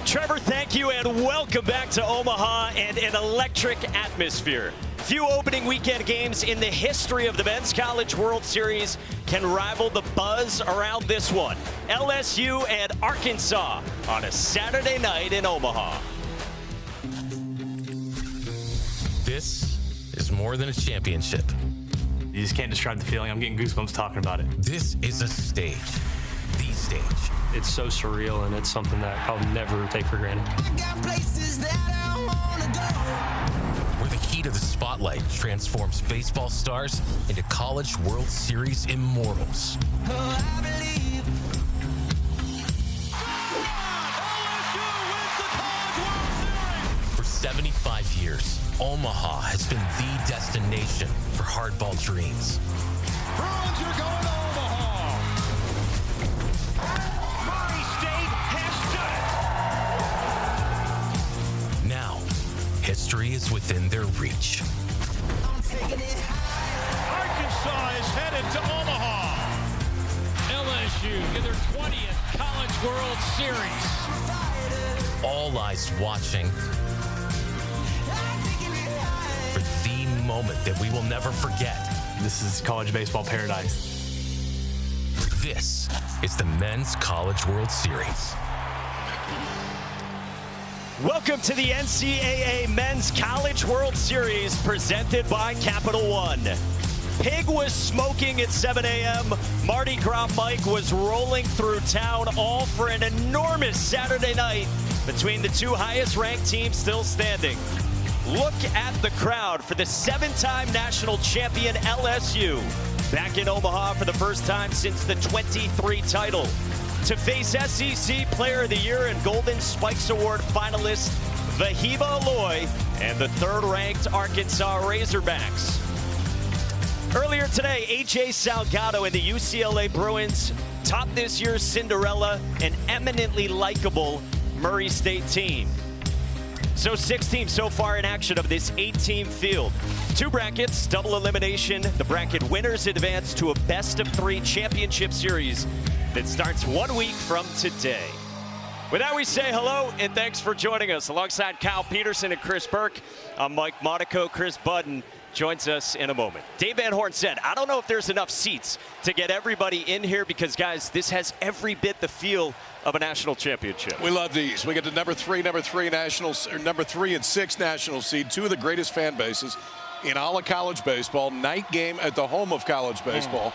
Trevor, thank you, and welcome back to Omaha and an electric atmosphere. Few opening weekend games in the history of the Men's College World Series can rival the buzz around this one. LSU and Arkansas on a Saturday night in Omaha. This is more than a championship. You just can't describe the feeling. I'm getting goosebumps talking about it. This is a stage. The stage. It's so surreal, and it's something that I'll never take for granted. Where the heat of the spotlight transforms baseball stars into College World Series immortals. For 75 years, Omaha has been the destination for hardball dreams. Bruins are going to Omaha. Murray State has done it. Now, history is within their reach. Arkansas is headed to Omaha. LSU in their 20th College World Series. All eyes watching for the moment that we will never forget. This is college baseball paradise. This is the Men's College World Series. Welcome to the NCAA Men's College World Series presented by Capital One. Pig was smoking at 7 a.m. Mardi Gras Mike was rolling through town, all for an enormous Saturday night between the two highest-ranked teams still standing. Look at the crowd for the 7-time national champion LSU, back in Omaha for the first time since the 23 title, to face SEC Player of the Year and Golden Spikes Award finalist Vahiba Aloy and the third-ranked Arkansas Razorbacks. Earlier today, A.J. Salgado and the UCLA Bruins topped this year's Cinderella, an eminently likable Murray State team. So 6 teams so far in action of this 8-team field. 2 brackets, double elimination. The bracket winners advance to a best-of-3 championship series that starts 1 week from today. With that, we say hello and thanks for joining us. Alongside Kyle Peterson and Chris Burke, I'm Mike Monaco. Chris Budden joins us in a moment. Dave Van Horn said, I don't know if there's enough seats to get everybody in here because, guys, this has every bit the feel of a national championship. We love these. We get the number 3 and 6 national seed, 2 of the greatest fan bases in all of college baseball. Night game at the home of college baseball.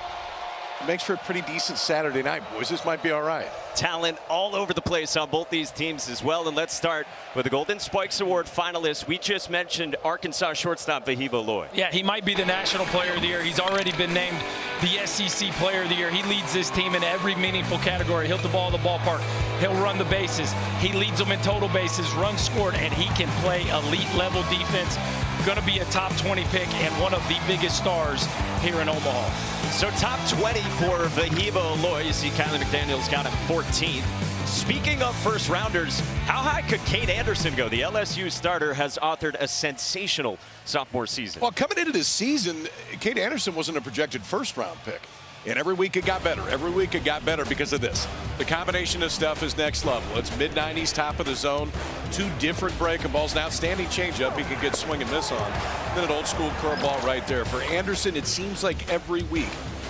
It makes for a pretty decent Saturday night, boys. This might be all right. Talent all over the place on both these teams as well. And let's start with the Golden Spikes Award finalists. We just mentioned Arkansas shortstop Vahiba Aloy. Yeah, he might be the National Player of the Year. He's already been named the SEC Player of the Year. He leads this team in every meaningful category. He'll hit the ball in the ballpark. He'll run the bases. He leads them in total bases, runs scored, and he can play elite level defense. Going to be a top 20 pick and one of the biggest stars here in Omaha. So top 20 for Vahiba Aloy. You see Kyler McDaniel's got him 14th. Speaking of first rounders, how high could Cade Anderson go? The LSU starter has authored a sensational sophomore season. Well, coming into this season, Cade Anderson wasn't a projected first-round pick. And every week it got better. Every week it got better because of this. The combination of stuff is next level. It's mid-90s, top of the zone, 2 different breaking balls, an outstanding changeup he can get swing and miss on. Then an old-school curveball right there. For Anderson, it seems like every week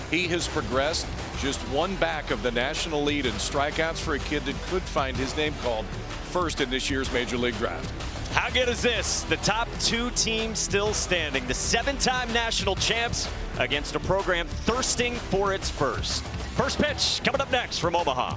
he has progressed, just 1 back of the national lead in strikeouts for a kid that could find his name called first in this year's Major League Draft. How good is this? The top 2 teams still standing. The 7-time national champs against a program thirsting for its first. First pitch coming up next from Omaha.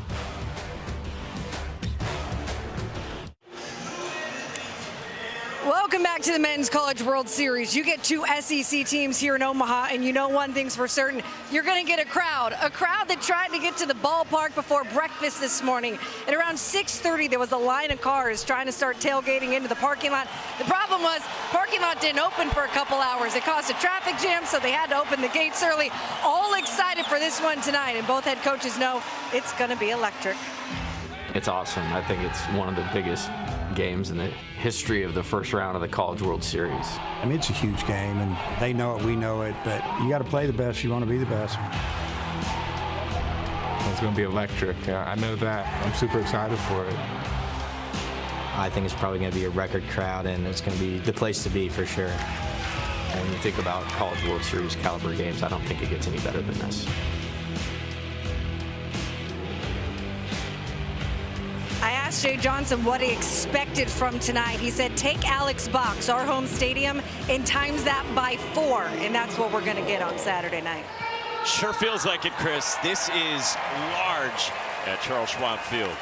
Welcome back to the Men's College World Series. You get 2 SEC teams here in Omaha, and you know one thing's for certain. You're going to get a crowd that tried to get to the ballpark before breakfast this morning. At around 6:30, there was a line of cars trying to start tailgating into the parking lot. The problem was, parking lot didn't open for a couple hours. It caused a traffic jam, so they had to open the gates early. All excited for this one tonight, and both head coaches know it's going to be electric. It's awesome. I think it's one of the biggest games in the history of the first round of the College World Series. I mean, it's a huge game, and they know it, we know it, but you got to play the best. You want to be the best. It's going to be electric. I know that. I'm super excited for it. I think it's probably going to be a record crowd, and it's going to be the place to be for sure. And when you think about College World Series caliber games, I don't think it gets any better than this. I asked Jay Johnson what he expected from tonight. He said, take Alex Box, our home stadium, and times that by 4. And that's what we're going to get on Saturday night. Sure feels like it, Chris. This is large at Charles Schwab Field.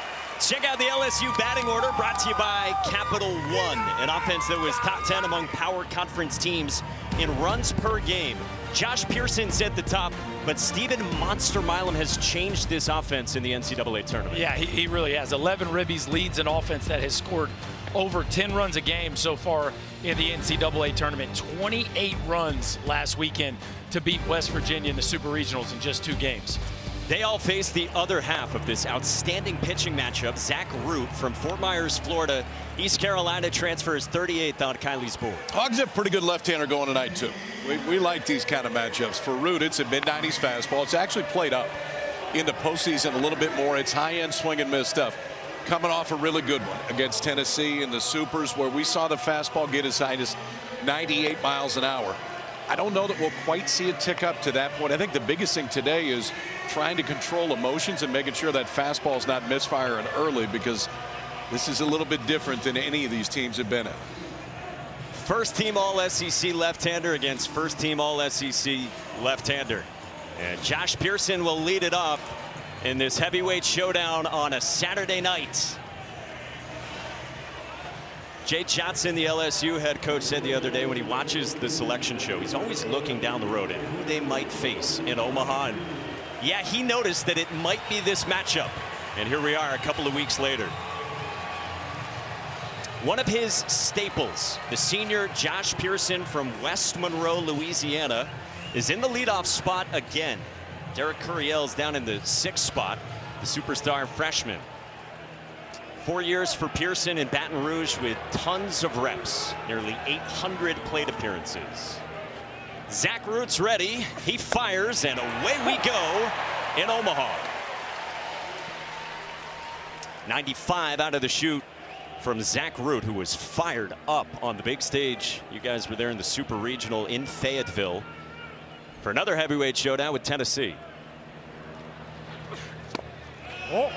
Check out the LSU batting order, brought to you by Capital One, an offense that was top 10 among power conference teams in runs per game. Josh Pearson's at the top, but Steven Monster Milam has changed this offense in the NCAA tournament. Yeah, he really has. 11 ribbies, leads an offense that has scored over 10 runs a game so far in the NCAA tournament. 28 runs last weekend to beat West Virginia in the Super Regionals in just 2 games. They all face the other half of this outstanding pitching matchup. Zach Root from Fort Myers, Florida. East Carolina transfers 38th on Kylie's board. Hogs have pretty good left-hander going tonight, too. We like these kind of matchups. For Root, it's a mid-90s fastball. It's actually played up in the postseason a little bit more. It's high-end swing and miss stuff. Coming off a really good one against Tennessee in the Supers, where we saw the fastball get as high as 98 miles an hour. I don't know that we'll quite see it tick up to that point. I think the biggest thing today is trying to control emotions and making sure that fastball is not misfiring early, because this is a little bit different than any of these teams have been in. First team All-SEC left-hander against first team All-SEC left-hander. And Josh Pearson will lead it off in this heavyweight showdown on a Saturday night. Jay Johnson, the LSU head coach, said the other day when he watches the selection show, he's always looking down the road at who they might face in Omaha. And yeah, he noticed that it might be this matchup. And here we are a couple of weeks later. One of his staples, the senior Josh Pearson from West Monroe, Louisiana, is in the leadoff spot again. Derek Curiel's down in the 6th spot, the superstar freshman. 4 years for Pearson in Baton Rouge with tons of reps, nearly 800 plate appearances. Zach Root's ready. He fires, and away we go in Omaha. 95 out of the chute from Zach Root, who was fired up on the big stage. You guys were there in the Super Regional in Fayetteville for another heavyweight showdown with Tennessee. Oh.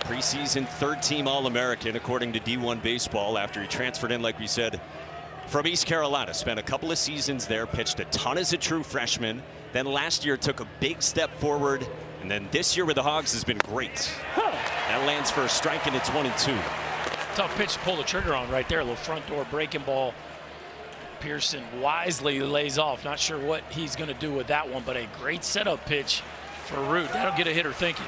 Preseason third-team All-American, according to D1 Baseball, after he transferred in, like we said, from East Carolina. Spent a couple of seasons there, pitched a ton as a true freshman. Then last year took a big step forward, and then this year with the Hogs has been great. That lands for a strike into 22. Tough pitch to pull the trigger on right there. A little front door breaking ball. Pearson wisely lays off. Not sure what he's going to do with that one, but a great setup pitch for Root. That'll get a hitter thinking.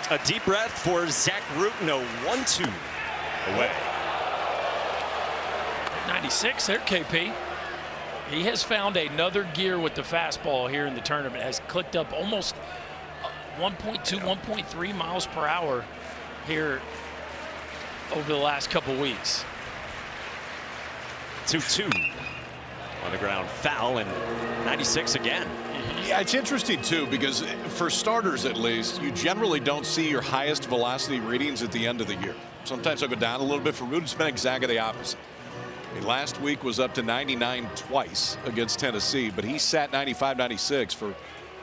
A deep breath for Zach Root. No, 1-2 away. 96 there, KP. He has found another gear with the fastball here in the tournament. Has clicked up almost 1.2, 1.3 miles per hour here over the last couple weeks. 2-2 on the ground, foul, and 96 again. Yeah, it's interesting, too, because for starters, at least, you generally don't see your highest velocity readings at the end of the year. Sometimes they'll go down a little bit. For Root, it's been exactly the opposite. I mean, last week was up to 99 twice against Tennessee, but he sat 95, 96 for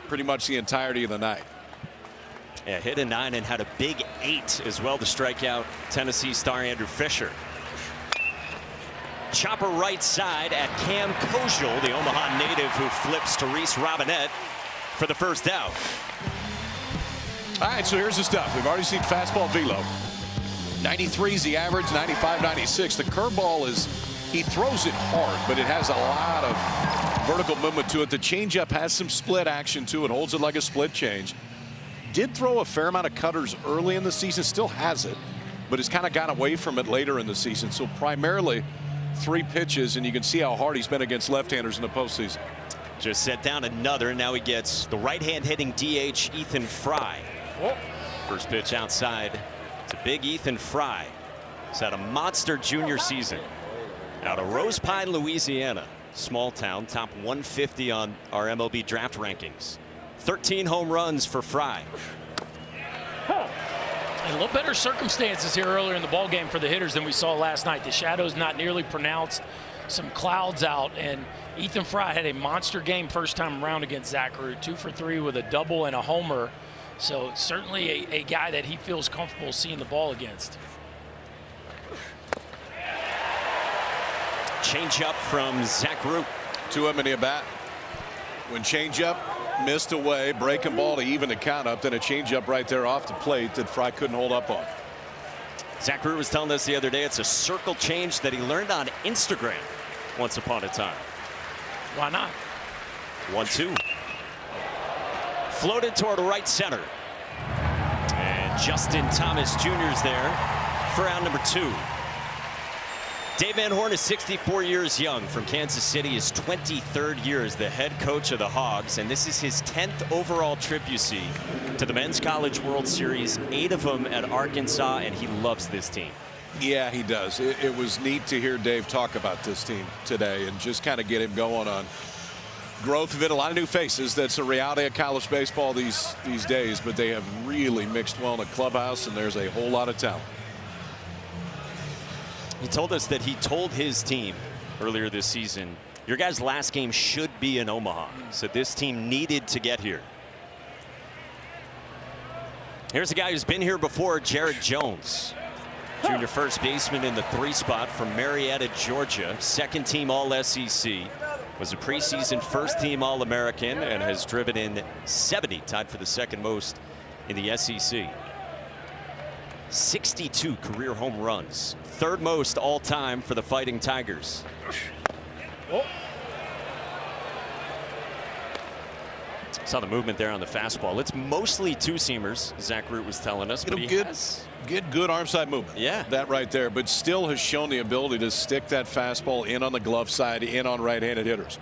pretty much the entirety of the night. Yeah, hit a 9 and had a big 8 as well to strike out Tennessee star Andrew Fisher. Chopper right side at Cam Kojal, the Omaha native who flips to Reese Robinette for the first out. All right, so here's the stuff. We've already seen fastball velo. 93 is the average, 95, 96. The curveball is, he throws it hard, but it has a lot of vertical movement to it. The changeup has some split action to it, holds it like a split change. Did throw a fair amount of cutters early in the season, still has it, but has kind of got away from it later in the season. So primarily 3 pitches, and you can see how hard he's been against left-handers in the postseason. Just set down another, and now he gets the right-hand hitting DH Ethan Fry. Oh. First pitch outside. It's a big Ethan Fry. He's had a monster junior season out of Rose Pine, Louisiana. Small town, top 150 on our MLB draft rankings. 13 home runs for Fry. A little better circumstances here earlier in the ball game for the hitters than we saw last night. The shadows not nearly pronounced, some clouds out, and Ethan Fry had a monster game first time around against Zach Root, 2 for 3 with a double and a homer. So certainly a guy that he feels comfortable seeing the ball against. Change up from Zach Root. 2 of them in the at bat. When change up missed away, breaking ball to even the count up, then a change up right there off the plate that Fry couldn't hold up on. Zach Root was telling us the other day it's a circle change that he learned on Instagram once upon a time. Why not? 1-2. Floated toward right center. And Justin Thomas Jr. is there for out number 2. Dave Van Horn is 64 years young from Kansas City, his 23rd year as the head coach of the Hogs, and this is his 10th overall trip, you see, to the Men's College World Series, 8 of them at Arkansas, and he loves this team. Yeah, he does. It was neat to hear Dave talk about this team today and just kind of get him going on growth of it. A lot of new faces. That's a reality of college baseball these days, but they have really mixed well in the clubhouse, and there's a whole lot of talent. He told us that he told his team earlier this season, your guys' last game should be in Omaha. So this team needed to get here. Here's a guy who's been here before, Jared Jones. Junior first baseman in the 3 spot from Marietta, Georgia. 2nd team All-SEC. Was a preseason first team All-American and has driven in 70, tied for the 2nd most in the SEC. 62 career home runs, 3rd most all time for the Fighting Tigers. Oh. Saw the movement there on the fastball. It's mostly 2-seamers, Zach Root was telling us. But he get good arm side movement. Yeah. That right there, but still has shown the ability to stick that fastball in on the glove side, in on right-handed hitters.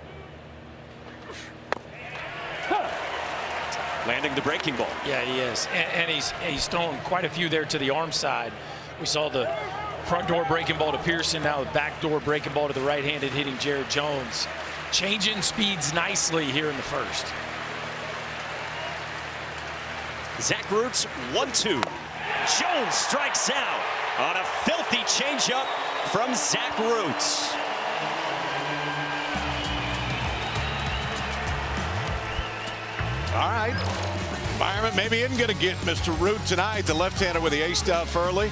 Landing the breaking ball. Yeah, he is. And he's thrown quite a few there to the arm side. We saw the front door breaking ball to Pearson, now the back door breaking ball to the right-handed hitting Jared Jones. Changing speeds nicely here in the first. Zach Root's 1-2. Jones strikes out on a filthy changeup from Zach Root. All right. Environment maybe isn't going to get Mr. Root tonight. The left-hander with the ace out early.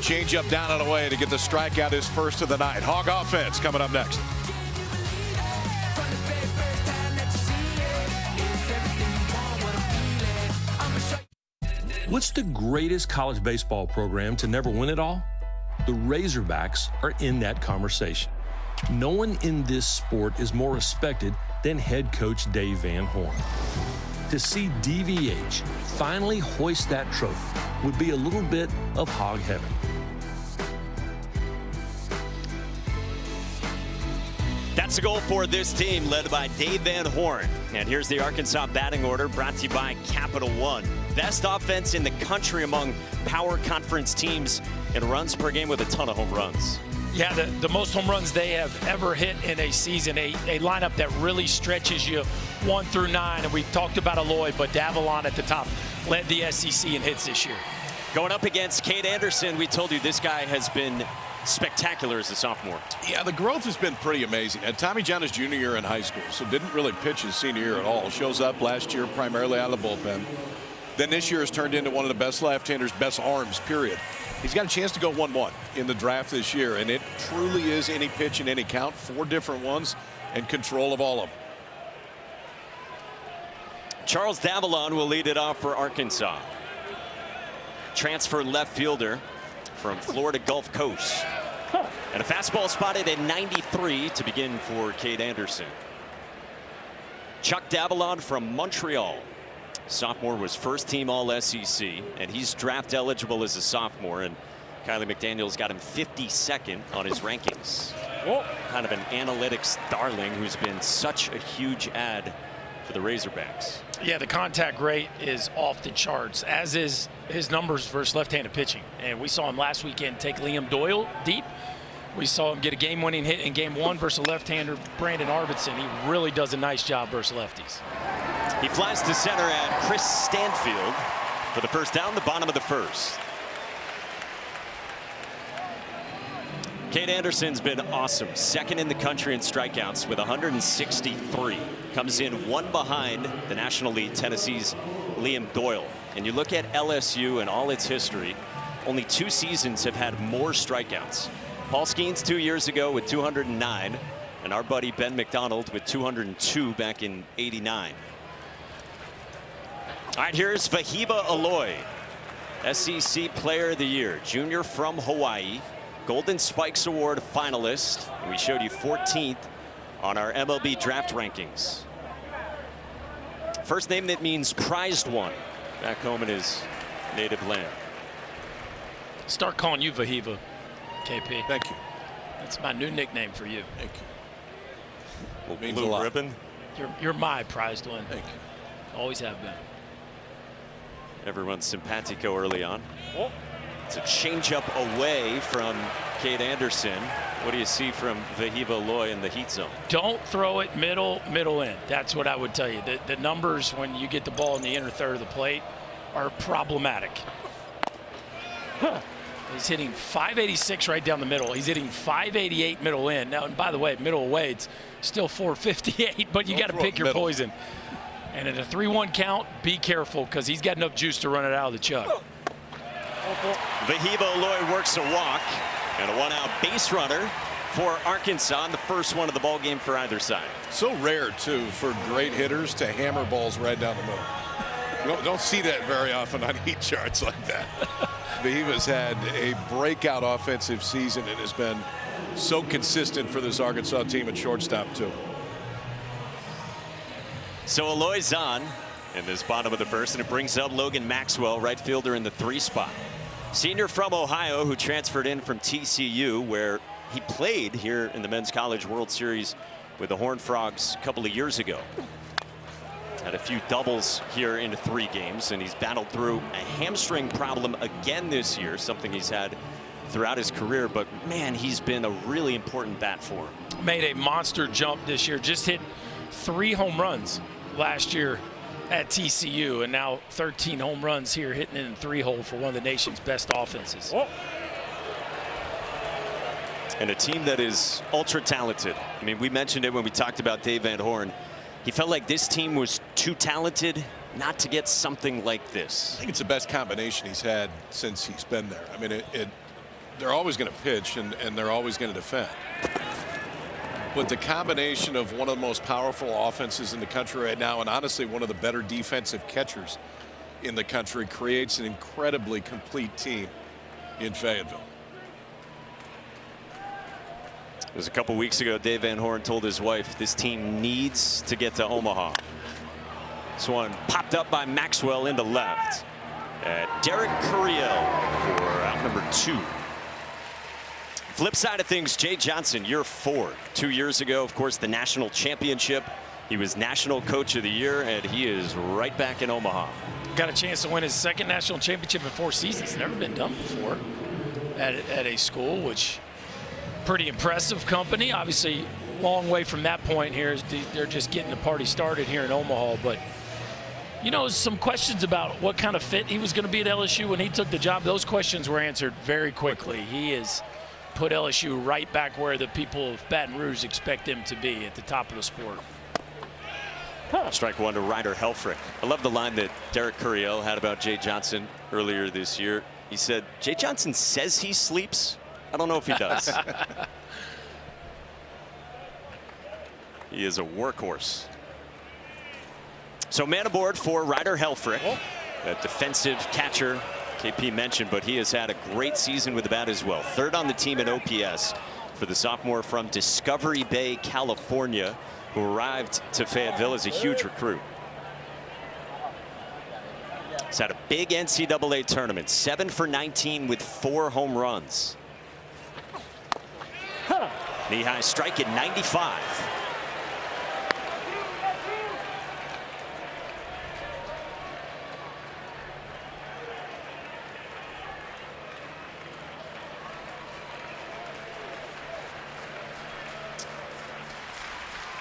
Change up down and away to get the strikeout, his first of the night. Hog offense coming up next. What's the greatest college baseball program to never win it all? The Razorbacks are in that conversation. No one in this sport is more respected than head coach Dave Van Horn. To see DVH finally hoist that trophy would be a little bit of hog heaven. That's the goal for this team, led by Dave Van Horn. And here's the Arkansas batting order, brought to you by Capital One. Best offense in the country among power conference teams in runs per game with a ton of home runs. Yeah, the most home runs they have ever hit in a season, a lineup that really stretches you 1 through 9. And we've talked about Aloy, but Davalon at the top led the SEC in hits this year. Going up against Cade Anderson, we told you this guy has been spectacular as a sophomore. Yeah, the growth has been pretty amazing. And Tommy John his junior year in high school, so didn't really pitch his senior year at all. Shows up last year primarily out of the bullpen. Then this year has turned into one of the best left-handers, best arms, period. He's got a chance to go 1-1 in the draft this year, and it truly is any pitch and any count, 4 different ones, and control of all of them. Charles Davalon will lead it off for Arkansas. Transfer left fielder from Florida Gulf Coast. And a fastball spotted at 93 to begin for Cade Anderson. Chuck Davalon from Montreal. Sophomore was first team All-SEC, and he's draft eligible as a sophomore, and Kylie McDaniel's got him 52nd on his rankings. Whoa. Kind of an analytics darling who's been such a huge add for the Razorbacks. Yeah, the contact rate is off the charts, as is his numbers versus left-handed pitching. And we saw him last weekend take Liam Doyle deep. We saw him get a game-winning hit in Game 1 versus left-hander Brandon Arvidsson. He really does a nice job versus lefties. He flies to center at Chris Stanfield for the first down, the bottom of the first. Cade Anderson's been awesome. Second in the country in strikeouts with 163. Comes in one behind the National League Tennessee's Liam Doyle. And you look at LSU and all its history, only 2 seasons have had more strikeouts. Paul Skeens 2 years ago with 209, and our buddy Ben McDonald with 202 back in '89. All right, here's Vahiba Aloy, SEC Player of the Year, junior from Hawaii, Golden Spikes Award finalist. And we showed you 14th on our MLB draft rankings. First name that means prized one back home in his native land. Start calling you Vahiba, KP. Thank you. That's my new nickname for you. Thank you. Well, means Blue a lot. ribbon. You're my prized one. Thank you. Always have been. Everyone's simpatico early on. It's a changeup away from Cade Anderson. What do you see from Vahiba Aloy in the heat zone? Don't throw it middle in. That's what I would tell you. The numbers when you get the ball in the inner third of the plate are problematic. He's hitting 586 right down the middle. He's hitting 588 middle in. Now, and by the way, middle away, it's still 458, but you got to pick your poison. And at a 3-1 count, be careful because he's got enough juice to run it out of the chuck. Vahiba Aloy works a walk and a 1-out base runner for Arkansas in the first one of the ball game for either side. So rare, too, for great hitters to hammer balls right down the middle. Don't see that very often on heat charts like that. Vahiba's had a breakout offensive season and has been so consistent for this Arkansas team at shortstop, too. So Aloy's on in this bottom of the first, and it brings up Logan Maxwell, right fielder in the 3 spot. Senior from Ohio who transferred in from TCU, where he played here in the Men's College World Series with the Horned Frogs a couple of years ago. Had a few doubles here in 3 games, and he's battled through a hamstring problem again this year, something he's had throughout his career, but man, he's been a really important bat for him. Made a monster jump this year, just hit 3 home runs last year at TCU, and now 13 home runs here, hitting in the 3-hole for one of the nation's best offenses. And a team that is ultra talented. I mean, we mentioned it when we talked about Dave Van Horn. He felt like this team was too talented not to get something like this. I think it's the best combination he's had since he's been there. I mean, they're always going to pitch and they're always going to defend. But the combination of one of the most powerful offenses in the country right now, and honestly one of the better defensive catchers in the country, creates an incredibly complete team in Fayetteville. It was a couple weeks ago, Dave Van Horn told his wife this team needs to get to Omaha. This one popped up by Maxwell into left. Derek Curiel for out number 2. Flip side of things, Jay Johnson, year 4. 2 years ago, of course, the national championship. He was National Coach of the Year, and he is right back in Omaha. Got a chance to win his 2nd national championship in 4 seasons. Never been done before at a school, which pretty impressive company. Obviously, long way from that point here. They're just getting the party started here in Omaha. But, you know, some questions about what kind of fit he was going to be at LSU when he took the job. Those questions were answered very quickly. He is put LSU right back where the people of Baton Rouge expect them to be, at the top of the sport. Strike one to Ryder Helfrich. I love the line that Derek Curiel had about Jay Johnson earlier this year. He said, Jay Johnson says he sleeps. I don't know if he does. He is a workhorse. So man aboard for Ryder Helfrich, a defensive catcher KP mentioned, but he has had a great season with the bat as well. 3rd on the team in OPS for the sophomore from Discovery Bay, California, who arrived to Fayetteville as a huge recruit. He's had a big NCAA tournament, 7 for 19 with 4 home runs. Knee-high strike at 95.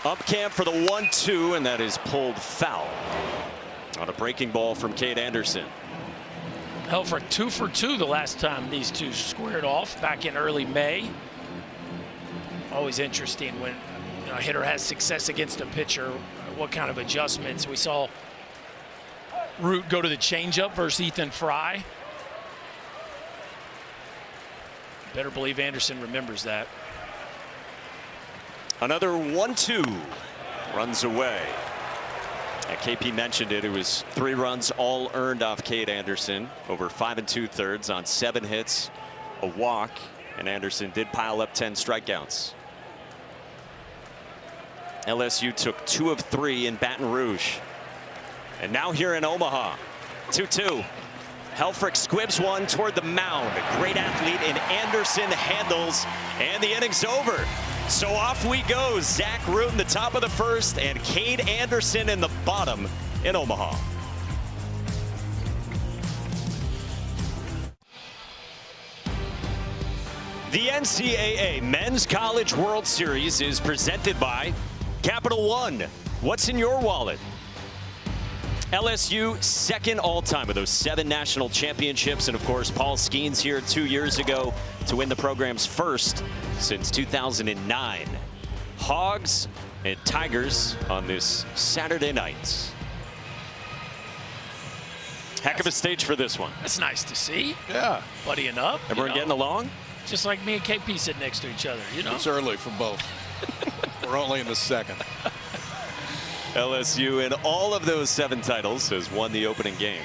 Up camp for the 1-2, and that is pulled foul on a breaking ball from Cade Anderson. Helfrich 2 for 2 the last time these two squared off back in early May. Always interesting when a hitter has success against a pitcher, what kind of adjustments. We saw Root go to the changeup versus Ethan Fry. Better believe Anderson remembers that. Another 1-2 runs away. KP mentioned it. It was 3 runs all earned off Cade Anderson over 5 2/3 on 7 hits, a walk, and Anderson did pile up 10 strikeouts. LSU took 2 of 3 in Baton Rouge. And now here in Omaha, 2-2. Helfrich squibs one toward the mound. A great athlete in Anderson handles, and the inning's over. So off we go. Zach Root in the top of the first, and Cade Anderson in the bottom in Omaha. The NCAA Men's College World Series is presented by Capital One. What's in your wallet? LSU second all-time with those 7 national championships, and of course Paul Skeens here 2 years ago to win the program's first since 2009. Hogs and Tigers on this Saturday night. Heck of a stage for this one. That's nice to see. Yeah. Buddying up. Everyone getting along? Just like me and KP sitting next to each other, you know? It's early for both. We're only in the second. LSU in all of those 7 titles has won the opening game.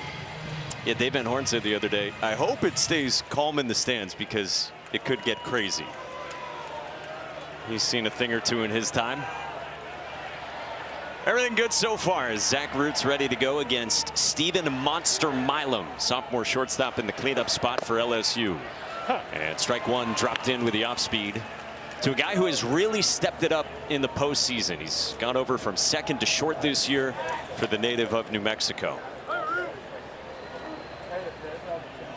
Yeah, Dave Van Horn said the other day, I hope it stays calm in the stands because it could get crazy. He's seen a thing or two in his time. Everything good so far as Zach Root's ready to go against Stephen Monster Milam, sophomore shortstop in the cleanup spot for LSU. And strike one dropped in with the off speed to a guy who has really stepped it up in the postseason. He's gone over from second to short this year for the native of New Mexico.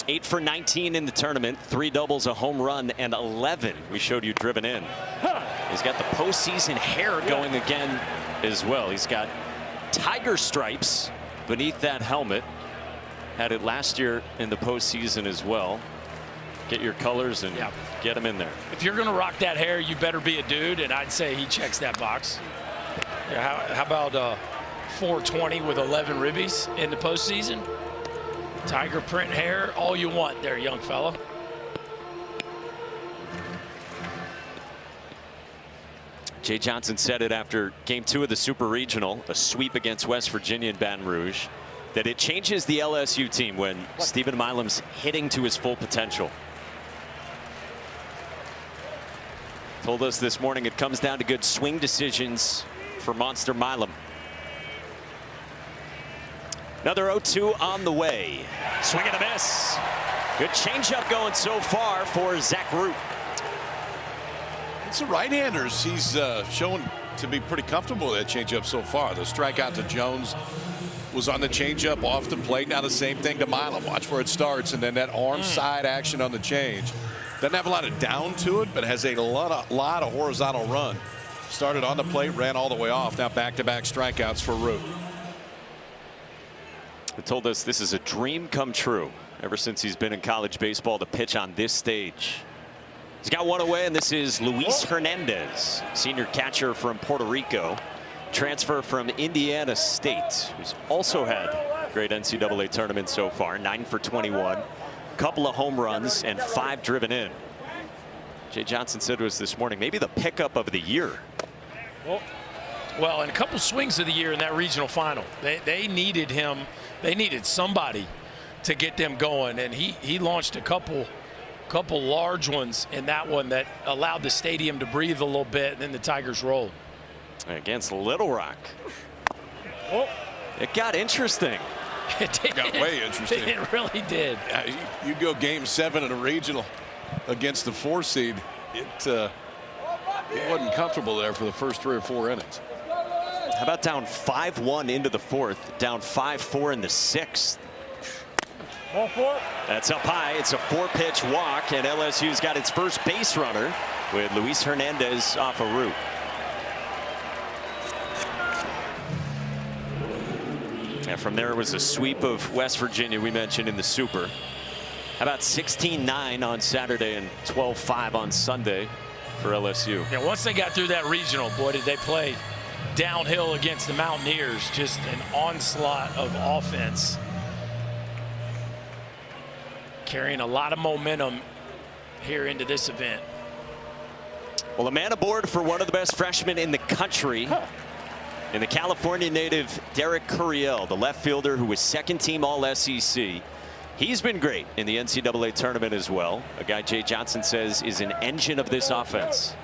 8 for 19 in the tournament, 3 doubles, a home run, and 11 we showed you driven in. He's got the postseason hair going again as well. He's got tiger stripes beneath that helmet. Had it last year in the postseason as well. Get your colors and get them in there. If you're going to rock that hair, you better be a dude, and I'd say he checks that box. Yeah, how about 420 with 11 ribbies in the postseason? Tiger print hair, all you want there, young fella. Jay Johnson said it after game 2 of the Super Regional, a sweep against West Virginia and Baton Rouge, that it changes the LSU team when Stephen Milam's hitting to his full potential. Told us this morning it comes down to good swing decisions for Monster Milam. Another 0-2 on the way. Swing and a miss. Good changeup going so far for Zach Root. It's the right-handers. He's shown to be pretty comfortable with that changeup so far. The strikeout to Jones was on the changeup off the plate. Now the same thing to Milam. Watch where it starts, and then that arm side action on the change. Doesn't have a lot of down to it, but has a lot of horizontal run. Started on the plate, ran all the way off. Now back-to-back strikeouts for Root. They told us this is a dream come true ever since he's been in college baseball to pitch on this stage. He's got one away, and this is Luis Hernandez, senior catcher from Puerto Rico, transfer from Indiana State, who's also had a great NCAA tournament so far. 9 for 21. Couple of home runs and 5 driven in. Jay Johnson said to us this morning, maybe the pickup of the year. Well, and a couple swings of the year in that regional final. They needed him. They needed somebody to get them going, and he launched a couple large ones in that one that allowed the stadium to breathe a little bit, and then the Tigers rolled. Against Little Rock. It got interesting. It got way interesting. It really did. Yeah, you go game 7 in a regional against the 4 seed. It wasn't comfortable there for the first 3 or 4 innings. How about down 5-1 into the 4th, down 5-4 in the 6th. That's up high. It's a 4-pitch walk, and LSU's got its first base runner with Luis Hernandez off a route. And from there was a sweep of West Virginia we mentioned in the Super. How about 16-9 on Saturday and 12-5 on Sunday for LSU. Yeah, once they got through that regional, boy, did they play downhill against the Mountaineers. Just an onslaught of offense. Carrying a lot of momentum here into this event. Well, a man aboard for one of the best freshmen in the country. In the California native Derek Curiel, the left fielder who was second-team All-SEC. He's been great in the NCAA tournament as well. A guy Jay Johnson says is an engine of this offense.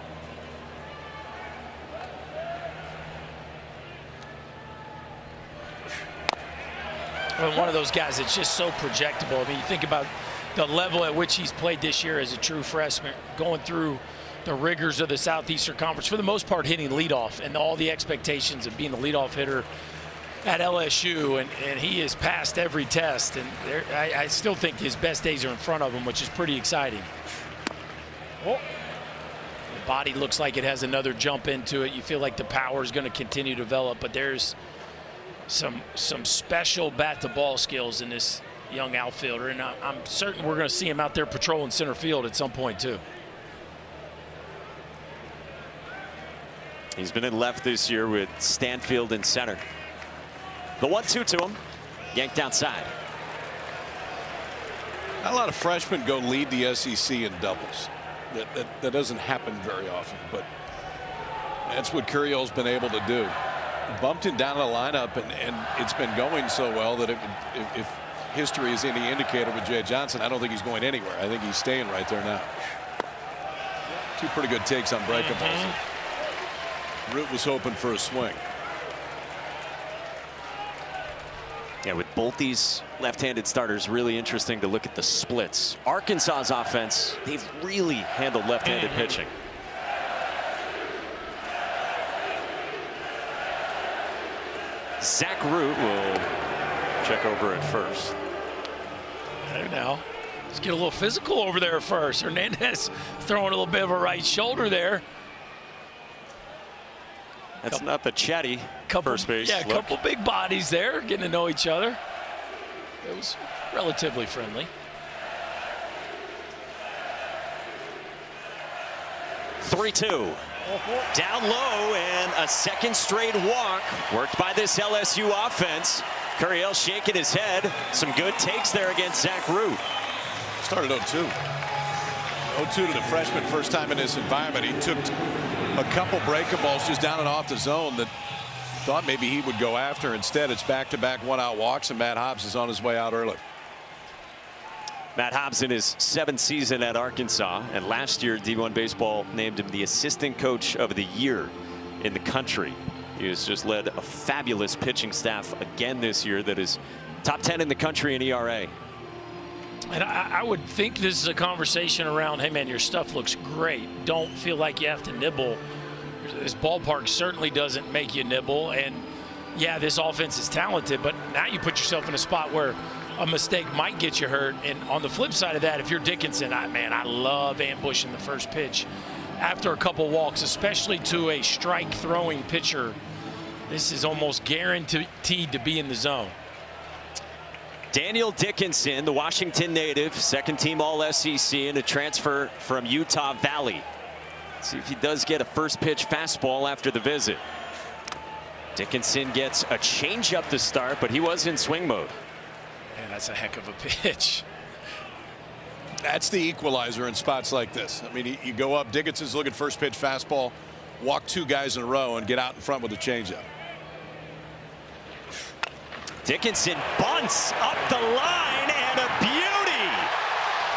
Well, one of those guys that's just so projectable. I mean, you think about the level at which he's played this year as a true freshman, going through the rigors of the Southeastern Conference, for the most part hitting leadoff and all the expectations of being the leadoff hitter at LSU, and he has passed every test, and I still think his best days are in front of him, which is pretty exciting. Oh. The body looks like it has another jump into it. You feel like the power is going to continue to develop, but there's some special bat-to-ball skills in this young outfielder, and I'm certain we're going to see him out there patrolling center field at some point too. He's been in left this year with Stanfield in center. The 1-2 to him, yanked outside. Not a lot of freshmen go lead the SEC in doubles. That doesn't happen very often, but that's what Curiel's been able to do. Bumped him down the lineup, and it's been going so well that if history is any indicator with Jay Johnson, I don't think he's going anywhere. I think he's staying right there now. Two pretty good takes on breakables. Root was hoping for a swing. Yeah, with both these left-handed starters, really interesting to look at the splits. Arkansas's offense, they've really handled left-handed pitching. Zach Root will check over at first. I don't know. Let's get a little physical over there first. Hernandez throwing a little bit of a right shoulder there. That's not the chatty first base. Yeah, a couple big bodies there getting to know each other. It was relatively friendly. 3-2. Down low, and a second straight walk worked by this LSU offense. Curiel shaking his head. Some good takes there against Zach Root. Started 0-2. 0-2 to the freshman, first time in this environment. He took a couple breakables just down and off the zone that thought maybe he would go after. Instead, it's back-to-back one-out walks, and Matt Hobbs is on his way out early. Matt Hobbs in his 7th season at Arkansas, and last year D1 Baseball named him the assistant coach of the year in the country. He has just led a fabulous pitching staff again this year that is top 10 in the country in ERA. And I would think this is a conversation around, hey man, your stuff looks great. Don't feel like you have to nibble. This ballpark certainly doesn't make you nibble. And yeah, this offense is talented, but now you put yourself in a spot where a mistake might get you hurt. And on the flip side of that, if you're Dickinson, I love ambushing the first pitch after a couple walks, especially to a strike throwing pitcher. This is almost guaranteed to be in the zone. Daniel Dickinson, the Washington native, second-team All-SEC, and a transfer from Utah Valley. Let's see if he does get a first-pitch fastball after the visit. Dickinson gets a changeup to start, but he was in swing mode. Man, that's a heck of a pitch. That's the equalizer in spots like this. I mean, you go up, Dickinson's looking first-pitch fastball, walk two guys in a row, and get out in front with a changeup. Dickinson bunts up the line, and a beauty.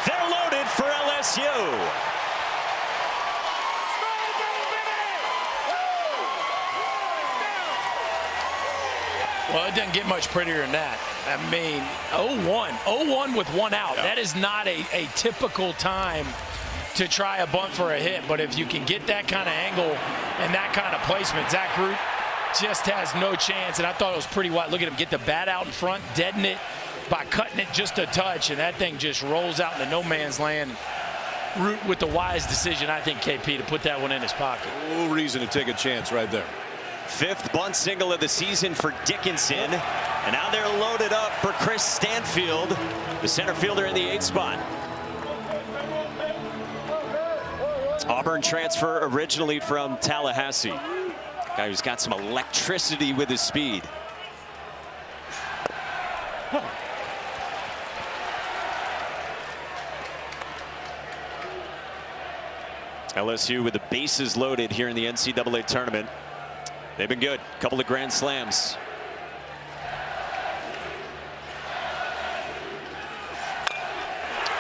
They're loaded for LSU. Well, it doesn't get much prettier than that. I mean, 0-1 with one out. Yeah. That is not a typical time to try a bunt for a hit. But if you can get that kind of angle and that kind of placement, Zach Root just has no chance. And I thought it was pretty wide. Look at him get the bat out in front, deaden it by cutting it just a touch, and that thing just rolls out into no man's land. Root with the wise decision, I think, KP, to put that one in his pocket. No reason to take a chance right there. 5th bunt single of the season for Dickinson. And now they're loaded up for Chris Stanfield, the center fielder in the 8th spot. Auburn transfer originally from Tallahassee. Guy who's got some electricity with his speed. LSU with the bases loaded here in the NCAA tournament. They've been good. A couple of grand slams.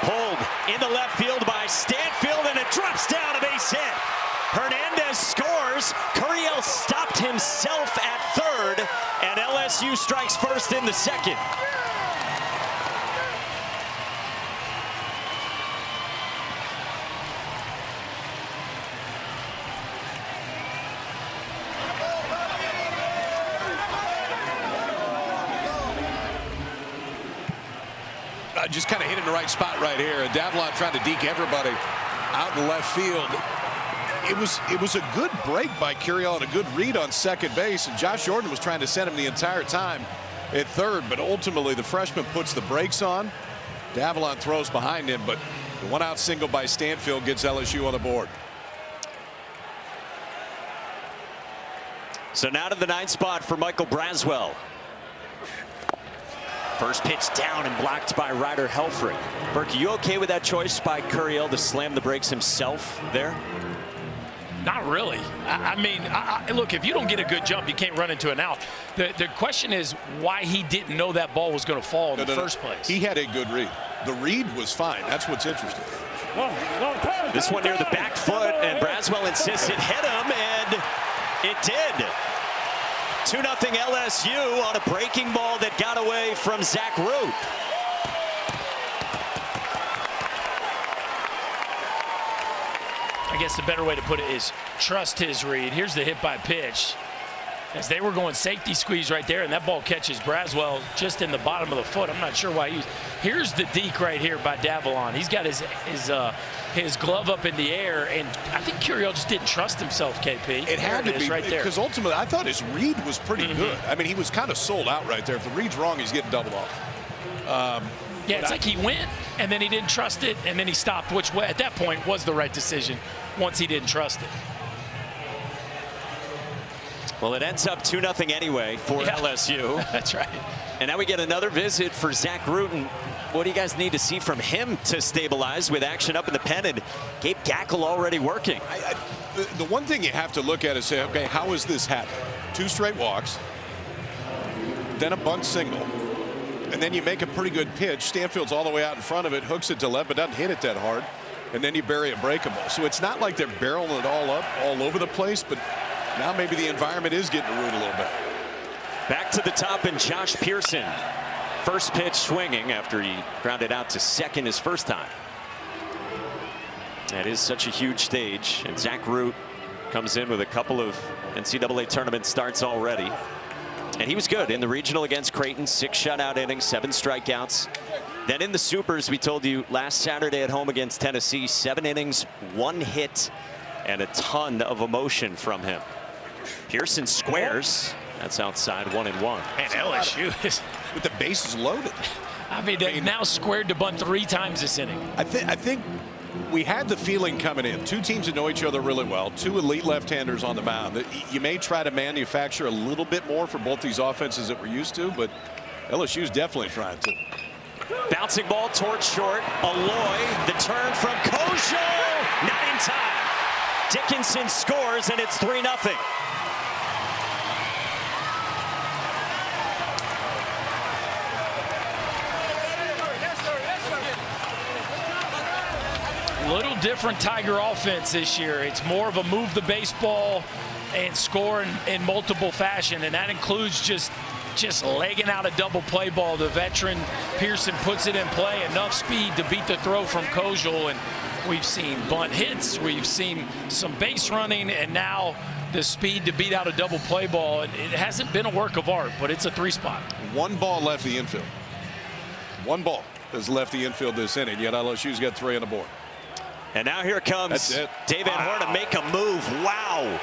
Pulled into left field by Stanfield, and it drops down, a base hit. Hernandez scores. Curiel stopped himself at third, and LSU strikes first in the second. Just kind of hit in the right spot right here. Davlon trying to deke everybody out in left field. It was a good break by Curiel and a good read on second base, and Josh Jordan was trying to send him the entire time at third, but ultimately the freshman puts the brakes on. Davlon throws behind him, but the one-out single by Stanfield gets LSU on the board. So now to the 9th spot for Michael Braswell. First pitch down and blocked by Ryder Helfrich. Burke, you okay with that choice by Curiel to slam the brakes himself there? Not really. I mean, look, if you don't get a good jump, you can't run into an out. The question is why he didn't know that ball was going to fall in the first place. He had a good read. The read was fine. That's what's interesting. This one near the back foot, and Braswell insists it hit him, and it did. 2-0 LSU on a breaking ball that got away from Zach Root. I guess the better way to put it is trust his read. Here's the hit by pitch. As they were going safety squeeze right there, and that ball catches Braswell just in the bottom of the foot. I'm not sure why he. Here's the deke right here by Davlon. He's got his glove up in the air, and I think Curiel just didn't trust himself, KP. It had to be right there, because ultimately I thought his read was pretty good. I mean, he was kind of sold out right there. If the read's wrong, he's getting doubled off. Yeah, it's like he went, and then he didn't trust it, and then he stopped, which at that point was the right decision once he didn't trust it. Well, it ends up 2-0 anyway for LSU. That's right. And now we get another visit for Zach Root. What do you guys need to see from him to stabilize with action up in the pen and Gabe Gackle already working? The one thing you have to look at is say, okay, how is this happen? 2 straight walks, then a bunt single, and then you make a pretty good pitch. Stanfield's all the way out in front of it, hooks it to left, but doesn't hit it that hard, and then you bury a breakable. So it's not like they're barreling it all up all over the place, but now maybe the environment is getting to Root a little bit. Back to the top, and Josh Pearson. First pitch swinging after he grounded out to second his first time. That is such a huge stage, and Zach Root comes in with a couple of NCAA tournament starts already. And he was good in the regional against Creighton, 6 shutout innings, 7 strikeouts. Then in the Supers, we told you last Saturday at home against Tennessee, 7 innings, 1 hit, and a ton of emotion from him. Pearson squares. That's outside, 1-1. And LSU is with the bases loaded. I mean, they've now squared to bunt 3 times this inning. I think we had the feeling coming in. 2 teams that know each other really well. 2 elite left-handers on the mound. You may try to manufacture a little bit more for both these offenses that we're used to, but LSU's definitely trying to. Bouncing ball towards short. Aloy, the turn from Kojo. Not in time. Dickinson scores, and it's 3-0. Little different Tiger offense this year. It's more of a move the baseball and score in multiple fashion, and that includes just legging out a double play ball. The veteran Pearson puts it in play, enough speed to beat the throw from Kojo, and we've seen bunt hits, we've seen some base running, and now the speed to beat out a double play ball. It hasn't been a work of art, but it's a 3-spot. 1 ball left the infield. 1 ball has left the infield this inning, yet LSU's got 3 on the board. And now here comes Dave Van Horn to make a move. Wow.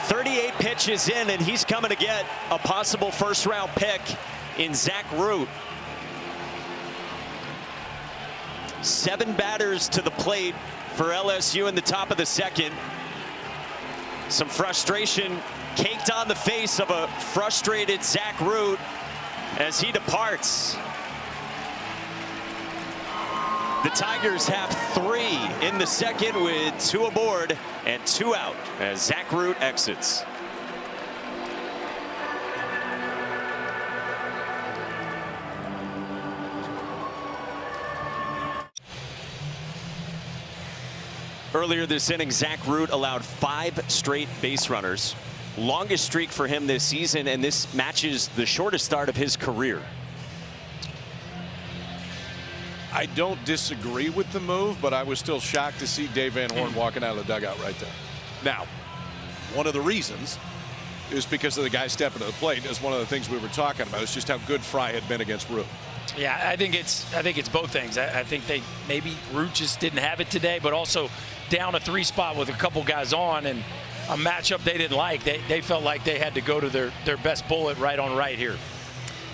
38 pitches in, and he's coming to get a possible first-round pick in Zach Root. 7 batters to the plate for LSU in the top of the second. Some frustration caked on the face of a frustrated Zach Root as he departs. The Tigers have 3 in the second with 2 aboard and 2 out as Zach Root exits. Earlier this inning, Zach Root allowed 5 straight base runners. Longest streak for him this season, and this matches the shortest start of his career. I don't disagree with the move, but I was still shocked to see Dave Van Horn walking out of the dugout right there. Now, one of the reasons is because of the guy stepping to the plate. Is one of the things we were talking about. It's just how good Fry had been against Root. Yeah, I think it's both things. I think maybe Root just didn't have it today, but also down a 3 spot with a couple guys on and a matchup they didn't like. They felt like they had to go to their best bullet right on right here.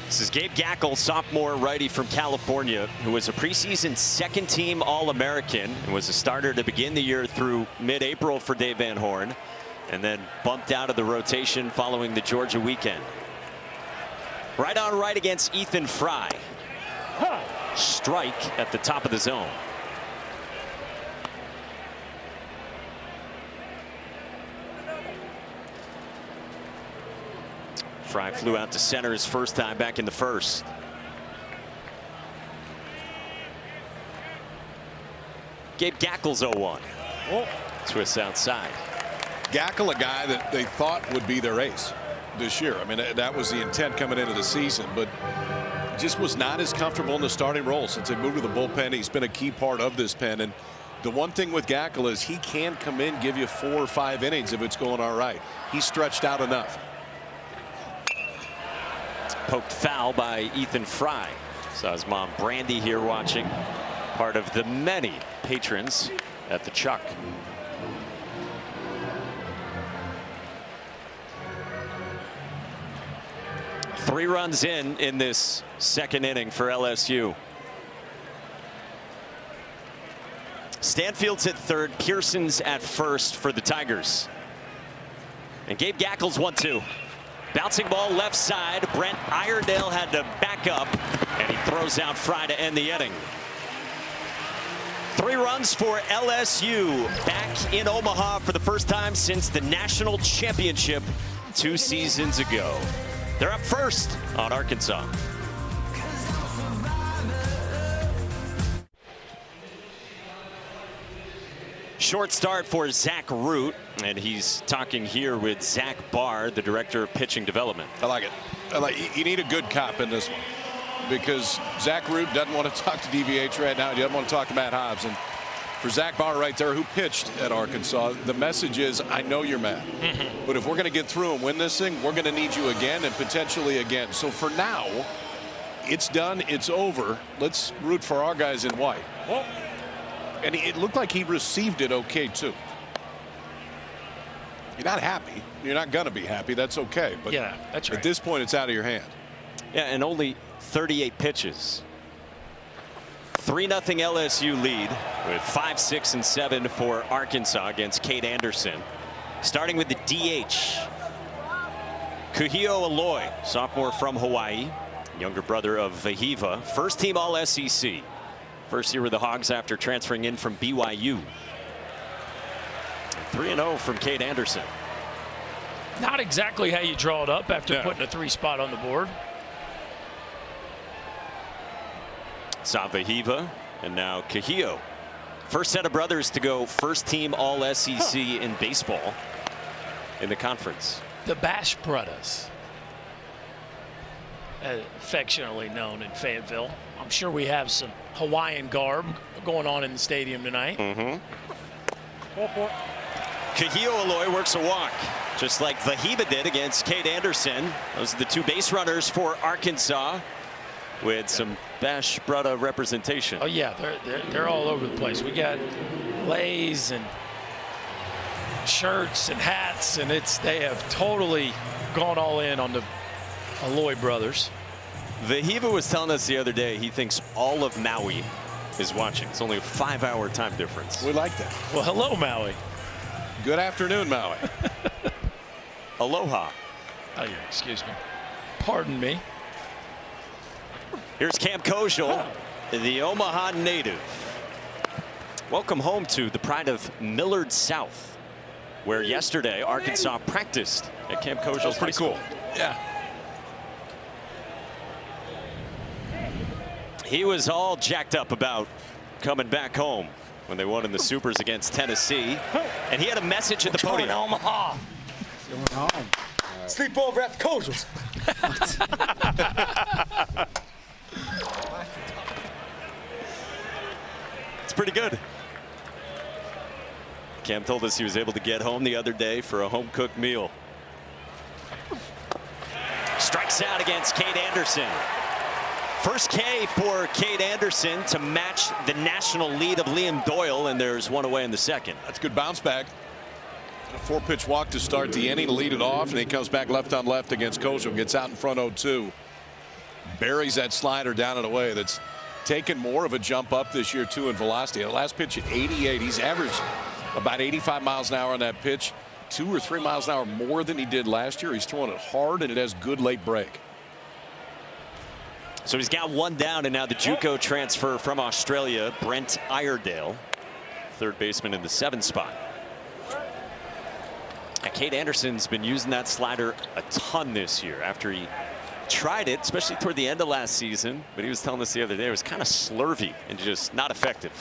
This is Gabe Gackel, sophomore righty from California, who was a preseason 2nd-team All-American and was a starter to begin the year through mid-April for Dave Van Horn, and then bumped out of the rotation following the Georgia weekend. Right on right against Ethan Fry. Strike at the top of the zone. Fry flew out to center his first time back in the first. Gabe Gackel's 0-1. Twists outside. Gackel, a guy that they thought would be their ace this year. I mean, that was the intent coming into the season, but just was not as comfortable in the starting role since they moved to the bullpen. He's been a key part of this pen, and the one thing with Gackel is he can come in, give you 4 or 5 innings if it's going all right. He's stretched out enough. Poked foul by Ethan Fry. Saw his mom Brandy here watching, part of the many patrons at the Chuck. Three runs in this second inning for LSU. Stanfield's at third, Pearson's at first for the Tigers. And Gabe Gackel's 1-2. Bouncing ball left side. Brent Iredale had to back up, and he throws out Fry to end the inning. 3 runs for LSU back in Omaha for the first time since the national championship 2 seasons ago. They're up first on Arkansas. Short start for Zach Root, and he's talking here with Zach Barr, the director of pitching development. I like it. You need a good cop in this one because Zach Root doesn't want to talk to DVH right now. He doesn't want to talk to Matt Hobbs. And for Zach Barr right there, who pitched at Arkansas, the message is, I know you're mad, but if we're going to get through and win this thing, we're going to need you again and potentially again. So for now, it's done. It's over. Let's root for our guys in white. And it looked like he received it okay, too. You're not happy. You're not going to be happy. That's okay. But yeah, that's right. At this point, it's out of your hand. Yeah, and only 38 pitches. 3-0 LSU lead with 5, 6, and 7 for Arkansas against Cade Anderson. Starting with the DH. Kuhio Aloy, sophomore from Hawaii, younger brother of Vahiva, first team All-SEC. First year with the Hogs after transferring in from BYU. 3-0 from Cade Anderson. Not exactly how you draw it up after putting a 3 spot on the board. Saw Vahiva and now Kuhio. First set of brothers to go first team All-SEC in baseball in the conference. The Bash Brothers, affectionately known in Fayetteville. I'm sure we have some Hawaiian garb going on in the stadium tonight. Kuhio Aloy works a walk, just like Vahiva did against Cade Anderson. Those are the 2 base runners for Arkansas with some Bash Brother representation. Oh yeah, they're all over the place. We got leis and shirts and hats, and they have totally gone all in on the Aloy brothers. Vahiva was telling us the other day he thinks all of Maui is watching. It's only a 5-hour time difference. We like that. Well, hello, Maui. Good afternoon, Maui. Aloha. Oh, yeah, excuse me. Pardon me. Here's Cam Kojal, the Omaha native. Welcome home to the pride of Millard South, where yesterday Arkansas practiced at Cam Kojal's. That was pretty cool. Yeah. He was all jacked up about coming back home when they won in the Supers against Tennessee. And he had a message at the podium. Omaha. Going home. Sleep over at the Kojals. It's pretty good. Cam told us he was able to get home the other day for a home-cooked meal. Strikes out against Cade Anderson. First K for Cade Anderson to match the national lead of Liam Doyle, and there's one away in the second. That's a good bounce back. A 4-pitch walk to start the inning, lead it off, and he comes back left on left against Kojal, gets out in front 0-2. Buries that slider down and away. That's taken more of a jump up this year too in velocity. The last pitch at 88. He's averaged about 85 miles an hour on that pitch, 2 or 3 miles an hour more than he did last year. He's throwing it hard, and it has good late break. So he's got one down, and now the JUCO transfer from Australia, Brent Iredale, third baseman in the 7 spot. And Cade Anderson's been using that slider a ton this year after he tried it, especially toward the end of last season. But he was telling us the other day it was kind of slurvy and just not effective.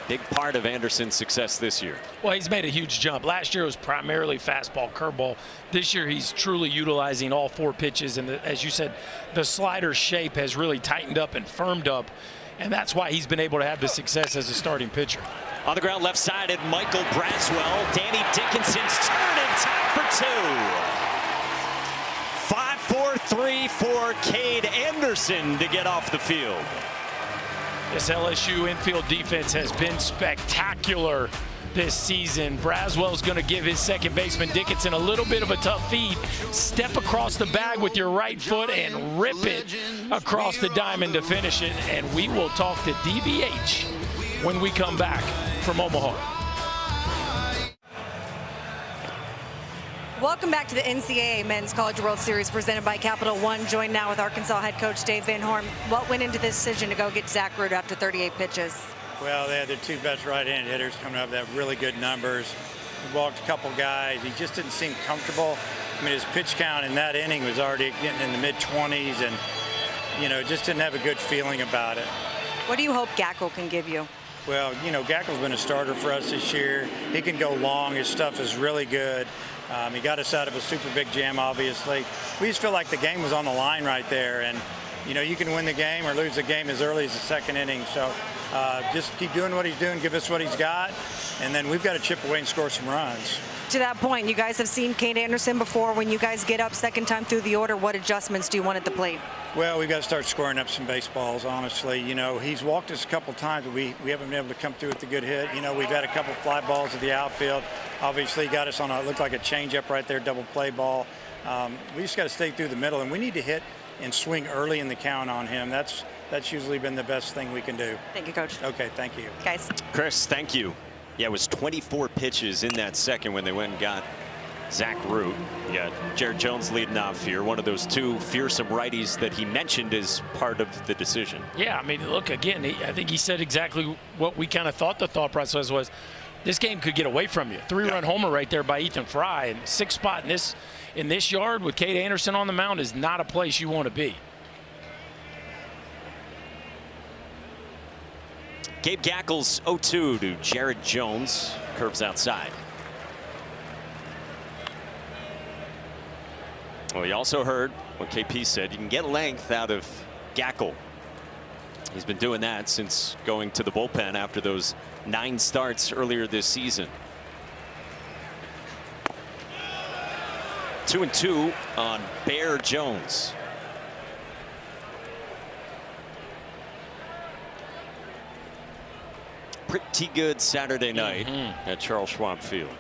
Big part of Anderson's success this year. Well, he's made a huge jump. Last year was primarily fastball, curveball. This year he's truly utilizing all 4 pitches, and as you said, the slider shape has really tightened up and firmed up, and that's why he's been able to have the success as a starting pitcher. On the ground left side at Michael Braswell. Danny Dickinson's turn in time for 2. 5-4-3 for Cade Anderson to get off the field. This LSU infield defense has been spectacular this season. Braswell's going to give his second baseman Dickinson a little bit of a tough feed. Step across the bag with your right foot and rip it across the diamond to finish it. And we will talk to DVH when we come back from Omaha. Welcome back to the NCAA Men's College World Series presented by Capital One. Joined now with Arkansas head coach Dave Van Horn. What went into this decision to go get Zach Root after 38 pitches? Well, they had their 2 best right-handed hitters coming up that have really good numbers. He walked a couple guys. He just didn't seem comfortable. I mean, his pitch count in that inning was already getting in the mid-20s, and, you know, just didn't have a good feeling about it. What do you hope Gackle can give you? Well, you know, Gackle's been a starter for us this year. He can go long. His stuff is really good. He got us out of a super big jam, obviously. We just feel like the game was on the line right there. And, you know, you can win the game or lose the game as early as the second inning. So just keep doing what he's doing, give us what he's got, and then we've got to chip away and score some runs. To that point, you guys have seen Cade Anderson before. When you guys get up second time through the order, what adjustments do you want at the plate? Well, we've got to start scoring up some baseballs, honestly. You know, he's walked us a couple times, but we haven't been able to come through with a good hit. You know, we've had a couple fly balls to the outfield. Obviously, got us on a, looked like a changeup right there, double play ball. We just got to stay through the middle, and we need to hit and swing early in the count on him. That's usually been the best thing we can do. Thank you, Coach. Okay, thank you. Guys. Chris, thank you. Yeah, it was 24 pitches in that second when they went and got Zach Root. Yeah, Jared Jones leading off here. One of those 2 fearsome righties that he mentioned is part of the decision. Yeah, I mean, look, again, I think he said exactly what we kind of thought the thought process was. This game could get away from you. 3-run homer right there by Ethan Fry. And 6th spot in this yard with Cade Anderson on the mound is not a place you want to be. Gabe Gackles 0-2 to Jared Jones. Curves outside. Well, you also heard what KP said. You can get length out of Gackle. He's been doing that since going to the bullpen after those 9 starts earlier this season. 2-2 on Bear Jones. Pretty good Saturday night at Charles Schwab Field.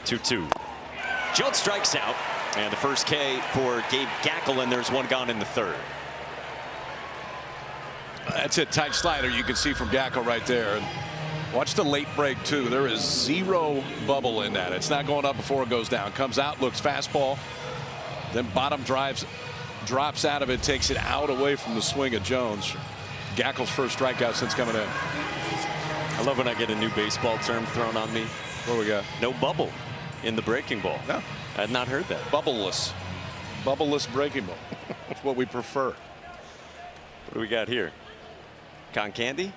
2-2. Jones strikes out. And the first K for Gabe Gackel, and there's one gone in the third. That's a tight slider you can see from Gackel right there. And watch the late break, too. There is zero bubble in that. It's not going up before it goes down. Comes out, looks fastball. Then bottom drops out of it, takes it out away from the swing of Jones. Gackel's first strikeout since coming in. I love when I get a new baseball term thrown on me. What do we got? No bubble in the breaking ball. No. I had not heard that. Bubbleless. Bubbleless breaking ball. That's what we prefer. What do we got here? Con candy?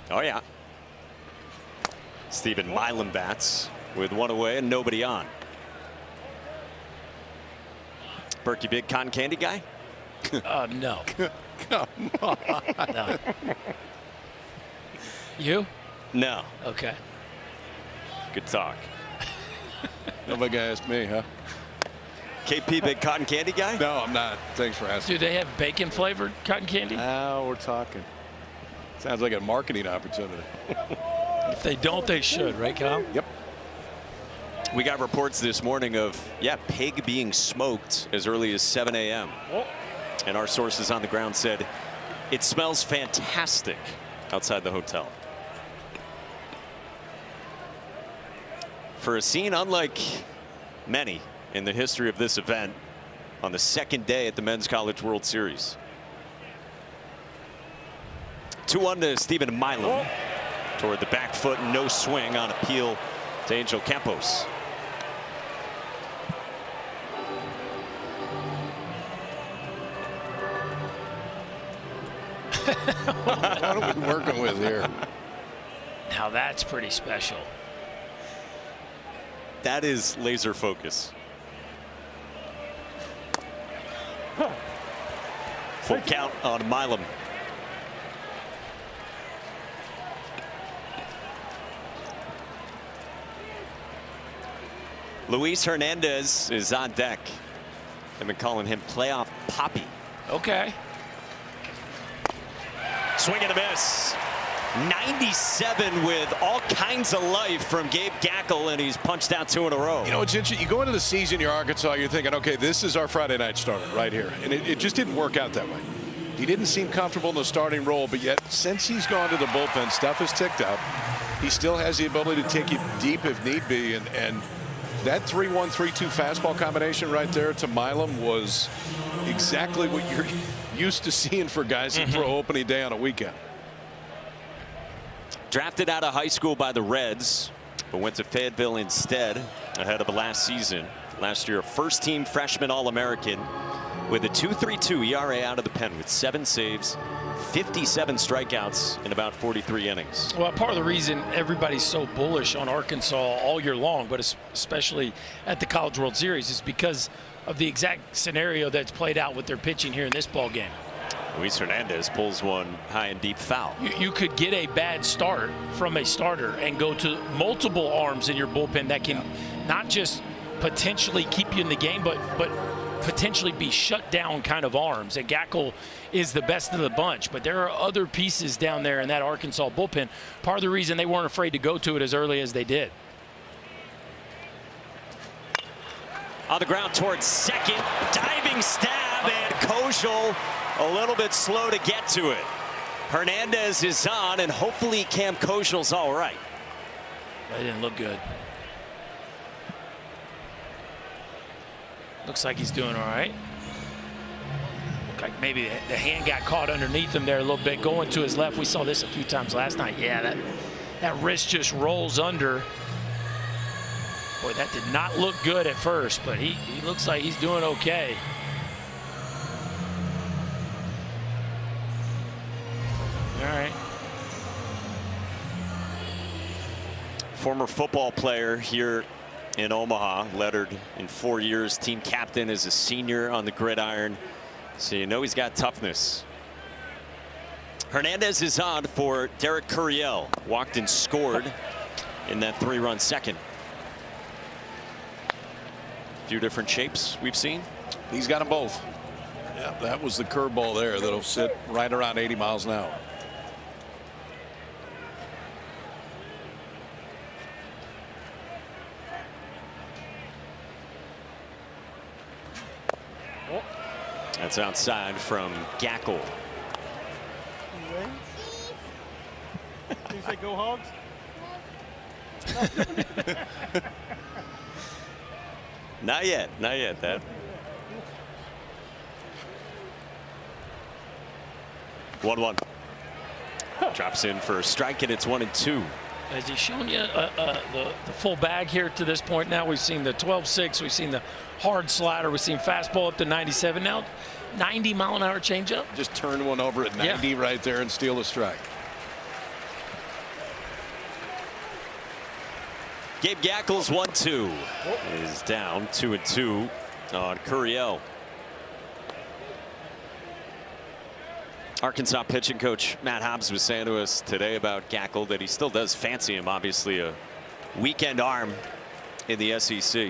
Oh, yeah. Stephen Milam bats with one away and nobody on. Burke, you big cotton candy guy? No. Come on. No. You? No. Okay. Good talk. Nobody asked me, huh? KP, big cotton candy guy? No, I'm not. Thanks for asking. Do they have bacon flavored cotton candy? Now we're talking. Sounds like a marketing opportunity. If they don't, they should, right, Kyle? Yep. We got reports this morning of, pig being smoked as early as 7 a.m. And our sources on the ground said it smells fantastic outside the hotel. For a scene unlike many in the history of this event on the second day at the Men's College World Series. 2-1 to Stephen Milam toward the back foot, no swing on appeal to Angel Campos. What are we working with here? Now that's pretty special. That is laser focus. Full count on Milam. Luis Hernandez is on deck. They've been calling him Playoff Poppy. Okay. Swing and a miss. 97 with all kinds of life from Gabe Gackel, and he's punched out 2 in a row. You know, it's interesting. You go into the season, you're Arkansas, you're thinking, okay, this is our Friday night starter right here. And it just didn't work out that way. He didn't seem comfortable in the starting role, but yet since he's gone to the bullpen, stuff has ticked up. He still has the ability to take it deep if need be. And that 3-1, 3-2 fastball combination right there to Milam was exactly what you're used to seeing for guys that throw opening day on a weekend. Drafted out of high school by the Reds, but went to Fayetteville instead ahead of last season. Last year, a first-team freshman All-American with a 2.32 ERA out of the pen with 7 saves, 57 strikeouts in about 43 innings. Well, part of the reason everybody's so bullish on Arkansas all year long, but especially at the College World Series, is because of the exact scenario that's played out with their pitching here in this ball game. Luis Hernandez pulls one high and deep foul. You could get a bad start from a starter and go to multiple arms in your bullpen that can not just potentially keep you in the game, but potentially be shut down kind of arms. And Gackel is the best of the bunch, but there are other pieces down there in that Arkansas bullpen. Part of the reason they weren't afraid to go to it as early as they did. On the ground towards second, diving stab, and Kojal a little bit slow to get to it. Hernandez is on, and hopefully Cam Kojal's all right. That didn't look good. Looks like he's doing all right. Look like maybe the hand got caught underneath him there a little bit, going to his left. We saw this a few times last night. Yeah, that wrist just rolls under. Boy, that did not look good at first, but he looks like he's doing okay. All right. Former football player here in Omaha, lettered in 4 years, team captain as a senior on the gridiron. So you know he's got toughness. Hernandez is on for Derek Curiel. Walked and scored in that 3-run second. A few different shapes we've seen. He's got them both. Yeah, that was the curveball there that'll sit right around 80 miles an hour. That's outside from Gackle. Did you say go Hogs? Not yet. Not yet, that. 1-1. Drops in for a strike, and it's 1-2. Has he shown you the full bag here to this point? Now we've seen the 12-6, we've seen the hard slider, we've seen fastball up to 97. Now 90-mile-an-hour changeup. Just turn one over at 90 right there and steal a strike. Gabe Gackle's 1-2 is down 2-2 on Curiel. Arkansas pitching coach Matt Hobbs was saying to us today about Gackle that he still does fancy him, obviously a weekend arm in the SEC.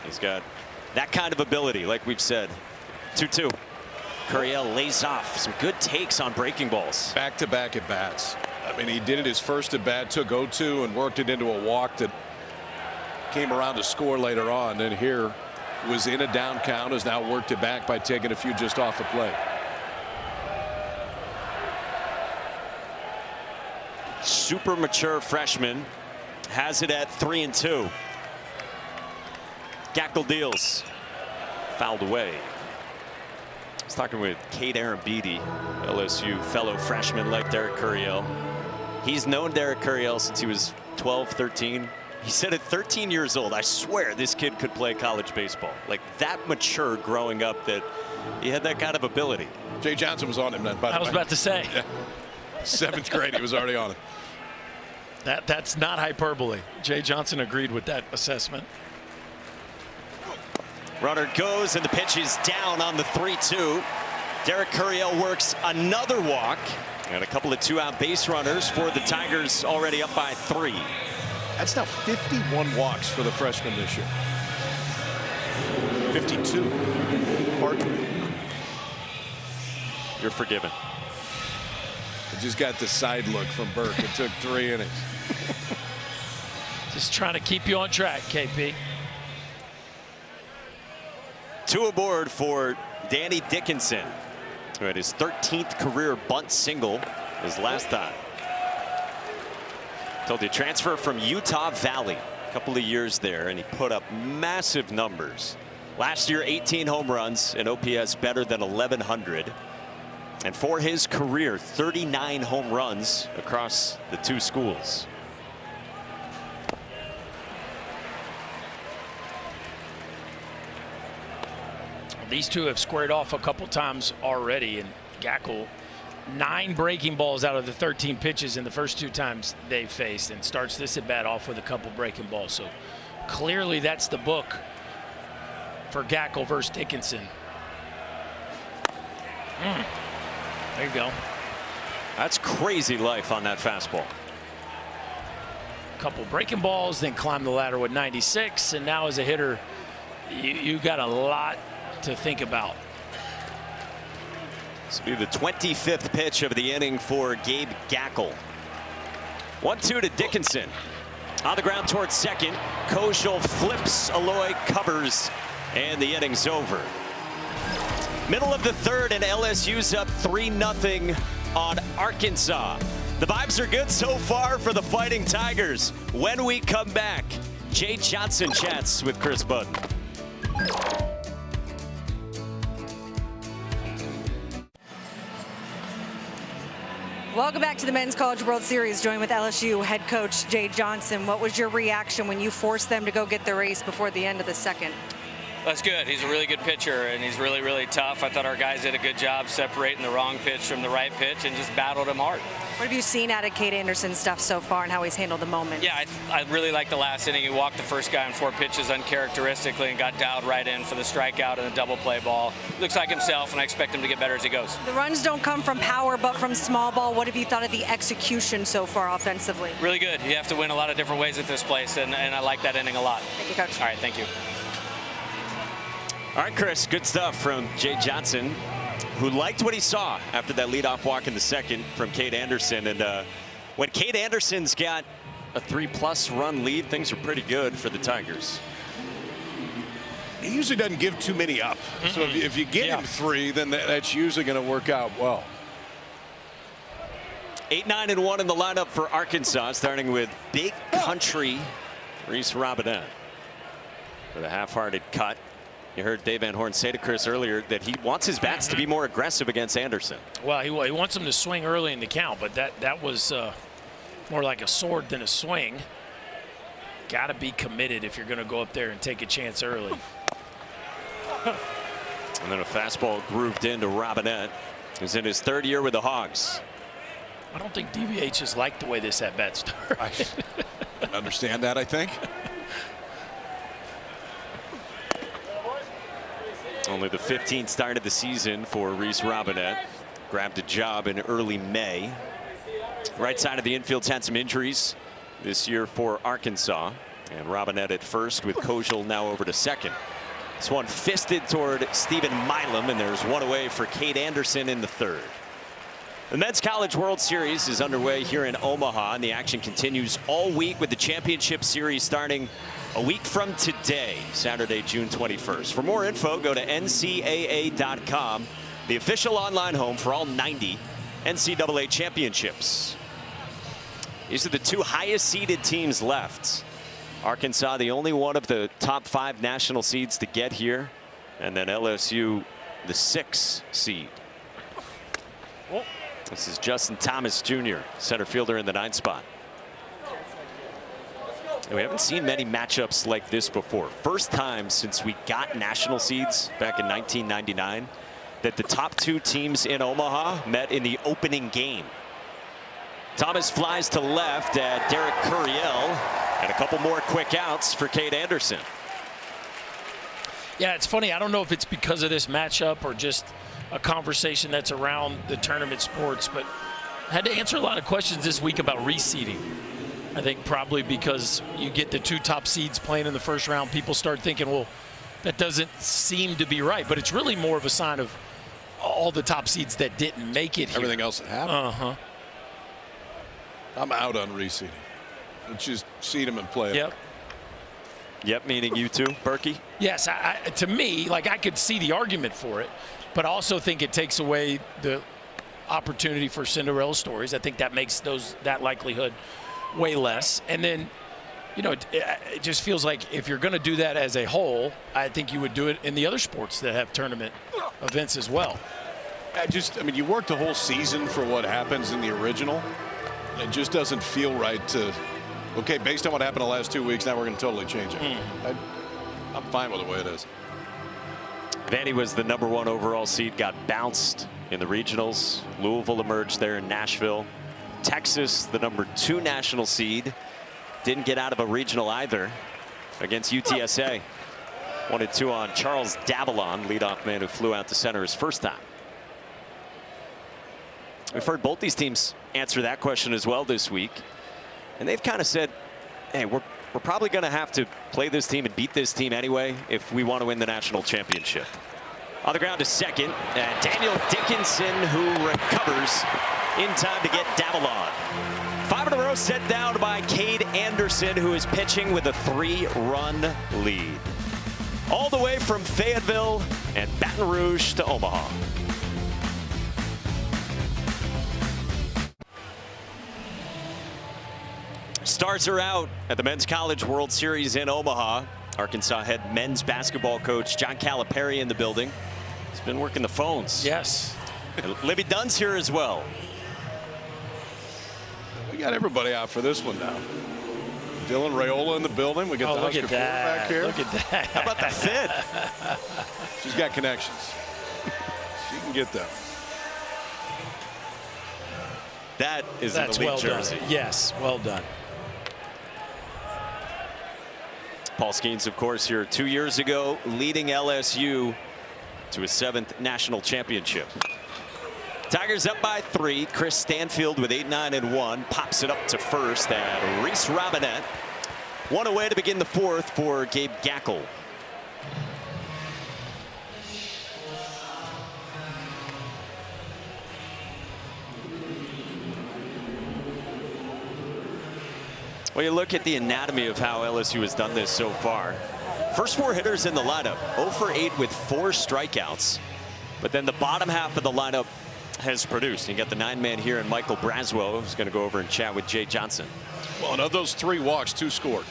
He's got that kind of ability, like we've said. 2-2. Curiel lays off some good takes on breaking balls. Back-to-back at bats. I mean, he did it his first at bat, took 0-2 and worked it into a walk that came around to score later on. And here was in a down count, has now worked it back by taking a few just off the plate. Super mature freshman has it at 3-2. Gackle deals. Fouled away. I was talking with Cade Arambidi, LSU fellow freshman like Derek Curiel. He's known Derek Curiel since he was 12, 13. He said at 13 years old, I swear this kid could play college baseball. Like that mature growing up that he had that kind of ability. Jay Johnson was on him then, by the way. I was about to say. Yeah. 7th grade, he was already on it. That's not hyperbole. Jay Johnson agreed with that assessment. Runner goes and the pitch is down on the 3-2. Derek Curiel works another walk and a couple of 2-out base runners for the Tigers, already up by 3. That's now 51 walks for the freshman this year. 52. Pardon. You're forgiven. I just got the side look from Burke. It took 3 innings. Just trying to keep you on track, KP. 2 aboard for Danny Dickinson, who had his 13th career bunt single his last time. Told you, transfer from Utah Valley, a couple of years there, and he put up massive numbers. Last year, 18 home runs, and OPS better than 1,100. And for his career, 39 home runs across the 2 schools. These two have squared off a couple times already, and Gackle 9 breaking balls out of the 13 pitches in the first 2 times they faced, and starts this at bat off with a couple breaking balls. So clearly that's the book for Gackle versus Dickinson. There you go. That's crazy life on that fastball. Couple breaking balls, then climb the ladder with 96, and now as a hitter, you got a lot to think about. This will be the 25th pitch of the inning for Gabe Gackle. 1-2 to Dickinson. On the ground towards second. Kojal flips, Aloy covers, and the inning's over. Middle of the 3rd, and LSU's up 3-0 on Arkansas. The vibes are good so far for the Fighting Tigers. When we come back, Jay Johnson chats with Chris Budden. Welcome back to the Men's College World Series. Joined with LSU head coach Jay Johnson. What was your reaction when you forced them to go get the race before the end of the 2nd? That's good. He's a really good pitcher, and he's really, really tough. I thought our guys did a good job separating the wrong pitch from the right pitch and just battled him hard. What have you seen out of Cade Anderson's stuff so far and how he's handled the moment? Yeah, I really liked the last inning. He walked the first guy on 4 pitches uncharacteristically and got dialed right in for the strikeout and the double play ball. Looks like himself, and I expect him to get better as he goes. The runs don't come from power, but from small ball. What have you thought of the execution so far offensively? Really good. You have to win a lot of different ways at this place, and I like that inning a lot. Thank you, Coach. All right, thank you. All right, Chris, good stuff from Jay Johnson, who liked what he saw after that leadoff walk in the 2nd from Cade Anderson. And when Cade Anderson's got a 3+ run lead, things are pretty good for the Tigers. he usually doesn't give too many up. So if you get him 3, then that's usually going to work out well. 8-9-1 in the lineup for Arkansas, starting with Big Country Reese Robinette with a half-hearted cut. You heard Dave Van Horn say to Chris earlier that he wants his bats to be more aggressive against Anderson. Well, he wants him to swing early in the count, but that was more like a sword than a swing. Got to be committed if you're going to go up there and take a chance early. And then a fastball grooved into Robinette, who's in his 3rd year with the Hogs. I don't think DVH has liked the way this at-bat started. I understand that, I think. Only the 15th start of the season for Reese Robinette. Grabbed a job in early May. Right side of the infield's had some injuries this year for Arkansas. And Robinette at first with Kojal now over to second. This one fisted toward Stephen Milam, and there's one away for Cade Anderson in the 3rd. The Men's College World Series is underway here in Omaha, and the action continues all week with the championship series starting a week from today, Saturday, June 21st. For more info, go to ncaa.com, the official online home for all 90 NCAA championships. These are the 2 highest seeded teams left. Arkansas, the only one of the top 5 national seeds to get here, and then LSU, the 6th seed. This is Justin Thomas Jr., center fielder in the 9th spot. And we haven't seen many matchups like this before. First time since we got national seeds back in 1999 that the top 2 teams in Omaha met in the opening game. Thomas flies to left at Derek Curiel, and a couple more quick outs for Cade Anderson. Yeah, it's funny. I don't know if it's because of this matchup or just a conversation that's around the tournament sports, but I had to answer a lot of questions this week about reseeding. I think probably because you get the 2 top seeds playing in the first round, people start thinking, well, that doesn't seem to be right. But it's really more of a sign of all the top seeds that didn't make it here. Everything else that happened. I'm out on reseeding. Let's just seed them and play it. Yep, meaning you too, Berkey? Yes, to me, like, I could see the argument for it, but I also think it takes away the opportunity for Cinderella stories. I think that makes that likelihood way less. And then, you know, it just feels like if you're going to do that as a whole, I think you would do it in the other sports that have tournament events as well. I mean, you worked the whole season for what happens in the original. It just doesn't feel right to, okay, based on what happened the last 2 weeks, now we're going to totally change it. I'm fine with the way it is. Vandy was the #1 overall seed, got bounced in the regionals. Louisville emerged there in Nashville. Texas, the #2 national seed, didn't get out of a regional either against UTSA. 1-2 on Charles Davalon, leadoff man who flew out to center his first time. We've heard both these teams answer that question as well this week, and they've kind of said, hey, we're probably going to have to play this team and beat this team anyway if we want to win the national championship. On the ground to second, Daniel Dickinson, who recovers in time to get Davalon. 5 in a row set down by Cade Anderson, who is pitching with a 3-run lead. All the way from Fayetteville and Baton Rouge to Omaha. Stars are out at the Men's College World Series in Omaha. Arkansas head men's basketball coach John Calipari in the building. He's been working the phones. Yes. And Libby Dunn's here as well. We got everybody out for this one now. Dylan Raiola in the building. We got the Husker back here. Look at that. How about the fit? She's got connections. She can get them. That's an elite well jersey. Done. Yes, well done. Paul Skeens, of course, here 2 years ago, leading LSU to a 7th national championship. Tigers up by 3. Chris Stanfield with 8-9-1 pops it up to first, and Reese Robinette one away to begin the 4th for Gabe Gackel. Well, you look at the anatomy of how LSU has done this so far. First 4 hitters in the lineup, 0 for 8 with 4 strikeouts. But then the bottom half of the lineup has produced. You got the 9-man here and Michael Braswell, who's going to go over and chat with Jay Johnson. Well, and of those 3 walks, 2 scored.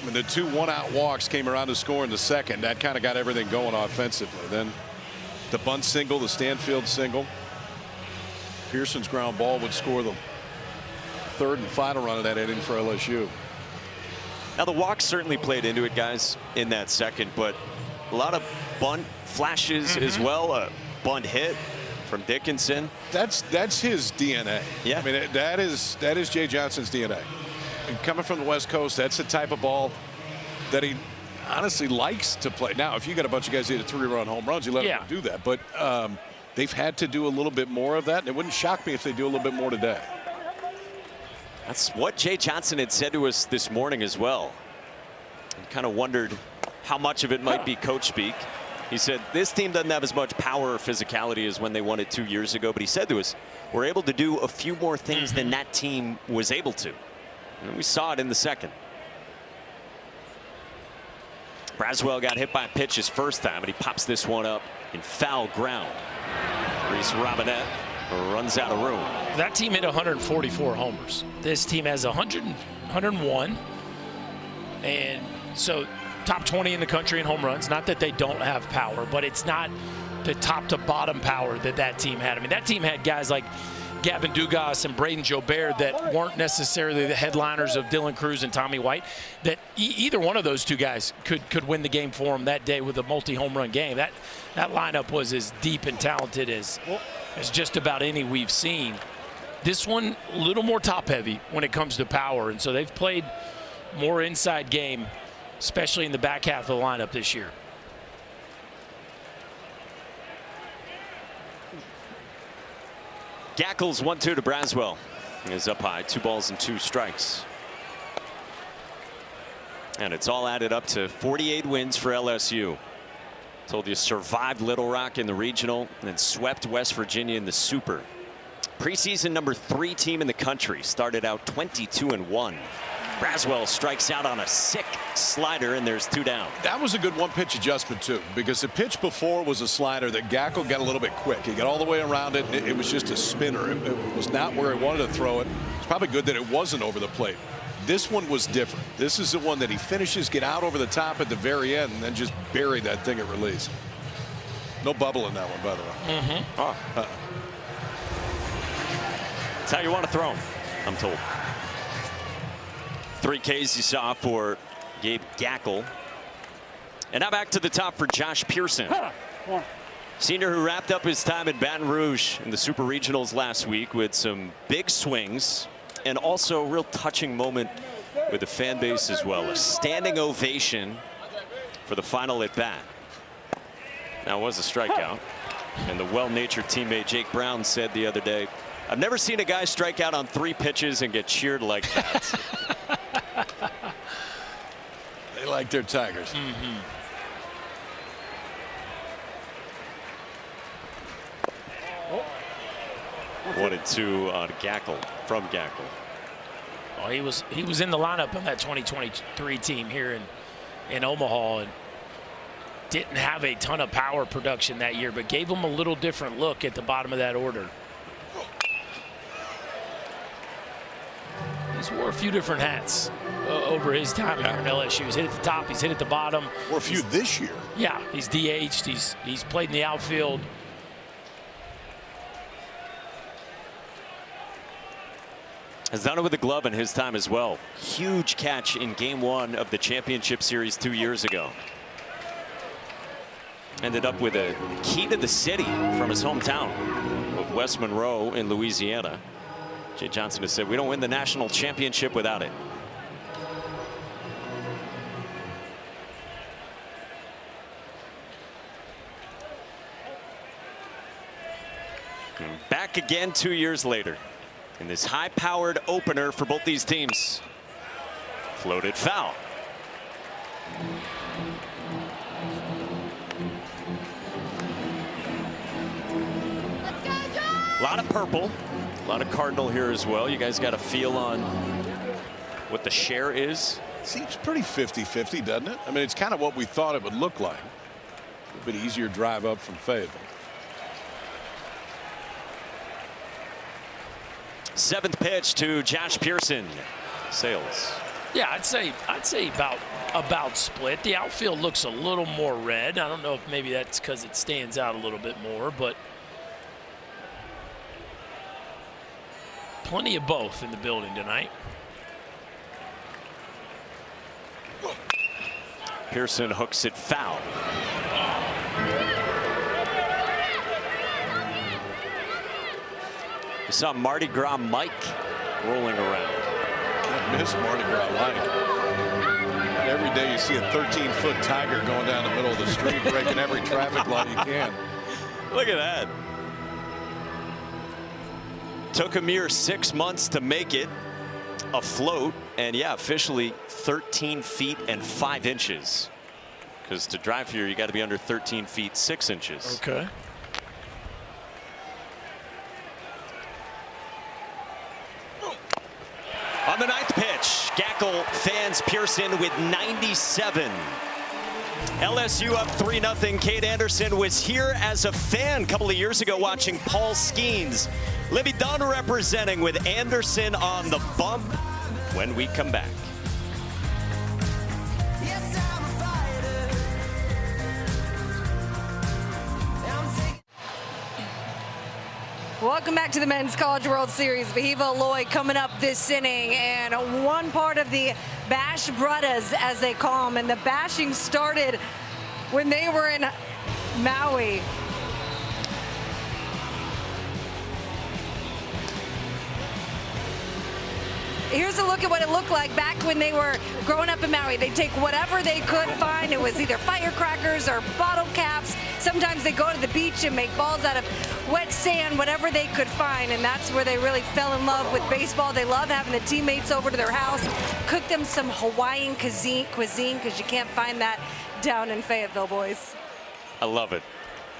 I mean, the 2 one-out walks came around to score in the second. That kind of got everything going offensively. Then the bunt single, the Stanfield single. Pearson's ground ball would score the 3rd and final run of that inning for LSU. Now the walks certainly played into it, guys, in that second, but a lot of bunt flashes as well. A bunt hit from Dickinson. That's his DNA. Yeah. I mean, that is Jay Johnson's DNA. And coming from the West Coast, that's the type of ball that he honestly likes to play. Now, if you got a bunch of guys that hit 3-run home runs, you let them do that. But they've had to do a little bit more of that, and it wouldn't shock me if they do a little bit more today. That's what Jay Johnson had said to us this morning as well. I kind of wondered how much of it might be coach speak. He said this team doesn't have as much power or physicality as when they won it 2 years ago, but he said to us, we're able to do a few more things than that team was able to. And we saw it in the second. Braswell got hit by a pitch his first time, and he pops this one up in foul ground. Reese Robinette runs out of room. That team hit 144 homers. This team has 101. And so top 20 in the country in home runs. Not that they don't have power, but it's not the top to bottom power that team had. I mean, that team had guys like Gavin Dugas and Braden Jobert that weren't necessarily the headliners of Dylan Cruz and Tommy White. That either one of those 2 guys could win the game for them that day with a multi-home run game. That lineup was as deep and talented as just about any we've seen. This one a little more top heavy when it comes to power, and so they've played more inside game, especially in the back half of the lineup this year. Gackles 1-2 to Braswell. Is up high, 2 balls and 2 strikes. And it's all added up to 48 wins for LSU. Told you survived Little Rock in the regional and then swept West Virginia in the Super. Preseason number 3 team in the country. Started out 22-1. Braswell strikes out on a sick slider, and there's 2 down. That was a good 1-pitch adjustment, too, because the pitch before was a slider that Gackle got a little bit quick. He got all the way around it. It was just a spinner. It was not where he wanted to throw it. It's probably good that it wasn't over the plate. This one was different. This is the one that he finishes, get out over the top at the very end, and then just bury that thing at release. No bubble in that one, by the way. That's how you want to throw him, I'm told. 3 Ks you saw for Gabe Gackle. And now back to the top for Josh Pearson. Senior who wrapped up his time in Baton Rouge in the Super Regionals last week with some big swings and also a real touching moment with the fan base as well. A standing ovation for the final at bat. Now it was a strikeout. And the well-natured teammate Jake Brown said the other day, I've never seen a guy strike out on 3 pitches and get cheered like that. They like their Tigers. 1-2 on Gackle, from Gackle. Oh, he was in the lineup on that 2023 team here in Omaha, and didn't have a ton of power production that year, but gave him a little different look at the bottom of that order. He's wore a few different hats over his time here in LSU. He's hit at the top, he's hit at the bottom. Or a few this year. Yeah, he's DH'd, he's played in the outfield. Has done it with the glove in his time as well. Huge catch in Game 1 of the championship series 2 years ago. Ended up with a key to the city from his hometown of West Monroe in Louisiana. Jay Johnson has said we don't win the national championship without it. And back again 2 years later in this high-powered opener for both these teams. Floated foul. A lot of purple, a lot of Cardinal here as well. You guys got a feel on what the share is Seems pretty 50-50, doesn't it? I mean, it's kind of what we thought it would look like. A bit easier drive up from Fayetteville. 7th pitch to Josh Pearson. Sales. Yeah, I'd say about split. The outfield looks a little more red. I don't know if maybe that's because it stands out a little bit more, but plenty of both in the building tonight. Pearson hooks it foul. We saw Mardi Gras Mike rolling around. Can't miss Mardi Gras Mike. And every day you see a 13-foot tiger going down the middle of the street, breaking every traffic light he can. Look at that. Took a mere 6 months to make it afloat, and yeah, officially 13 feet and 5 inches. Because to drive here, you got to be under 13 feet 6 inches. Okay. On the 9th pitch, Gackel fans Pearson with 97. LSU up 3-0. Cade Anderson was here as a fan a couple of years ago watching Paul Skeens. Libby Dunn representing with Anderson on the bump when we come back. Welcome back to the Men's College World Series. Vahiva Aloy coming up this inning, and one part of the Bash Brothers, as they call them, and the bashing started when they were in Maui. Here's a look at what it looked like back when they were growing up in Maui. They'd take whatever they could find. It was either firecrackers or bottle caps. Sometimes they go to the beach and make balls out of wet sand, whatever they could find, and that's where they really fell in love with baseball. They love having the teammates over to their house, cook them some Hawaiian cuisine, because you can't find that down in Fayetteville, boys. I love it.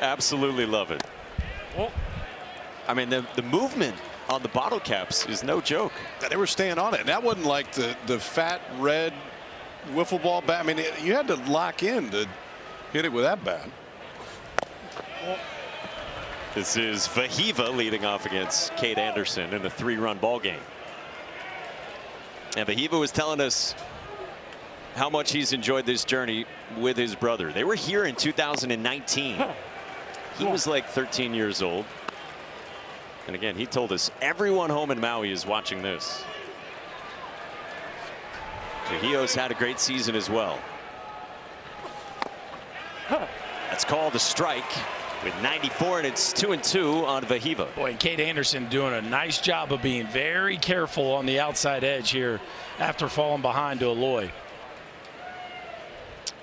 Absolutely love it. Well, I mean, the movement on the bottle caps is no joke. They were staying on it. And that wasn't like the fat red wiffle ball bat. I mean, you had to lock in to hit it with that bat. This is Vahiva leading off against Cade Anderson in a 3-run ball game. And Vahiva was telling us how much he's enjoyed this journey with his brother. They were here in 2019. He was like 13 years old. And again, he told us everyone home in Maui is watching this. Vahio's had a great season as well. That's called a strike with 94, and it's 2-2 on Vahiva. Boy, and Cade Anderson doing a nice job of being very careful on the outside edge here after falling behind to Aloy.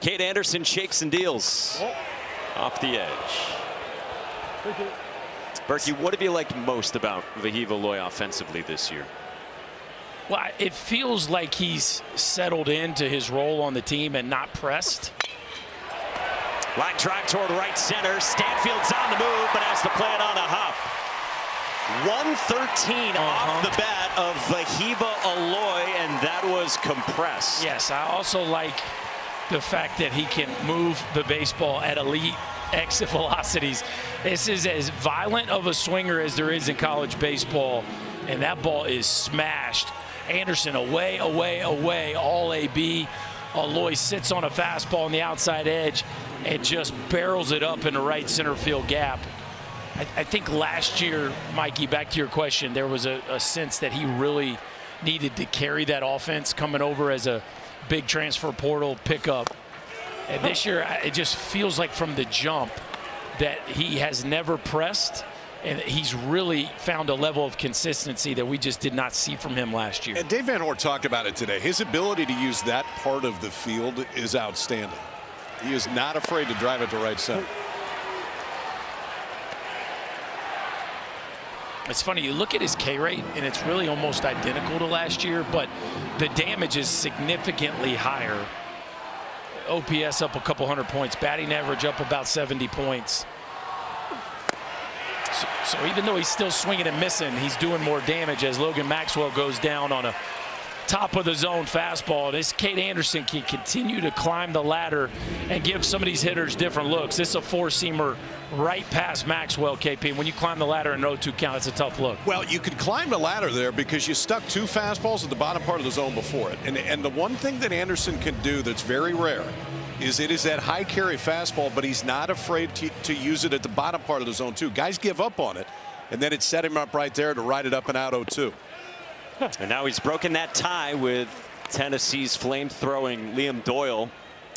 Cade Anderson shakes and deals off the edge. Berkey, what have you liked most about Vahiva Aloy offensively this year? Well, it feels like he's settled into his role on the team and not pressed. Line drive toward right center. Stanfield's on the move, but has to play it on a hop. 113 off the bat of Vahiva Aloy, and that was compressed. Yes, I also like the fact that he can move the baseball at elite exit velocities. This is as violent of a swinger as there is in college baseball, and that ball is smashed. Anderson away, away, away, all AB. Aloy sits on a fastball on the outside edge and just barrels it up in the right center field gap. I think last year, Mikey, back to your question, there was a sense that he really needed to carry that offense coming over as a big transfer portal pickup. And this year, it just feels like from the jump that he has never pressed, and he's really found a level of consistency that we just did not see from him last year. And Dave Van Horn talked about it today. His ability to use that part of the field is outstanding. He is not afraid to drive it to right center. It's funny, you look at his K rate, and it's really almost identical to last year, but the damage is significantly higher. OPS up a couple hundred points, batting average up about 70 points. So even though he's still swinging and missing, he's doing more damage as Logan Maxwell goes down on a top of the zone fastball. This Cade Anderson can continue to climb the ladder and give some of these hitters different looks. This is a four-seamer right past Maxwell, KP. When you climb the ladder and 0-2 count, it's a tough look. Well, you could climb the ladder there because you stuck 2 fastballs at the bottom part of the zone before it. And the one thing that Anderson can do that's very rare is it is that high carry fastball, but he's not afraid to use it at the bottom part of the zone too. Guys give up on it, and then it set him up right there to ride it up and out 0-2. And now he's broken that tie with Tennessee's flame-throwing Liam Doyle.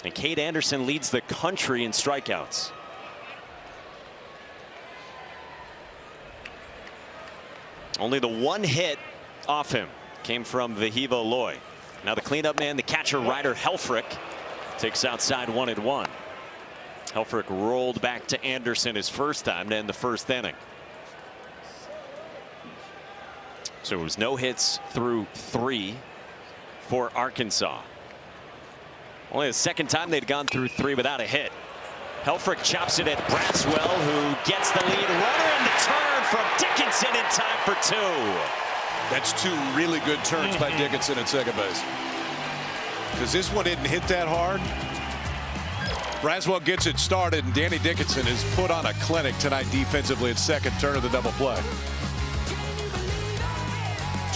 And Cade Anderson leads the country in strikeouts. Only the one hit off him came from Vahiva Loy. Now the cleanup man, the catcher Ryder Helfrich, takes outside 1-1. Helfrich rolled back to Anderson his first time to end the first inning. So it was no hits through 3 for Arkansas. Only the second time they'd gone through 3 without a hit. Helfrich chops it at Braswell, who gets the lead runner, and the turn from Dickinson in time for 2. That's 2 really good turns by Dickinson at second base. Because this one didn't hit that hard. Braswell gets it started, and Danny Dickinson is put on a clinic tonight defensively at second, turn of the double play.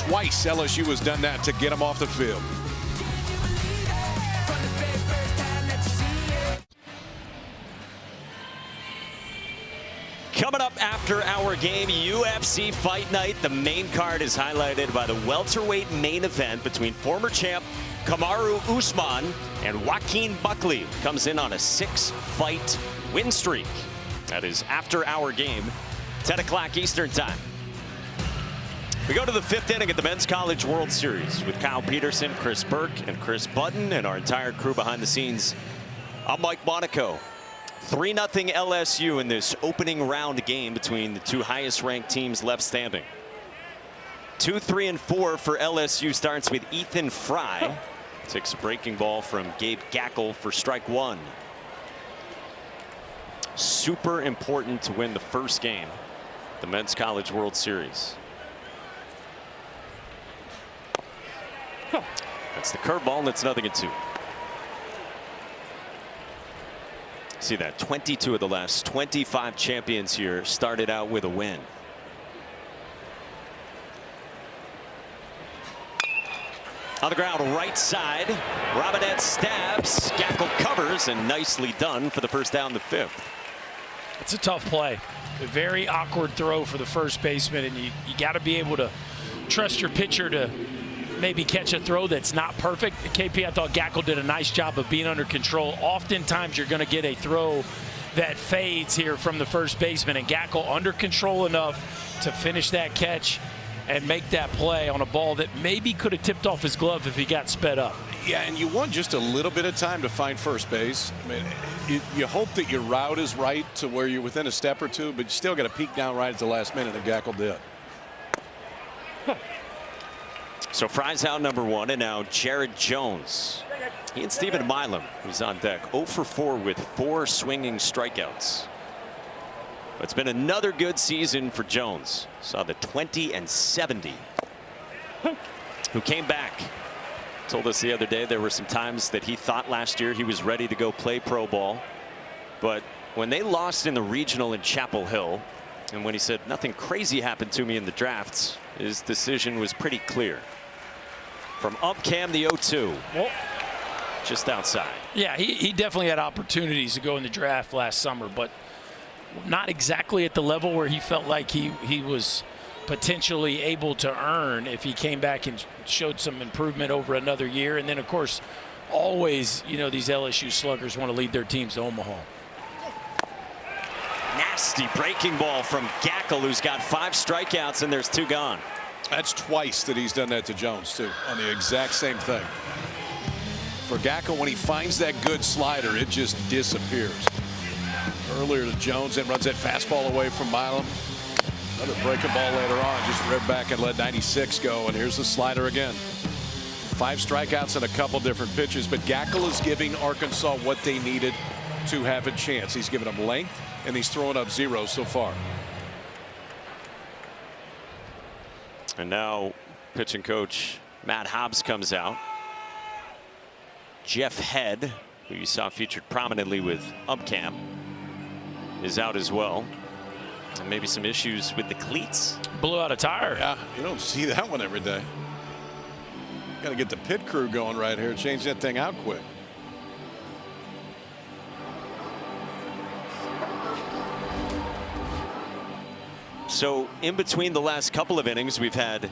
Twice LSU has done that to get him off the field. Coming up after our game, UFC Fight Night. The main card is highlighted by the welterweight main event between former champ Kamaru Usman and Joaquin Buckley. Comes in on a 6-fight win streak. That is after our game, 10 o'clock Eastern time. We go to the 5th inning at the Men's College World Series with Kyle Peterson, Chris Burke, and Chris Button, and our entire crew behind the scenes. I'm Mike Monaco. 3-0 LSU in this opening round game between the 2 highest ranked teams left standing. 2, 3, and 4 for LSU starts with Ethan Fry. Takes a breaking ball from Gabe Gackel for strike 1. Super important to win the first game, the Men's College World Series. That's the curveball, and it's 0-2. See that 22 of the last 25 champions here started out with a win. On the ground, right side. Robinette stabs. Gackel covers, and nicely done for the first down, the 5th. It's a tough play. A very awkward throw for the first baseman, and you got to be able to trust your pitcher to maybe catch a throw that's not perfect. KP, I thought Gackel did a nice job of being under control. Oftentimes you're going to get a throw that fades here from the first baseman, and Gackel under control enough to finish that catch and make that play on a ball that maybe could have tipped off his glove if he got sped up. Yeah, and you want just a little bit of time to find first base. I mean, you hope that your route is right to where you're within a step or 2, but you still got to peek down right at the last minute, and Gackel did. So Fry's out number 1, and now Jared Jones. He and Stephen Milam, who's on deck, 0 for 4 with 4 swinging strikeouts. But it's been another good season for Jones. Saw the 20-70. Who came back. Told us the other day there were some times that he thought last year he was ready to go play pro ball. But when they lost in the regional in Chapel Hill, and when he said nothing crazy happened to me in the drafts, his decision was pretty clear. From up cam, the 0-2. Well, just outside. Yeah, he definitely had opportunities to go in the draft last summer, but not exactly at the level where he felt like he was potentially able to earn if he came back and showed some improvement over another year. And then, of course, always, you know, these LSU sluggers want to lead their teams to Omaha. Nasty breaking ball from Gackel, who's got 5 strikeouts, and there's 2 gone. That's twice that he's done that to Jones, too, on the exact same thing. For Gackel, when he finds that good slider, it just disappears. Earlier to Jones, then runs that fastball away from Milam. Another breaking ball later on, just ripped back and let 96 go, and here's the slider again. 5 strikeouts and a couple different pitches, but Gackel is giving Arkansas what they needed to have a chance. He's giving them length, and he's throwing up zeros so far. And now pitching coach Matt Hobbs comes out. Jeff Head, who you saw featured prominently with Upcamp, is out as well. And maybe some issues with the cleats. Blew out a tire. Yeah, you don't see that one every day. Got to get the pit crew going right here. Change that thing out quick. So in between the last couple of innings, we've had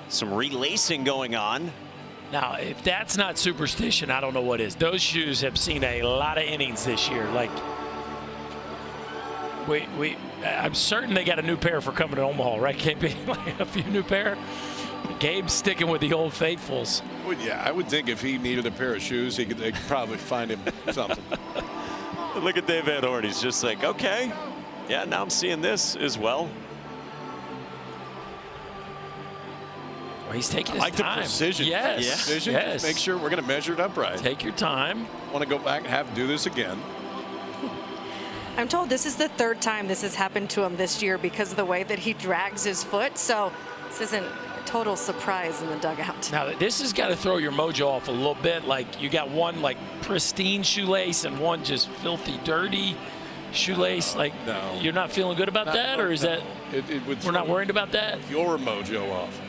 some relacing going on. Now, if that's not superstition, I don't know what is. Those shoes have seen a lot of innings this year. Like, I'm certain they got a new pair for coming to Omaha, right, KP? Like a few new pair. Gabe's sticking with the old faithfuls. Well, yeah, I would think if he needed a pair of shoes, they could probably find him something. Look at Dave Van Horn. He's just like, okay, yeah, now I'm seeing this as well. Well, he's taking his time. time. The precision. Yes. Yeah. Precision. Yes. Just make sure we're going to measure it up right. Take your time. Want to go back and have to do this again. I'm told this is the third time this has happened to him this year because of the way that he drags his foot. So this isn't a total surprise in the dugout. Now, this has got to throw your mojo off a little bit. Like, you got one, like, pristine shoelace and one just filthy, dirty shoelace. Like, no. You're not feeling good about that? Or is that we're not worried about that? Your mojo off.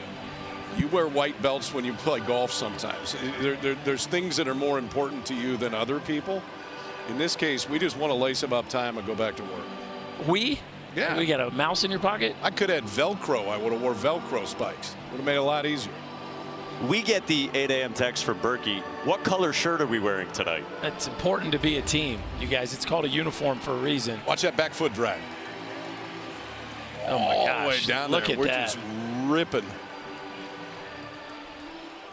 You wear white belts when you play golf sometimes. There's things that are more important to you than other people. In this case, we just want to lace them up time and go back to work. We? Yeah. We got a mouse in your pocket? I could have had Velcro. I would have wore Velcro spikes. Would have made it a lot easier. We get the 8 a.m. text from Berkey. What color shirt are we wearing tonight? It's important to be a team, you guys. It's called a uniform for a reason. Watch that back foot drag. Oh, my gosh. All the way down Look there. at We're that. just ripping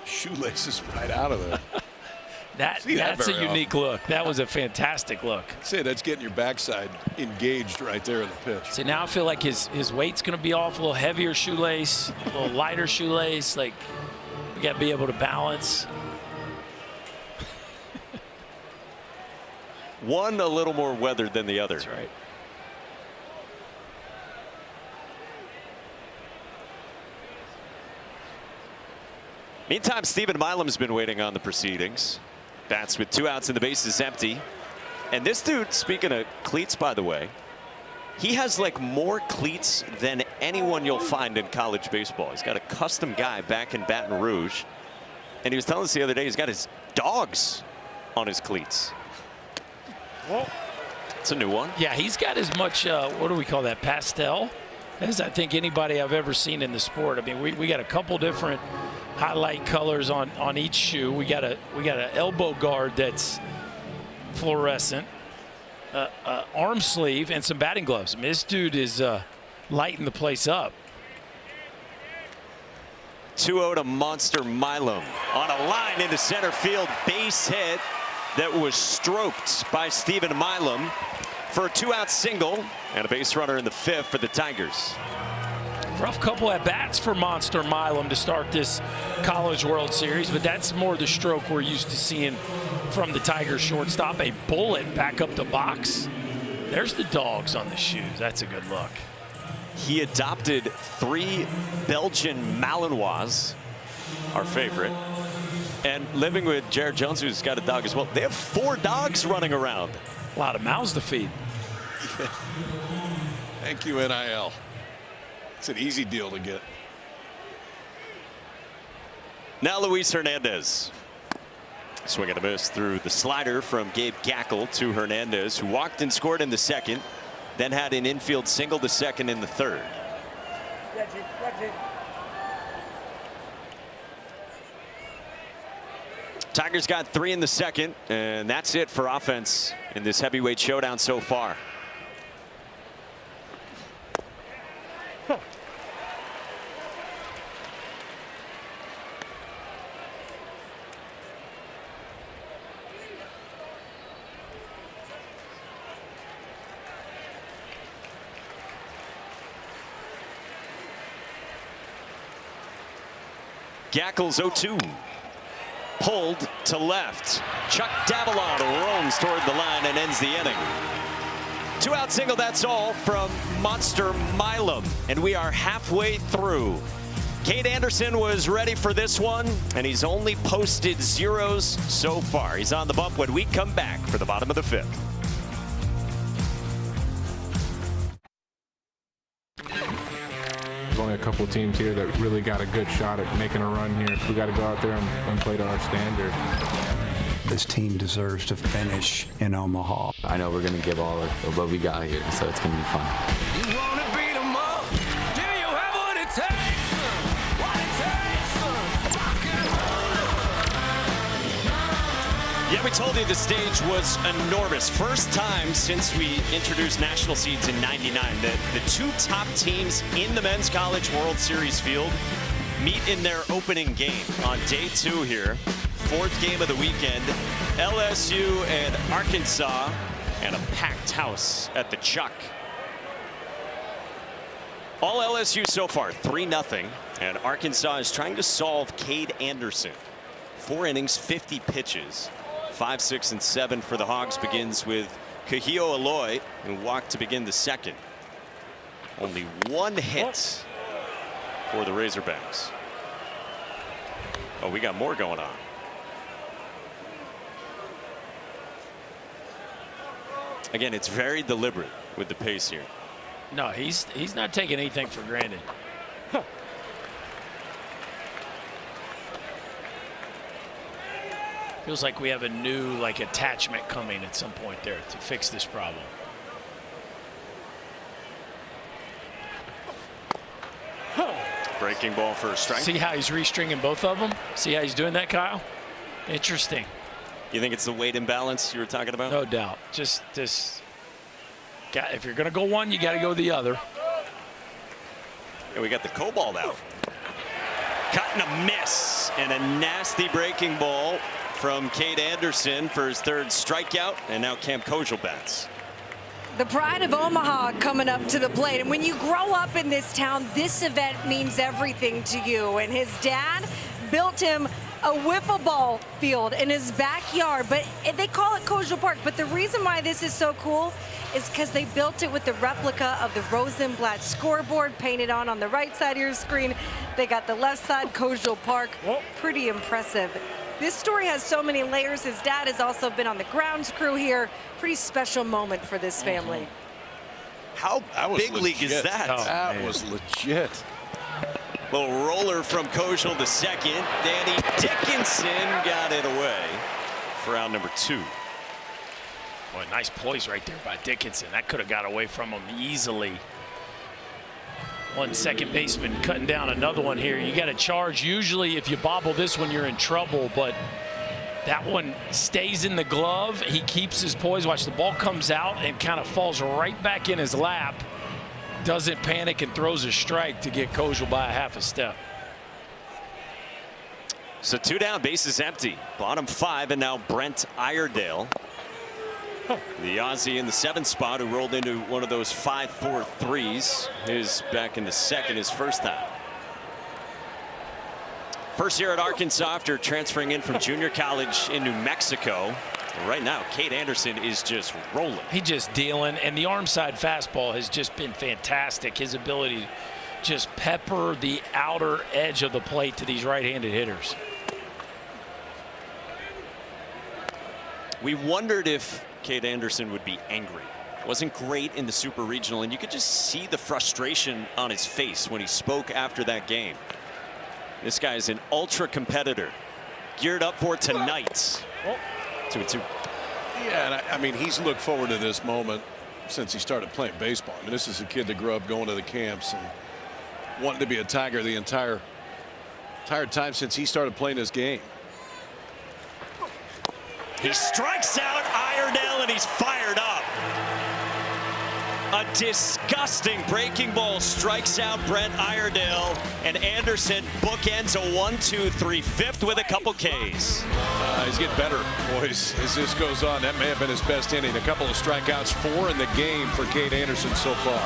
shoelaces right out of there. That's a unique look. That was a fantastic look. Say that's getting your backside engaged right there in the pitch. See, now I feel like his weight's going to be off, a little heavier shoelace, a little lighter shoelace. Like, we got to be able to balance. One a little more weathered than the other. That's right. Meantime, Stephen Milam's been waiting on the proceedings. Bats with 2 outs and the bases empty. And this dude, speaking of cleats, by the way, he has like more cleats than anyone you'll find in college baseball. He's got a custom guy back in Baton Rouge. And he was telling us the other day he's got his dogs on his cleats. Well, it's a new one. Yeah, he's got as much, what do we call that, pastel, as I think anybody I've ever seen in the sport. I mean, we got a couple different highlight colors on each shoe. We got an elbow guard that's fluorescent, arm sleeve, and some batting gloves. I mean, this dude is lighting the place up. 2-0 to Monster Milam on a line into center field, base hit that was stroked by Stephen Milam for a 2-out single and a base runner in the 5th for the Tigers. Rough couple at bats for Monster Milam to start this College World Series, but that's more the stroke we're used to seeing from the Tigers shortstop. A bullet back up the box. There's the dogs on the shoes. That's a good look. He adopted 3 Belgian Malinois, our favorite, and living with Jared Jones, who's got a dog as well. They have 4 dogs running around. A lot of mouths to feed. Thank you, NIL. It's an easy deal to get. Now Luis Hernandez. Swing and a miss through the slider from Gabe Gackel to Hernandez, who walked and scored in the 2nd, then had an infield single to second in the 3rd. Tigers got 3 in the 2nd, and that's it for offense in this heavyweight showdown so far. Gackel's 0-2. Pulled to left. Chuck Davalon roams toward the line and ends the inning. 2-out single, that's all from Monster Milam. And we are halfway through Cade Anderson was ready for this one, and he's only posted zeros so far. He's on the bump when we come back for the bottom of the 5th. There's only a couple teams here that really got a good shot at making a run here. We got to go out there and play to our standard. This team deserves to finish in Omaha. I know we're going to give all of what we got here, so it's going to be fun. You want to beat 'em up? Do you have what it takes? What it takes? Rock and roll. Yeah, we told you the stage was enormous. First time since we introduced national seeds in '99 that the 2 top teams in the Men's College World Series field meet in their opening game on day 2 here. 4th game of the weekend, LSU and Arkansas, and a packed house at the Chuck. All LSU so far, 3-0, and Arkansas is trying to solve Cade Anderson. 4 innings, 50 pitches. 5, 6, and 7 for the Hogs begins with Kahio Aloy, who walked to begin the 2nd. Only 1 hit for the Razorbacks. Oh, we got more going on. Again, it's very deliberate with the pace here. No, he's not taking anything for granted. Feels like we have a new attachment coming at some point there to fix this problem. Breaking ball for a strike. See how he's restringing both of them? See how he's doing that, Kyle? Interesting. You think it's the weight imbalance you were talking about? No doubt. Just this. If you're going to go one, you got to go the other. And we got the cobalt out. Cut and a miss. And a nasty breaking ball from Cade Anderson for his 3rd strikeout. And now Cam Kojal bats. The pride of Omaha coming up to the plate. And when you grow up in this town, this event means everything to you. And his dad built him a wiffle ball field in his backyard, but they call it Kojal Park. But the reason why this is so cool is because they built it with the replica of the Rosenblatt scoreboard painted on the right side of your screen. They got the left side, Kojal Park. Pretty impressive. This story has so many layers. His dad has also been on the grounds crew here. Pretty special moment for this family. How big league is that? Oh, that was legit. Little roller from Kojal to 2nd. Danny Dickinson got it away for out number 2. Boy, nice poise right there by Dickinson. That could have got away from him easily. One second baseman cutting down another one here. You got to charge. Usually if you bobble this one, you're in trouble, but that one stays in the glove. He keeps his poise. Watch, the ball comes out and kind of falls right back in his lap. Doesn't panic and throws a strike to get Kojal by a half a step. So 2 down, bases empty. Bottom 5, and now Brent Iredale. The Aussie in the 7th spot who rolled into one of those 5-4-3s. Is back in the 2nd, his first time. First year at Arkansas after transferring in from junior college in New Mexico. Right now, Cade Anderson is just rolling. He's just dealing, and the arm side fastball has just been fantastic. His ability to just pepper the outer edge of the plate to these right-handed hitters. We wondered if Cade Anderson would be angry. Wasn't great in the Super Regional, and you could just see the frustration on his face when he spoke after that game. This guy is an ultra competitor, geared up for tonight. 2-2. Yeah, and I mean, he's looked forward to this moment since he started playing baseball. I mean, this is a kid that grew up going to the camps and wanting to be a Tiger the entire time since he started playing this game. He strikes out Iredale, and he's fired up. A disgusting breaking ball strikes out Brent Iredale, and Anderson bookends a 1-2-3 5th with a couple Ks. He's getting better, boys, as this goes on. That may have been his best inning. A couple of strikeouts, 4 in the game for Cade Anderson so far.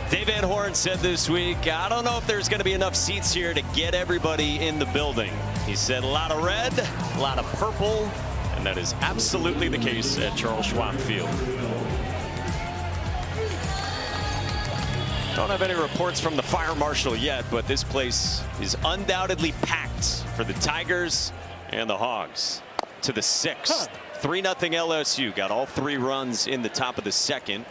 Dave Van Horn said this week, I don't know if there's going to be enough seats here to get everybody in the building. He said a lot of red, a lot of purple, And that is absolutely the case at Charles Schwab Field. Don't have any reports from the fire marshal yet, but this place is undoubtedly packed for the Tigers and the Hogs. To the 6th, 3-0 LSU. Got all 3 runs in the top of the 2nd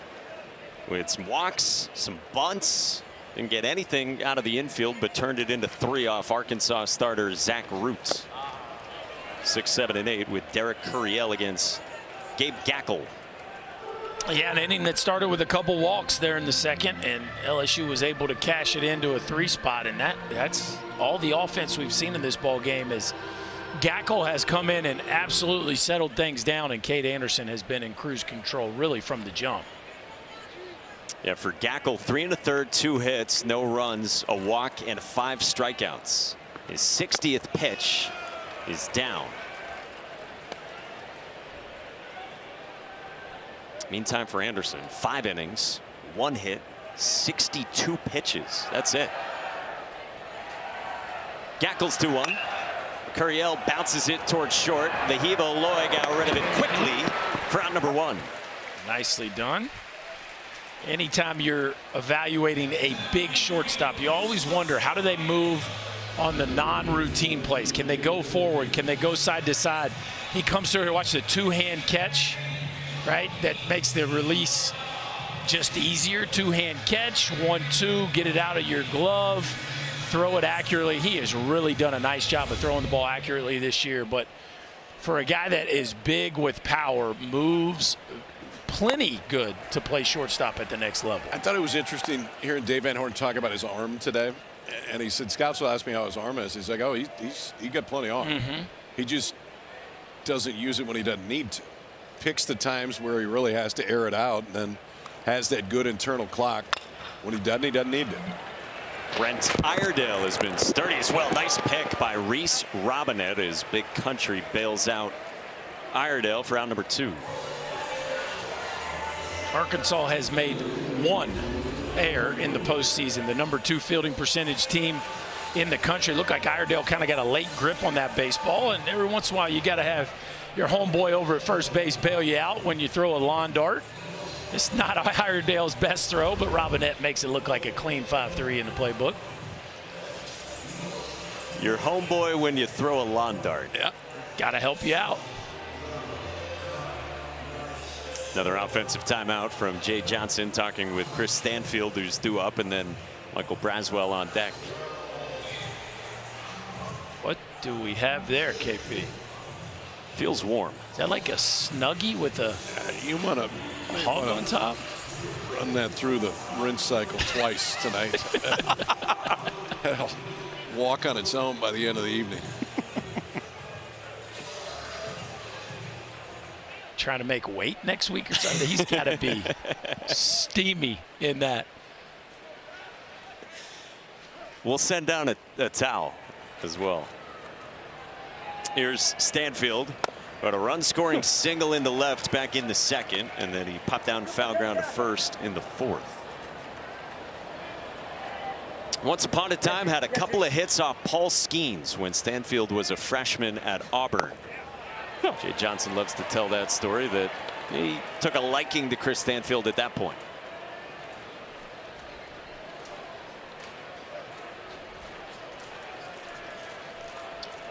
with some walks, some bunts. Didn't get anything out of the infield, but turned it into 3 off Arkansas starter Zach Root. 6, 7, and 8 with Derek Curiel against Gabe Gackel. Yeah, an inning that started with a couple walks there in the 2nd, and LSU was able to cash it into a 3 spot, and that's all the offense we've seen in this ball game. Is Gackel has come in and absolutely settled things down, and Cade Anderson has been in cruise control really from the jump. Yeah, for Gackel, 3 1/3, 2 hits, no runs, a walk, and 5 strikeouts. His 60th pitch is down. Meantime for Anderson, 5 innings, 1 hit, 62 pitches. That's it. Gackel's 2-1. Curiel bounces it towards short. The Hiva Loy got rid of it quickly for out number 1. Nicely done. Anytime you're evaluating a big shortstop, you always wonder, how do they move on the non-routine plays? Can they go forward? Can they go side to side? He comes through here, watch the 2-hand catch, right? That makes the release just easier. 2-hand catch, 1-2, get it out of your glove, throw it accurately. He has really done a nice job of throwing the ball accurately this year. But for a guy that is big with power, moves plenty good to play shortstop at the next level. I thought it was interesting hearing Dave Van Horn talk about his arm today. And he said, scouts will ask me how his arm is. He's like, oh, he got plenty of arm. He just doesn't use it when he doesn't need to. Picks the times where he really has to air it out, and then has that good internal clock. When he doesn't need it. Brent Iredale has been sturdy as well. Nice pick by Reese Robinette as Big Country bails out Iredale for out number 2. Arkansas has made 1 error in the postseason. The number 2 fielding percentage team in the country. Looked like Iredale kind of got a late grip on that baseball, and every once in a while you got to have your homeboy over at first base bail you out when you throw a lawn dart. It's not Iredale's best throw, but Robinette makes it look like a clean 5-3 in the playbook. Your homeboy when you throw a lawn dart. Yeah, got to help you out. Another offensive timeout from Jay Johnson, talking with Chris Stanfield, who's due up, and then Michael Braswell on deck. What do we have there, KP? Feels warm. Is that like a Snuggie with a you want to hog on top? Run that through the rinse cycle twice tonight. Hell, walk on its own by the end of the evening. Trying to make weight next week or something. He's got to be steamy in that. We'll send down a towel as well. Here's Stanfield, but a run scoring single into left back in the 2nd, and then he popped down foul ground to first in the 4th. Once upon a time had a couple of hits off Paul Skeens when Stanfield was a freshman at Auburn. Jay Johnson loves to tell that story, that he took a liking to Chris Stanfield at that point.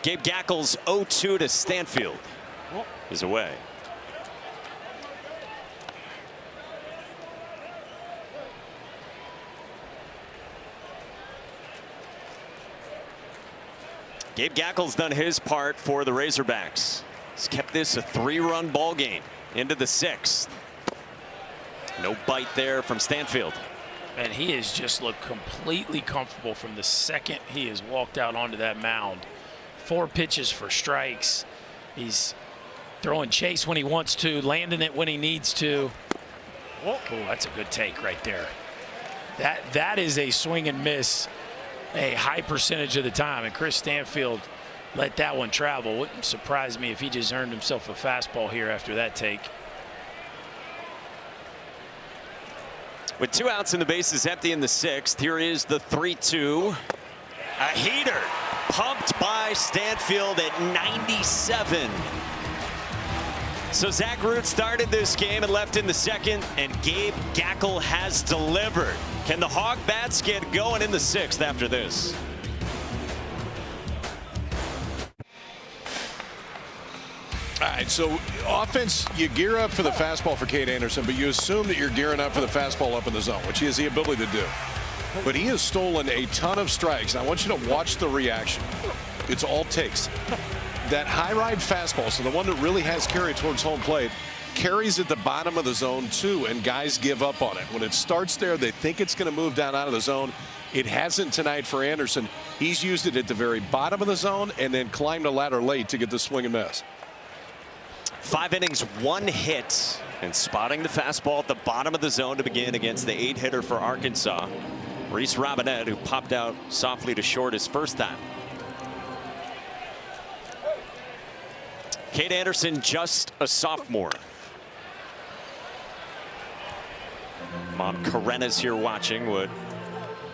Gabe Gackel's 0-2 to Stanfield is away. Gabe Gackel's done his part for the Razorbacks. He's kept this a 3-run ball game into the 6th. No bite there from Stanfield. And he has just looked completely comfortable from the second he has walked out onto that mound. 4 pitches for strikes. He's throwing chase when he wants to, landing it when he needs to. Oh, that's a good take right there. That is a swing and miss a high percentage of the time, and Chris Stanfield let that one travel. Wouldn't surprise me if he just earned himself a fastball here after that take. With 2 outs and the bases empty in the 6th, here is the 3-2. A heater pumped by Stanfield at 97. So Zach Root started this game and left in the second, and Gabe Gackle has delivered. Can the Hog Bats get going in the sixth after this? All right, so offense, you gear up for the fastball for Cade Anderson, but you assume that you're gearing up for the fastball up in the zone, which he has the ability to do. But he has stolen a ton of strikes. And I want you to watch the reaction. It's all takes. That high ride fastball, so the one that really has carry towards home plate, carries at the bottom of the zone too, and guys give up on it. When it starts there, they think it's going to move down out of the zone. It hasn't tonight for Anderson. He's used it at the very bottom of the zone and then climbed a ladder late to get the swing and miss. 5 innings, 1 hit, and spotting the fastball at the bottom of the zone to begin against the 8-hitter for Arkansas, Reese Robinette, who popped out softly to short his first time. Cade Anderson, just a sophomore. Mom Karena's here watching what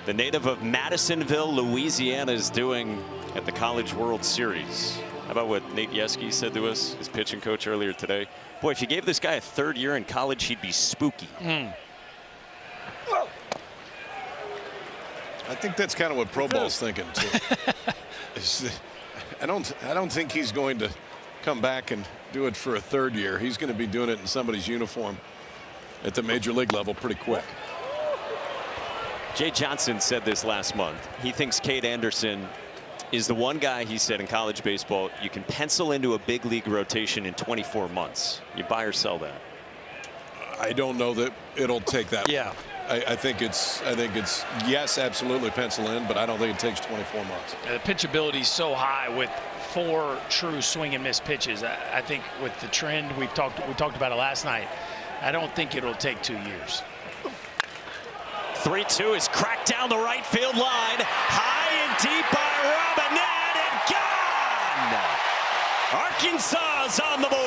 the native of Madisonville, Louisiana is doing at the College World Series. How about what Nate Yeske said to us, his pitching coach, earlier today? Boy, if you gave this guy a 3rd year in college, he'd be spooky. I think that's kind of what Pro Ball's thinking too. I don't think he's going to come back and do it for a 3rd year. He's going to be doing it in somebody's uniform at the major league level pretty quick. Jay Johnson said this last month. He thinks Cade Anderson is the one guy, he said, in college baseball you can pencil into a big league rotation in 24 months. You buy or sell that? I don't know that it'll take that. Yeah. I think it's yes, absolutely pencil in, but I don't think it takes 24 months. The pitchability is so high with 4 true swing and miss pitches. I think with the trend we talked about it last night, I don't think it'll take 2 years. 3-2 is cracked down the right field line, high and deep by Robinette, and gone. Arkansas's on the board.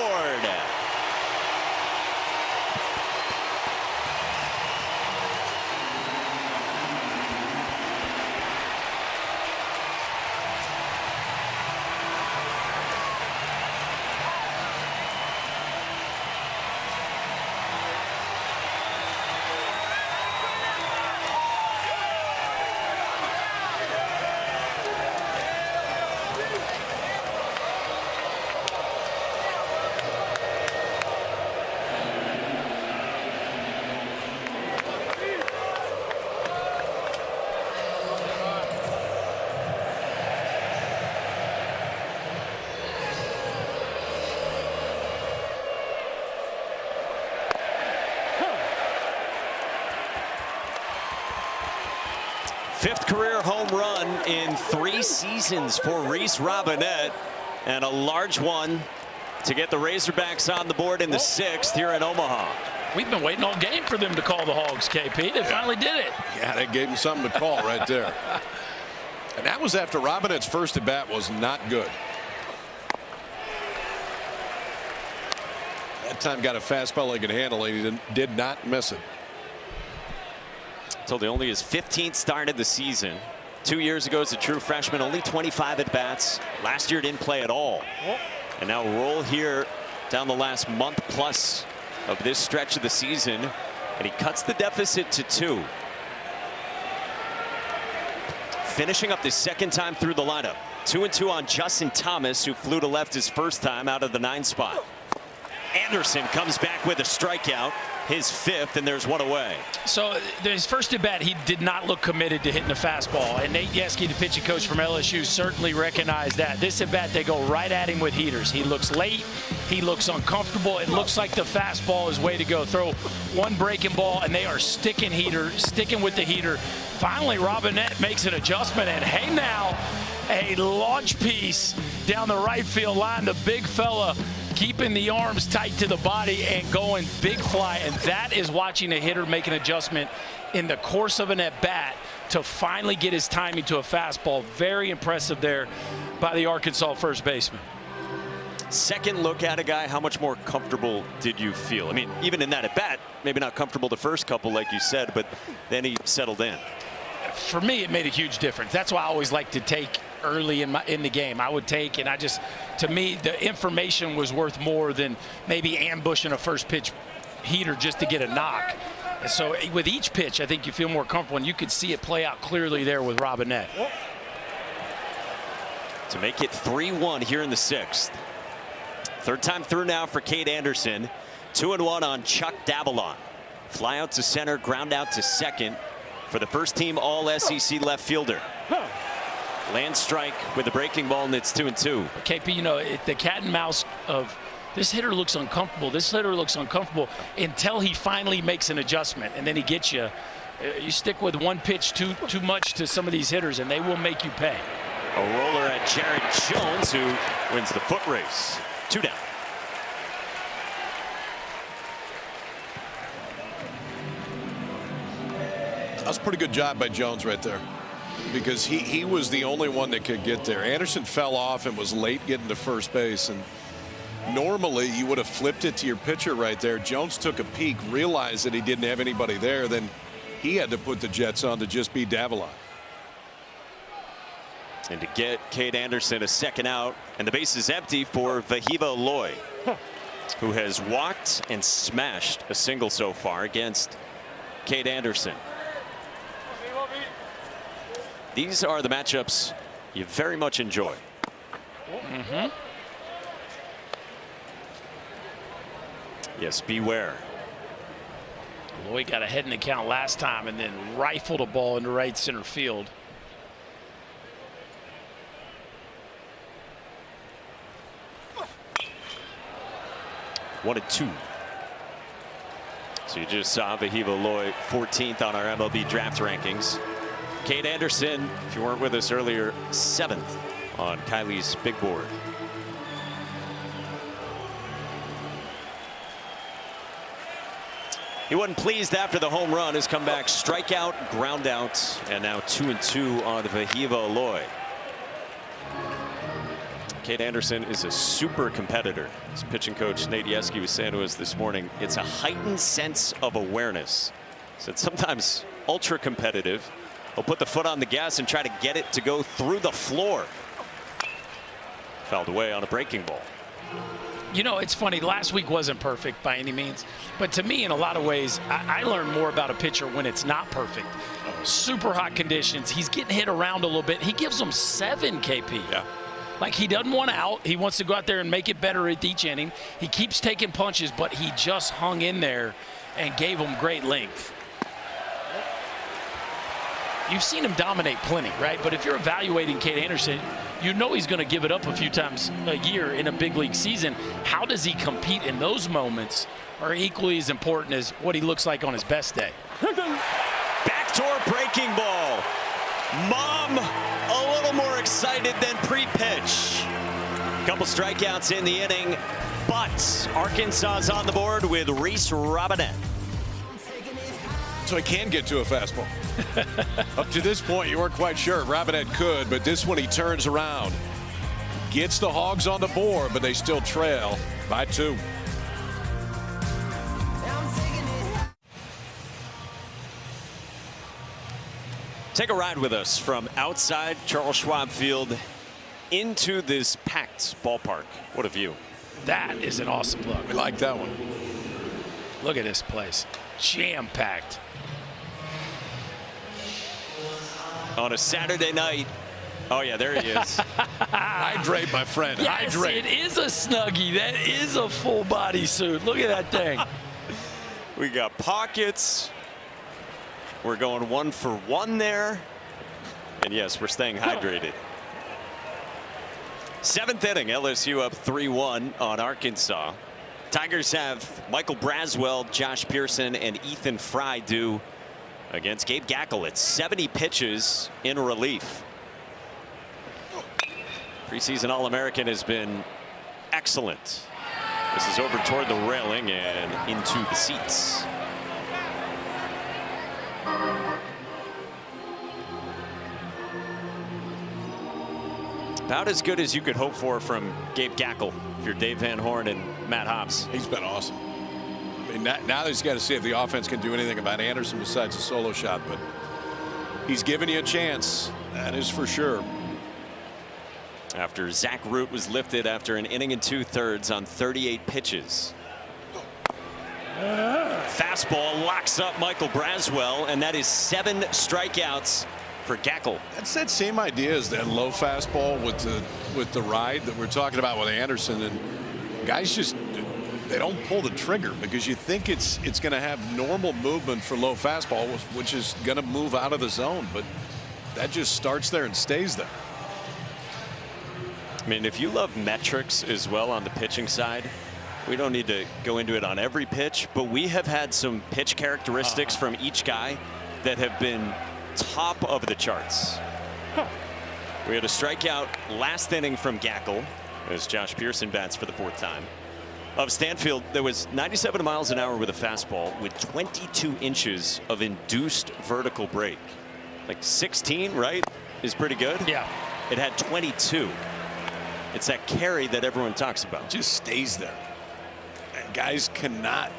Fifth career home run in 3 seasons for Reese Robinette, and a large one to get the Razorbacks on the board in the 6th here in Omaha. We've been waiting all game for them to call the Hogs, KP. They finally did it. Yeah, they gave him something to call right there. And that was after Robinette's first at bat was not good. That time got a fastball he could handle, and he did not miss it. Told you only his 15th start of the season. 2 years ago as a true freshman, only 25 at bats. Last year didn't play at all. And now roll here down the last month plus of this stretch of the season, and he cuts the deficit to 2. Finishing up the 2nd time through the lineup. 2-2 on Justin Thomas, who flew to left his first time out of the 9 spot. Anderson comes back with a strikeout, his 5th, and there's 1 away. So his first at bat, he did not look committed to hitting the fastball, and Nate Yeske, the pitching coach from LSU, certainly recognized that. This at bat, they go right at him with heaters. He looks late, he looks uncomfortable. It looks like the fastball is way to go. Throw one breaking ball, and they are sticking with the heater. Finally, Robinette makes an adjustment, and hey now, a launch piece down the right field line. The big fella keeping the arms tight to the body and going big fly, and that is watching a hitter make an adjustment in the course of an at-bat to finally get his timing to a fastball. Very impressive there by the Arkansas first baseman. Second look at a guy, how much more comfortable did you feel? I mean, even in that at-bat, maybe not comfortable the first couple like you said, but then he settled in. for me, it made a huge difference. That's why I always like to take early in the game. I would take, and to me, the information was worth more than maybe ambushing a first pitch heater just to get a knock. And so with each pitch, I think you feel more comfortable, and you could see it play out clearly there with Robinette. To make it 3-1 here in the 6th. Third time through now for Cade Anderson. 2-1 on Chuck Davalon. Fly out to center, ground out to second for the first team All-SEC left fielder. Land strike with the breaking ball, and it's 2-2. KP, you know, the cat and mouse of this hitter looks uncomfortable. This hitter looks uncomfortable until he finally makes an adjustment, and then he gets you. You stick with one pitch too much to some of these hitters, and they will make you pay. A roller at Jared Jones, who wins the foot race. 2 down. That was a pretty good job by Jones right there, because he was the only one that could get there. Anderson fell off and was late getting to first base, and normally you would have flipped it to your pitcher right there. Jones took a peek, realized that he didn't have anybody there, then he had to put the Jets on to just beat Davalon. And to get Cade Anderson a second out, and the base is empty for Vahiva Loy, who has walked and smashed a single so far against Cade Anderson. These are the matchups you very much enjoy. Yes, beware. Loy got ahead in the count last time and then rifled a ball into right center field. One and 2. So you just saw Vahiva Loy 14th on our MLB draft rankings. Cade Anderson, if you weren't with us earlier, 7th on Kylie's big board. He wasn't pleased after the home run. His comeback, strikeout, ground out, and now 2-2 on Vahiva Loy. Cade Anderson is a super competitor. His pitching coach Nate Yeskie was saying to us this morning, it's a heightened sense of awareness. Said sometimes ultra competitive. He'll put the foot on the gas and try to get it to go through the floor. Fouled away on a breaking ball. You know, it's funny, last week wasn't perfect by any means, but to me, in a lot of ways, I learn more about a pitcher when it's not perfect. Super hot conditions, he's getting hit around a little bit. He gives them 7, KP. Yeah. Like, he doesn't want out. He wants to go out there and make it better at each inning. He keeps taking punches, but he just hung in there and gave them great length. You've seen him dominate plenty, right? But if you're evaluating Cade Anderson, you know he's going to give it up a few times a year in a big league season. How does he compete in those moments are equally as important as what he looks like on his best day. Backdoor breaking ball. Mom a little more excited than pre-pitch. Couple strikeouts in the inning, but Arkansas's on the board with Reese Robinette. So he can get to a fastball. Up to this point, you weren't quite sure Robinette could, but this one he turns around. Gets the Hogs on the board, but they still trail by 2. Take a ride with us from outside Charles Schwab Field into this packed ballpark. What a view. That is an awesome look. We like that one. Look at this place. Jam-packed. On a Saturday night. Oh, yeah, there he is. Hydrate, my friend. Yes, Hydrate. it is a Snuggie. That is a full body suit. Look at that thing. We got pockets. We're going 1 for 1 there. And yes, we're staying hydrated. 7th inning, LSU up 3-1 on Arkansas. Tigers have Michael Braswell, Josh Pearson, and Ethan Fry due against Gabe Gackel at 70 pitches in relief. Preseason All-American has been excellent. This is over toward the railing and into the seats. About as good as you could hope for from Gabe Gackel if you're Dave Van Horn and Matt Hobbs. He's been awesome. I mean, now he's got to see if the offense can do anything about Anderson besides a solo shot, but He's giving you a chance. That is for sure. After Zach Root was lifted after an inning and 2/3 on 38 pitches. Fastball locks up Michael Braswell, and that is 7 strikeouts for Gackel. That's that same idea as that low fastball with the ride that we're talking about with Anderson. And guys just, they don't pull the trigger because you think it's going to have normal movement for low fastball, which is going to move out of the zone, but that just starts there and stays there. I mean, if you love metrics as well on the pitching side, we don't need to go into it on every pitch, but we have had some pitch characteristics from each guy that have been top of the charts. We had a strikeout last inning from Gackel as Josh Pearson bats for the 4th time. Of Stanfield, there was 97 miles an hour with a fastball with 22 inches of induced vertical break. Like 16, right, is pretty good. Yeah. It had 22. It's that carry that everyone talks about. It just stays there. And guys cannot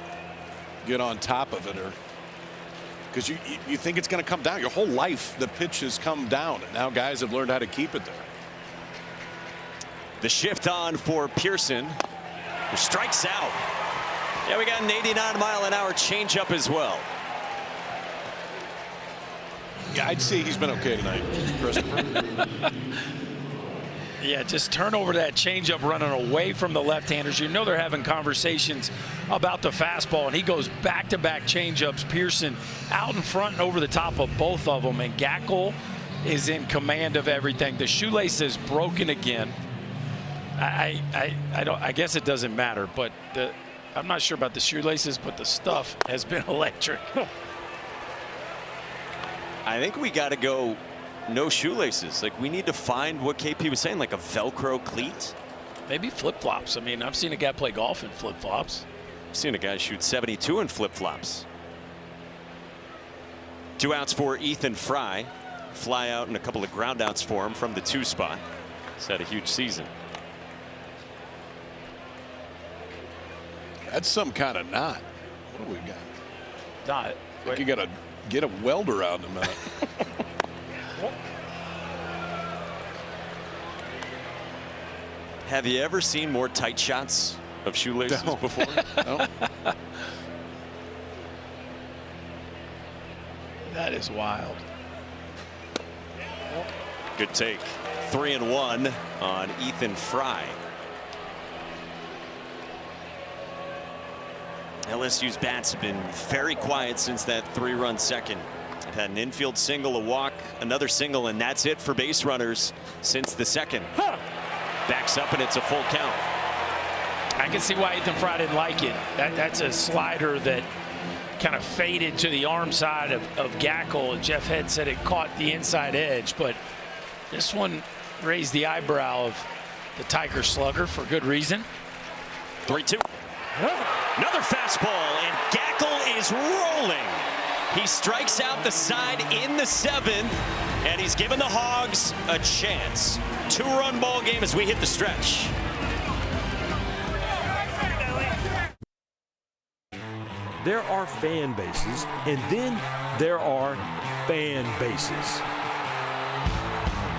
get on top of it, or because you think it's going to come down. Your whole life, the pitch has come down, and now guys have learned how to keep it there. The shift on for Pearson, who strikes out. Yeah, we got an 89-mile-an-hour changeup as well. Yeah, I'd say he's been okay tonight, Christopher. Yeah, just turn over that changeup running away from the left-handers. You know they're having conversations about the fastball, and he goes back-to-back changeups. Pearson out in front and over the top of both of them, and Gackel is in command of everything. The shoelace is broken again. I guess it doesn't matter, but I'm not sure about the shoelaces, but the stuff has been electric. I think we got to go no shoelaces. Like, we need to find what KP was saying, like a Velcro cleat. Maybe flip-flops. I mean, I've seen a guy play golf in flip-flops. I've seen a guy shoot 72 in flip-flops. 2 outs for Ethan Fry. Fly out and a couple of ground outs for him from the 2 spot. He's had a huge season. That's some kind of knot. What do we got? Knot. Like you got to get a welder out in a minute. Have you ever seen more tight shots of shoelaces before? No. That is wild. Good take. 3-1 on Ethan Fry. LSU's bats have been very quiet since that 3-run second. They've had an infield single, a walk, another single, and that's it for base runners since the second. Backs up and it's a full count. I can see why Ethan Fry didn't like it. That's a slider that kind of faded to the arm side of Gackel. Jeff Head said it caught the inside edge, but this one raised the eyebrow of the Tiger slugger for good reason. 3-2. Another fastball, and Gackel is rolling. He strikes out the side in the 7th, and he's given the Hogs a chance. 2-run ball game as we hit the stretch. There are fan bases, and then there are fan bases.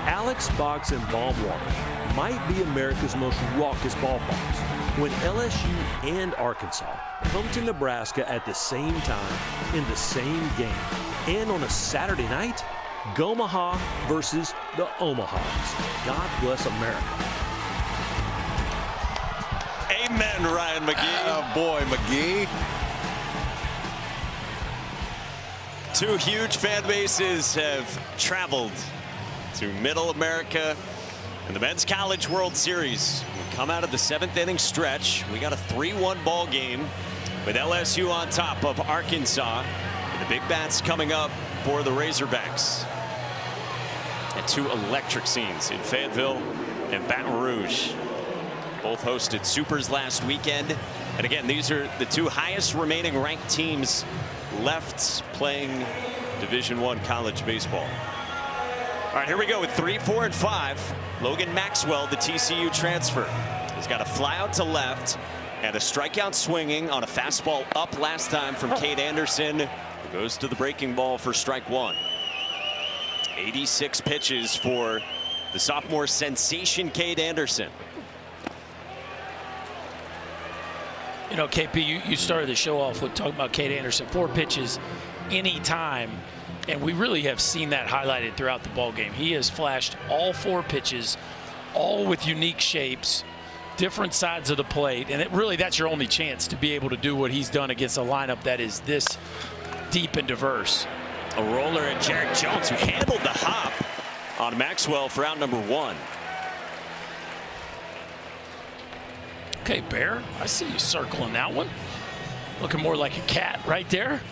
Alex Box and Baumwater might be America's most raucous ballparks. When LSU and Arkansas come to Nebraska at the same time in the same game, and on a Saturday night, Gomaha versus the Omahas. God bless America. Amen, Ryan McGee. Oh boy, McGee. 2 huge fan bases have traveled to Middle America in the Men's College World Series. We come out of the 7th inning stretch. We got a 3-1 ball game with LSU on top of Arkansas. And the big bats coming up for the Razorbacks. And 2 electric scenes in Fayetteville and Baton Rouge. Both hosted Supers last weekend. And again, these are the 2 highest remaining ranked teams left playing Division I college baseball. All right, here we go with 3, 4, and 5. Logan Maxwell, the TCU transfer. He's got a fly out to left and a strikeout swinging on a fastball up last time from Cade Anderson, who goes to the breaking ball for strike 1. 86 pitches for the sophomore sensation, Cade Anderson. You know, KP, you started the show off with talking about Cade Anderson. 4 pitches anytime, and we really have seen that highlighted throughout the ball game. He has flashed all 4 pitches, all with unique shapes, different sides of the plate, and that's your only chance to be able to do what he's done against a lineup that is this deep and diverse. A roller and Jared Jones, who handled the hop on Maxwell for out number 1. Okay, Bear, I see you circling that one. Looking more like a cat right there.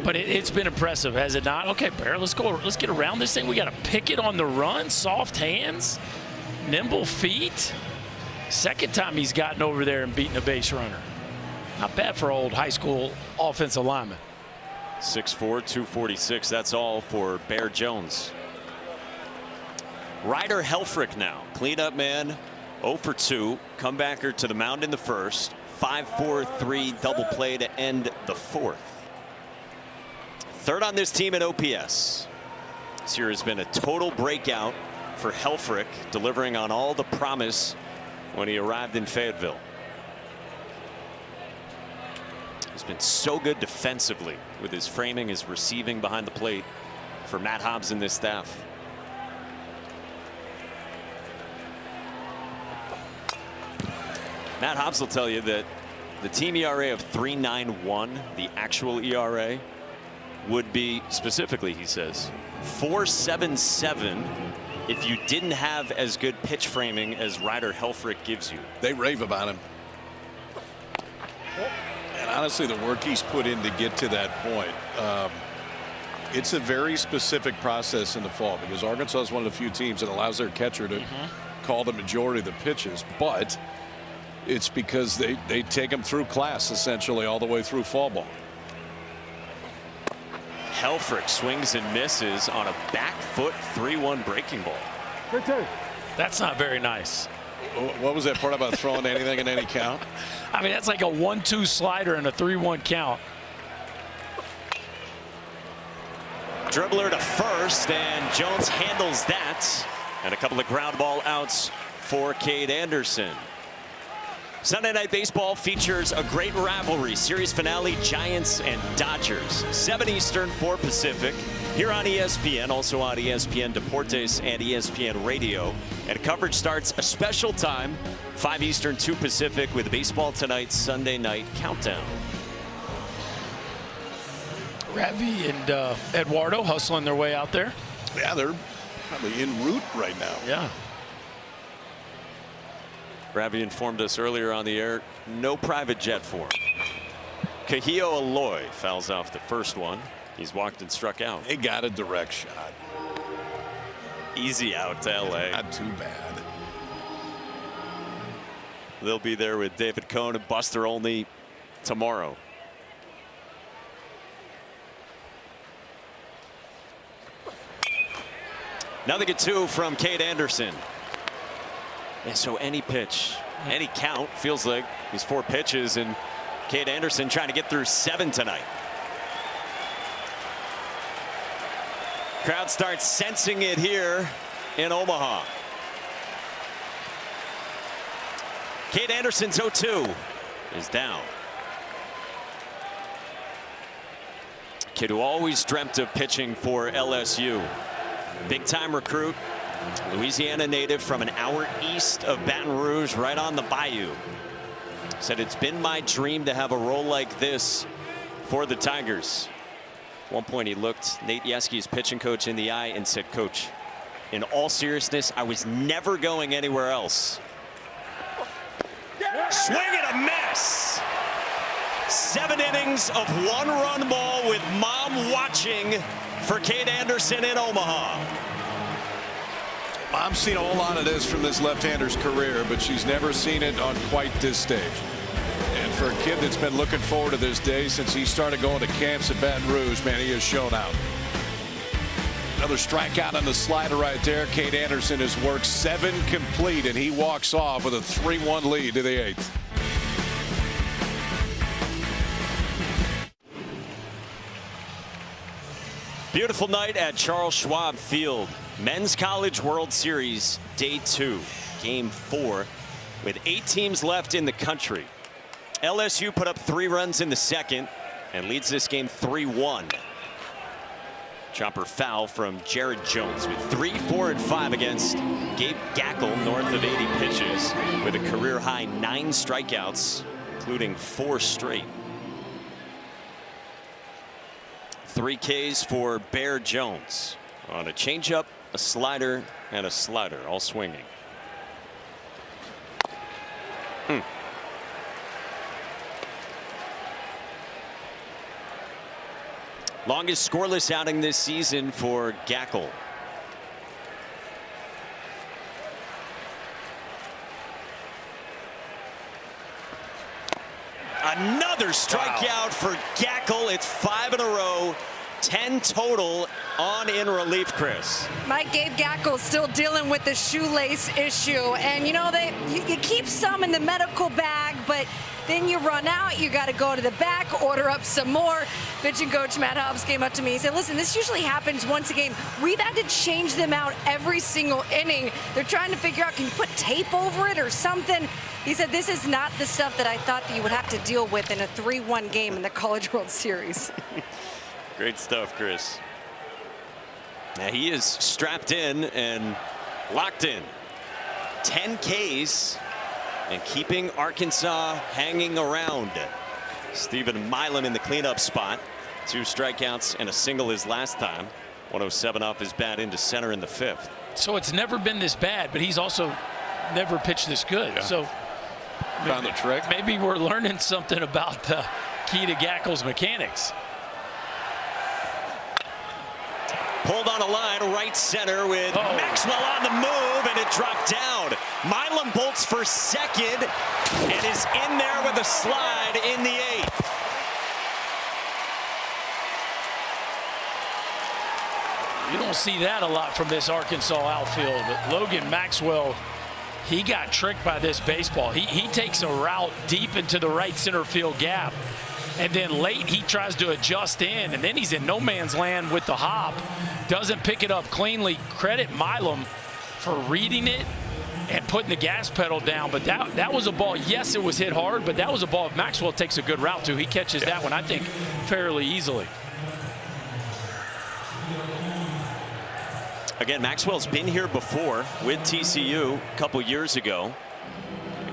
But it's been impressive, has it not? Okay, Bear, let's go. Let's get around this thing. We got to pick it on the run. Soft hands, nimble feet. Second time he's gotten over there and beaten a base runner. Not bad for old high school offensive lineman. 6'4", 246. That's all for Bear Jones. Ryder Helfrich now, cleanup man, 0 for 2, comebacker to the mound in the first, 5-4-3 double play to end the 4th. 3rd on this team in OPS. This year has been a total breakout for Helfrich, delivering on all the promise when he arrived in Fayetteville. He's been so good defensively with his framing, his receiving behind the plate for Matt Hobbs and this staff. Matt Hobbs will tell you that the team ERA of 3.91, the actual ERA, would be, specifically, he says, 4.77 if you didn't have as good pitch framing as Ryder Helfrich gives you. They rave about him. And honestly, the work he's put in to get to that point, it's a very specific process in the fall, because Arkansas is one of the few teams that allows their catcher to call the majority of the pitches, but it's because they take them through class essentially all the way through fall ball. Helfrich swings and misses on a back foot 3-1 breaking ball. That's not very nice. What was that part about throwing anything in any count? I mean, that's like a 1-2 slider and a 3-1 count. Dribbler to first, and Jones handles that. And a couple of ground ball outs for Cade Anderson. Sunday Night Baseball features a great rivalry. Series finale, Giants and Dodgers. 7 Eastern, 4 Pacific. Here on ESPN, also on ESPN Deportes and ESPN Radio. And coverage starts a special time, 5 Eastern, 2 Pacific, with Baseball Tonight's Sunday Night Countdown. Ravi and Eduardo hustling their way out there. Yeah, they're probably en route right now. Yeah. Ravi informed us earlier on the air, no private jet for him. Kahio Aloy fouls off the first one. He's walked and struck out. They got a direct shot. Easy out to LA. Not too bad. They'll be there with David Cohn and Buster Olney tomorrow. Nothing at 2 from Cade Anderson. Yeah, so any pitch, any count, feels like these 4 pitches, and Cade Anderson trying to get through 7 tonight. Crowd starts sensing it here in Omaha. Cade Anderson's 0-2 is down. Kid who always dreamt of pitching for LSU. Big time recruit. Louisiana native from an hour east of Baton Rouge, right on the bayou. Said, it's been my dream to have a role like this for the Tigers. At one point he looked Nate Yeski's pitching coach in the eye and said, Coach, in all seriousness, I was never going anywhere else. Swing and a miss. 7 innings of 1-run ball with mom watching for Cade Anderson in Omaha. Mom's seen a whole lot of this from this left-hander's career, but she's never seen it on quite this stage. And for a kid that's been looking forward to this day since he started going to camps at Baton Rouge, man, he has shown out. Another strikeout on the slider right there. Cade Anderson has worked 7 complete, and he walks off with a 3-1 lead to the 8th. Beautiful night at Charles Schwab Field. Men's College World Series Day 2, Game 4, with 8 teams left in the country. LSU put up 3 runs in the second and leads this game 3-1. Chopper foul from Jared Jones with 3, 4, and 5 against Gabe Gackle, north of 80 pitches, with a career high 9 strikeouts, including 4 straight. 3 Ks for Bear Jones on a changeup, a slider, and a slider, all swinging. Longest scoreless outing this season for Gackle. Another strikeout for Gackle. It's 5 in a row, 10 total on in relief, Chris. Mike, Gabe Gackle still dealing with the shoelace issue. And, you know, you keep some in the medical bag, but then you run out. You got to go to the back, order up some more. Pitching coach Matt Hobbs came up to me. He said, listen, this usually happens once a game. We've had to change them out every single inning. They're trying to figure out, can you put tape over it or something? He said, this is not the stuff that I thought that you would have to deal with in a 3-1 game in the College World Series. Great stuff, Chris. Now he is strapped in and locked in. 10 Ks and keeping Arkansas hanging around. Stephen Milam in the cleanup spot. 2 strikeouts and a single his last time. 107 off his bat into center in the 5th. So it's never been this bad, but he's also never pitched this good. Yeah. So found the trick. Maybe we're learning something about the key to Gackle's mechanics. Pulled on a line right center with Maxwell on the move, and it dropped down. Milam bolts for second and is in there with a slide in the 8th. You don't see that a lot from this Arkansas outfield, but Logan Maxwell, he got tricked by this baseball. He takes a route deep into the right center field gap, and then late he tries to adjust in, and then he's in no man's land with the hop. Doesn't pick it up cleanly. Credit Milam for reading it and putting the gas pedal down, but that was a ball. Yes, it was hit hard, but that was a ball if Maxwell takes a good route to. He catches that one, I think, fairly easily. Again, Maxwell's been here before with TCU a couple years ago,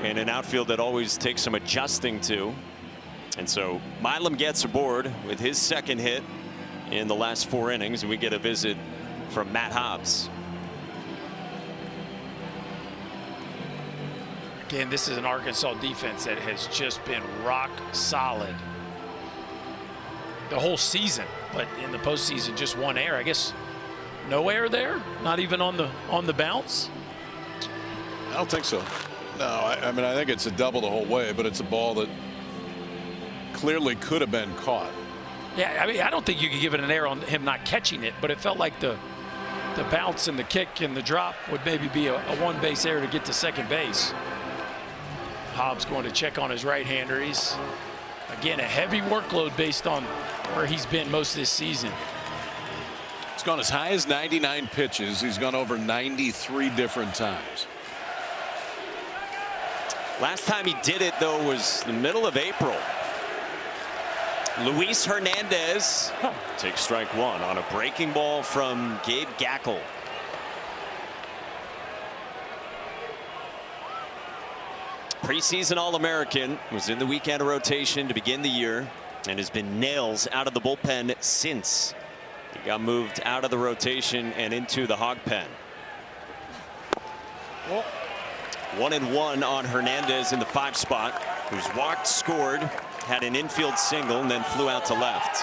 in an outfield that always takes some adjusting to. And so Milam gets aboard with his second hit in the last 4 innings, and we get a visit from Matt Hobbs. Again, this is an Arkansas defense that has just been rock solid the whole season, but in the postseason, just 1 error. I guess no error there, not even on the bounce. I don't think so. No, I mean, I think it's a double the whole way, but it's a ball that clearly could have been caught. Yeah, I mean, I don't think you could give it an error on him not catching it, but it felt like the bounce and the kick and the drop would maybe be a 1-base error to get to second base. Hobbs going to check on his right-hander. He's, again, a heavy workload based on where he's been most of this season. He's gone as high as 99 pitches. He's gone over 93 different times. Last time he did it, though, was the middle of April. Luis Hernandez takes strike 1 on a breaking ball from Gabe Gackle. Preseason All-American, was in the weekend rotation to begin the year and has been nails out of the bullpen since. He got moved out of the rotation and into the hog pen. 1-1 on Hernandez in the 5 spot, who's walked, scored, had an infield single, and then flew out to left.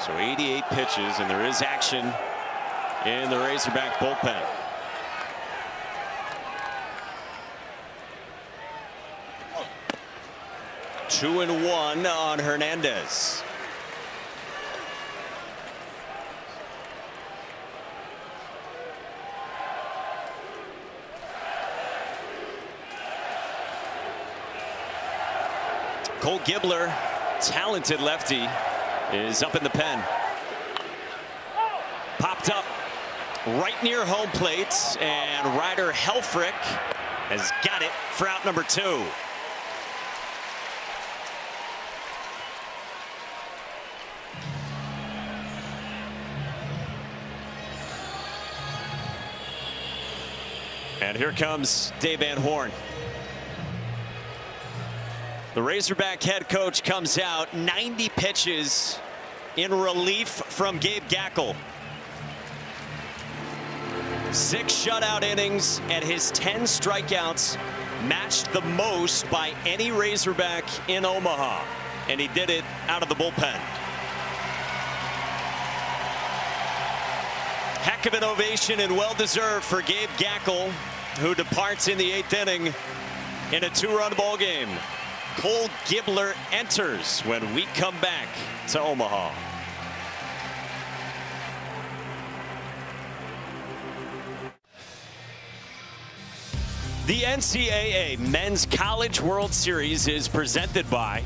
So 88 pitches, and there is action in the Razorback bullpen. Two and 1 on Hernandez. Cole Gibler talented lefty is up in the pen. Popped up right near home plate, and Ryder Helfrich has got it for out number 2. And here comes Dave Van Horn. The Razorback head coach comes out, 90 pitches in relief from Gabe Gackel. 6 shutout innings, and his 10 strikeouts matched the most by any Razorback in Omaha. And he did it out of the bullpen. Heck of an ovation and well-deserved for Gabe Gackel, who departs in the 8th inning in a 2-run ball game. Cole Gibbler enters when we come back to Omaha. The NCAA Men's College World Series is presented by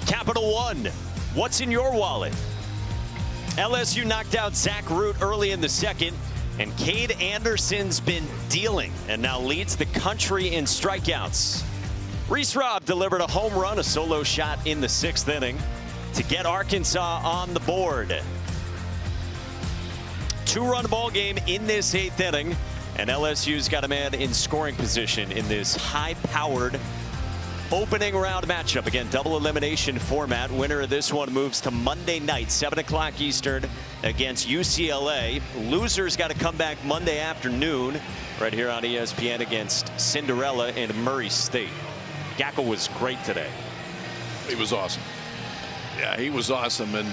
Capital One. What's in your wallet? LSU knocked out Zach Root early in the second, and Cade Anderson's been dealing and now leads the country in strikeouts. Reese Robb delivered a home run, a solo shot in the 6th inning to get Arkansas on the board. 2-run ball game in this 8th inning, and LSU's got a man in scoring position in this high-powered opening round matchup. Again, double elimination format. Winner of this one moves to Monday night, 7 o'clock Eastern against UCLA. Losers got to come back Monday afternoon right here on ESPN against Cinderella in Murray State. Gackel was great today. He was awesome. Yeah, he was awesome. And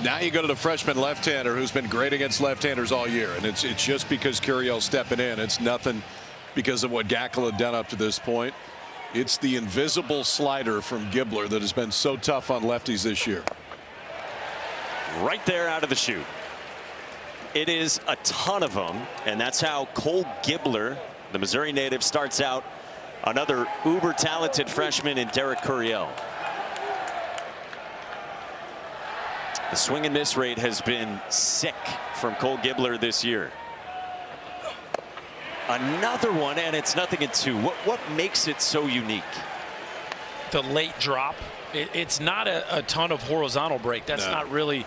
now you go to the freshman left-hander who's been great against left-handers all year. And it's just because Curiel's stepping in. It's nothing because of what Gackel had done up to this point. It's the invisible slider from Gibbler that has been so tough on lefties this year. Right there out of the chute. It is a ton of them, and that's how Cole Gibbler, the Missouri native, starts out. Another uber talented freshman in Derek Curiel. The swing and miss rate has been sick from Cole Gibbler this year. Another one, and it's 0-2. What makes it so unique? The late drop. It's not a ton of horizontal break. That's not really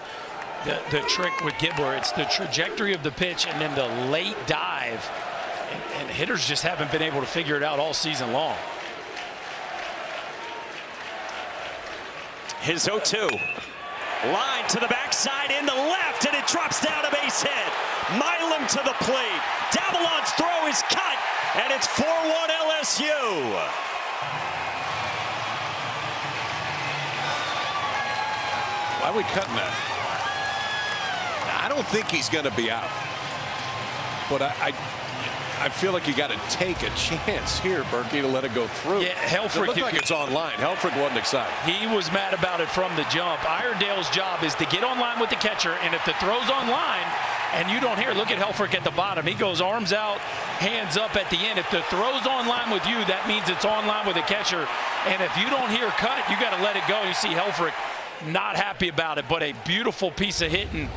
the trick with Gibbler. It's the trajectory of the pitch and then the late dive. And hitters just haven't been able to figure it out all season long. His 0-2. Line to the backside in the left, and it drops down a base hit. Milam to the plate. Davalon's throw is cut, and it's 4-1 LSU. Why are we cutting that? I don't think he's going to be out. But I feel like you got to take a chance here, Berkey, to let it go through. Yeah, Helfrich. It looked like it's online. Helfrich wasn't excited. He was mad about it from the jump. Iredale's job is to get on line with the catcher, and if the throw's on line and you don't hear, look at Helfrich at the bottom. He goes arms out, hands up at the end. If the throw's on line with you, that means it's on line with the catcher. And if you don't hear cut, you got to let it go. You see Helfrich not happy about it, but a beautiful piece of hitting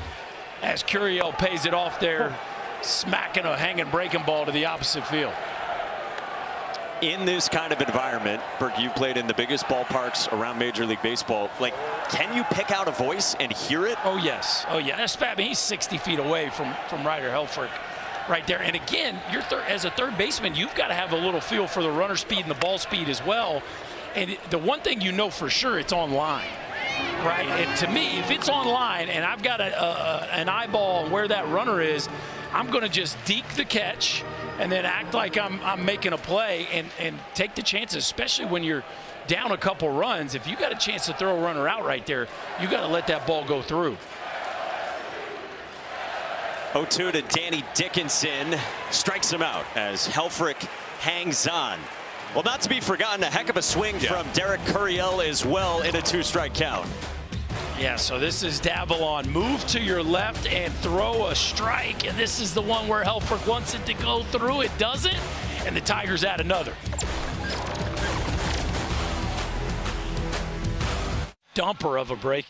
as Curiel pays it off there. Smacking a hanging breaking ball to the opposite field. In this kind of environment, Burke, you played in the biggest ballparks around Major League Baseball. Like, can you pick out a voice and hear it? Oh, yes. Oh, yeah. I mean, he's 60 feet away from Ryder Helfrich right there. And again, you're as a third baseman, you've got to have a little feel for the runner speed and the ball speed as well. And the one thing you know for sure, it's on line. Right? And to me, if it's on line and I've got an eyeball on where that runner is, I'm going to just deke the catch and then act like I'm making a play and take the chances, especially when you're down a couple runs. If you got a chance to throw a runner out right there, you got to let that ball go through. 0-2 to Danny Dickinson. Strikes him out as Helfrich hangs on. Well, not to be forgotten, a heck of a swing from Derek Curiel as well in a 2-strike count. Yeah, so this is Davalon. Move to your left and throw a strike. And this is the one where Helfrich wants it to go through. It doesn't. And the Tigers add another. dumper of a break.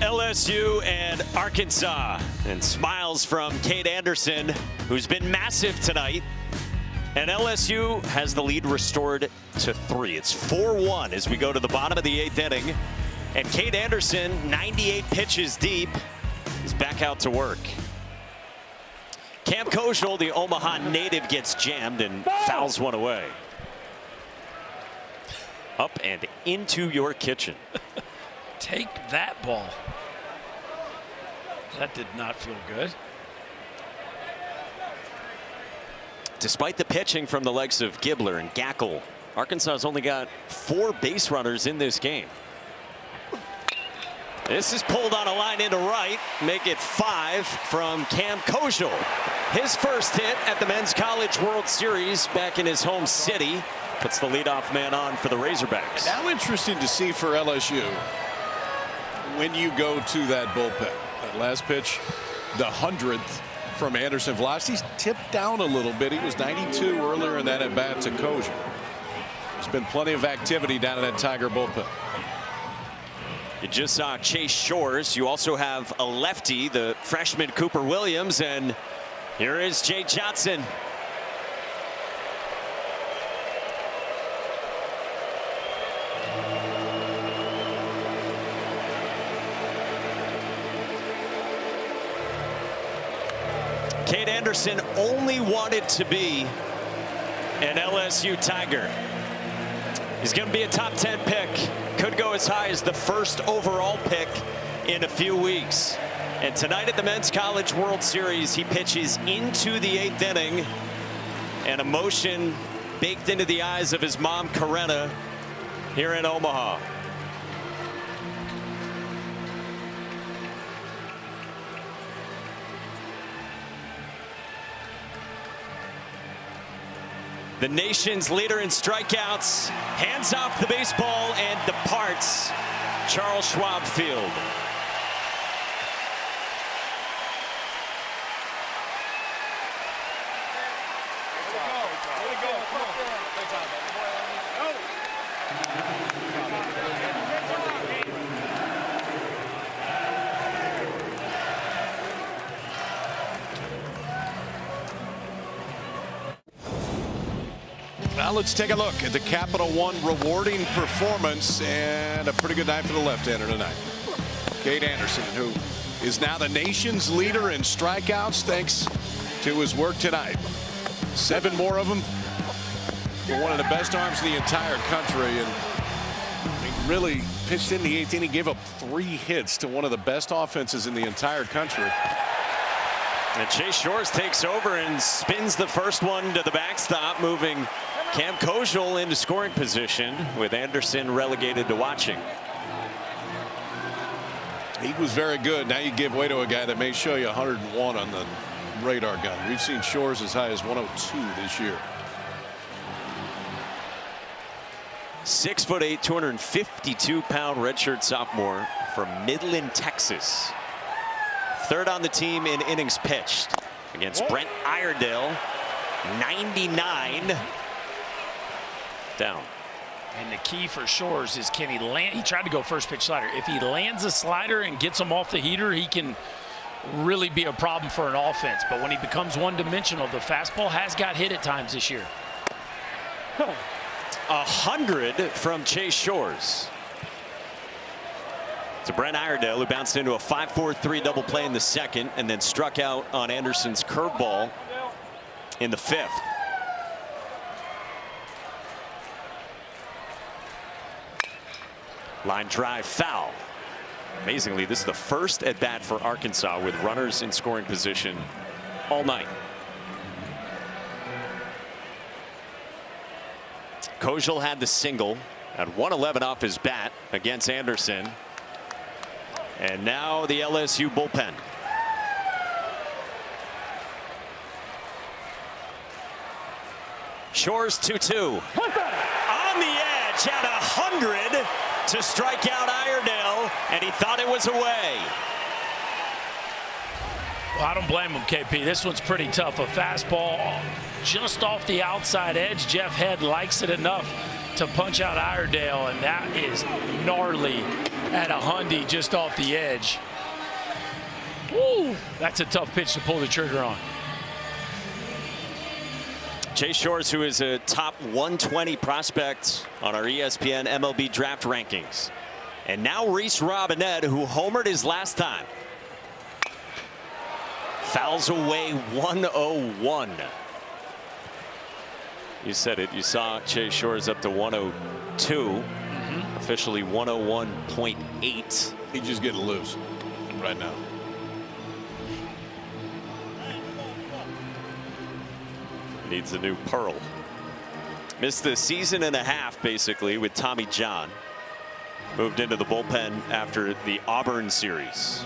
LSU and Arkansas, and smiles from Cade Anderson, who's been massive tonight. And LSU has the lead restored to 3. It's 4-1 as we go to the bottom of the 8th inning. And Cade Anderson, 98 pitches deep, is back out to work. Cam Koshel, the Omaha native, gets jammed and fouls one away. Up and into your kitchen. Take that ball. That did not feel good. Despite the pitching from the legs of Gibbler and Gackel, Arkansas has only got 4 base runners in this game. This is pulled on a line into right. Make it 5 from Cam Koshel. His first hit at the Men's College World Series back in his home city. Puts the leadoff man on for the Razorbacks. Now interesting to see for LSU when you go to that bullpen. That last pitch, the 100th from Anderson. Velocity's tipped down a little bit. He was 92 earlier in that at bat to Koshel. There's been plenty of activity down in that Tiger bullpen. You just saw Chase Shores. You also have a lefty, the freshman Cooper Williams, and here is Jay Johnson. Cade Anderson only wanted to be an LSU Tiger. He's going to be a top 10 pick. Could go as high as the first overall pick in a few weeks. And tonight at the Men's College World Series, he pitches into the 8th inning. And emotion baked into the eyes of his mom, Karenna, here in Omaha. The nation's leader in strikeouts hands off the baseball and departs Charles Schwab Field. Now let's take a look at the Capital One rewarding performance, and a pretty good night for the left-hander tonight. Cade Anderson, who is now the nation's leader in strikeouts thanks to his work tonight. 7 more of them for one of the best arms in the entire country, and he really pitched in the 8th inning. Gave up 3 hits to one of the best offenses in the entire country. And Chase Shores takes over and spins the first one to the backstop, moving Cam Koshel into scoring position with Anderson relegated to watching. He was very good. Now you give way to a guy that may show you 101 on the radar gun. We've seen Shores as high as 102 this year. 6'8", 252-pound redshirt sophomore from Midland, Texas. 3rd on the team in innings pitched against Brent Iredale. 99 down. And the key for Shores is, can he land? He tried to go first pitch slider. If he lands a slider and gets him off the heater, he can really be a problem for an offense. But when he becomes one-dimensional, the fastball has got hit at times this year. 100 from Chase Shores. To Brent Iredale, who bounced into a 5-4-3 double play in the 2nd and then struck out on Anderson's curveball in the 5th. Line drive foul. Amazingly, this is the first at bat for Arkansas with runners in scoring position all night. Koshel had the single at 111 off his bat against Anderson. And now the LSU bullpen. Shores 2-2. On the edge at 100 to strike out Iredale, and he thought it was away. Well, I don't blame him, KP. This one's pretty tough. A fastball just off the outside edge. Jeff Head likes it enough to punch out Iredale, and that is gnarly at a hundy just off the edge. Woo! That's a tough pitch to pull the trigger on. Chase Shores, who is a top 120 prospect on our ESPN MLB draft rankings. And now Reese Robinette, who homered his last time. Fouls away 101. You said it. You saw Chase Shores up to 102. Officially 101.8. He's just getting loose right now. Needs a new pearl. Missed the season and a half basically with Tommy John. Moved into the bullpen after the Auburn series.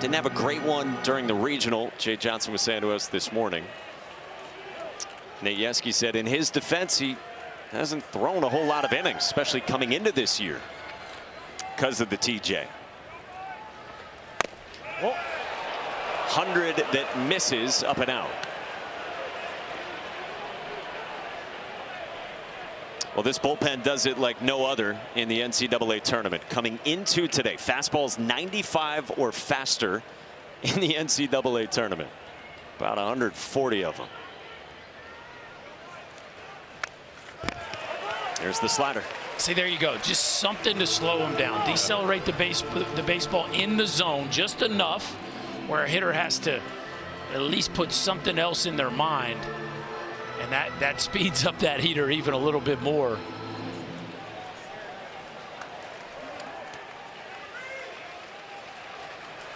Didn't have a great one during the regional. Jay Johnson was saying to us this morning. Nate Yeskie said in his defense he hasn't thrown a whole lot of innings, especially coming into this year because of the TJ. 100 that misses up and out. Well, this bullpen does it like no other in the NCAA tournament. Coming into today, fastballs 95 or faster in the NCAA tournament. About 140 of them. There's the slider. See, there you go. Just something to slow him down. Decelerate the baseball in the zone just enough where a hitter has to at least put something else in their mind. And that speeds up that heater even a little bit more.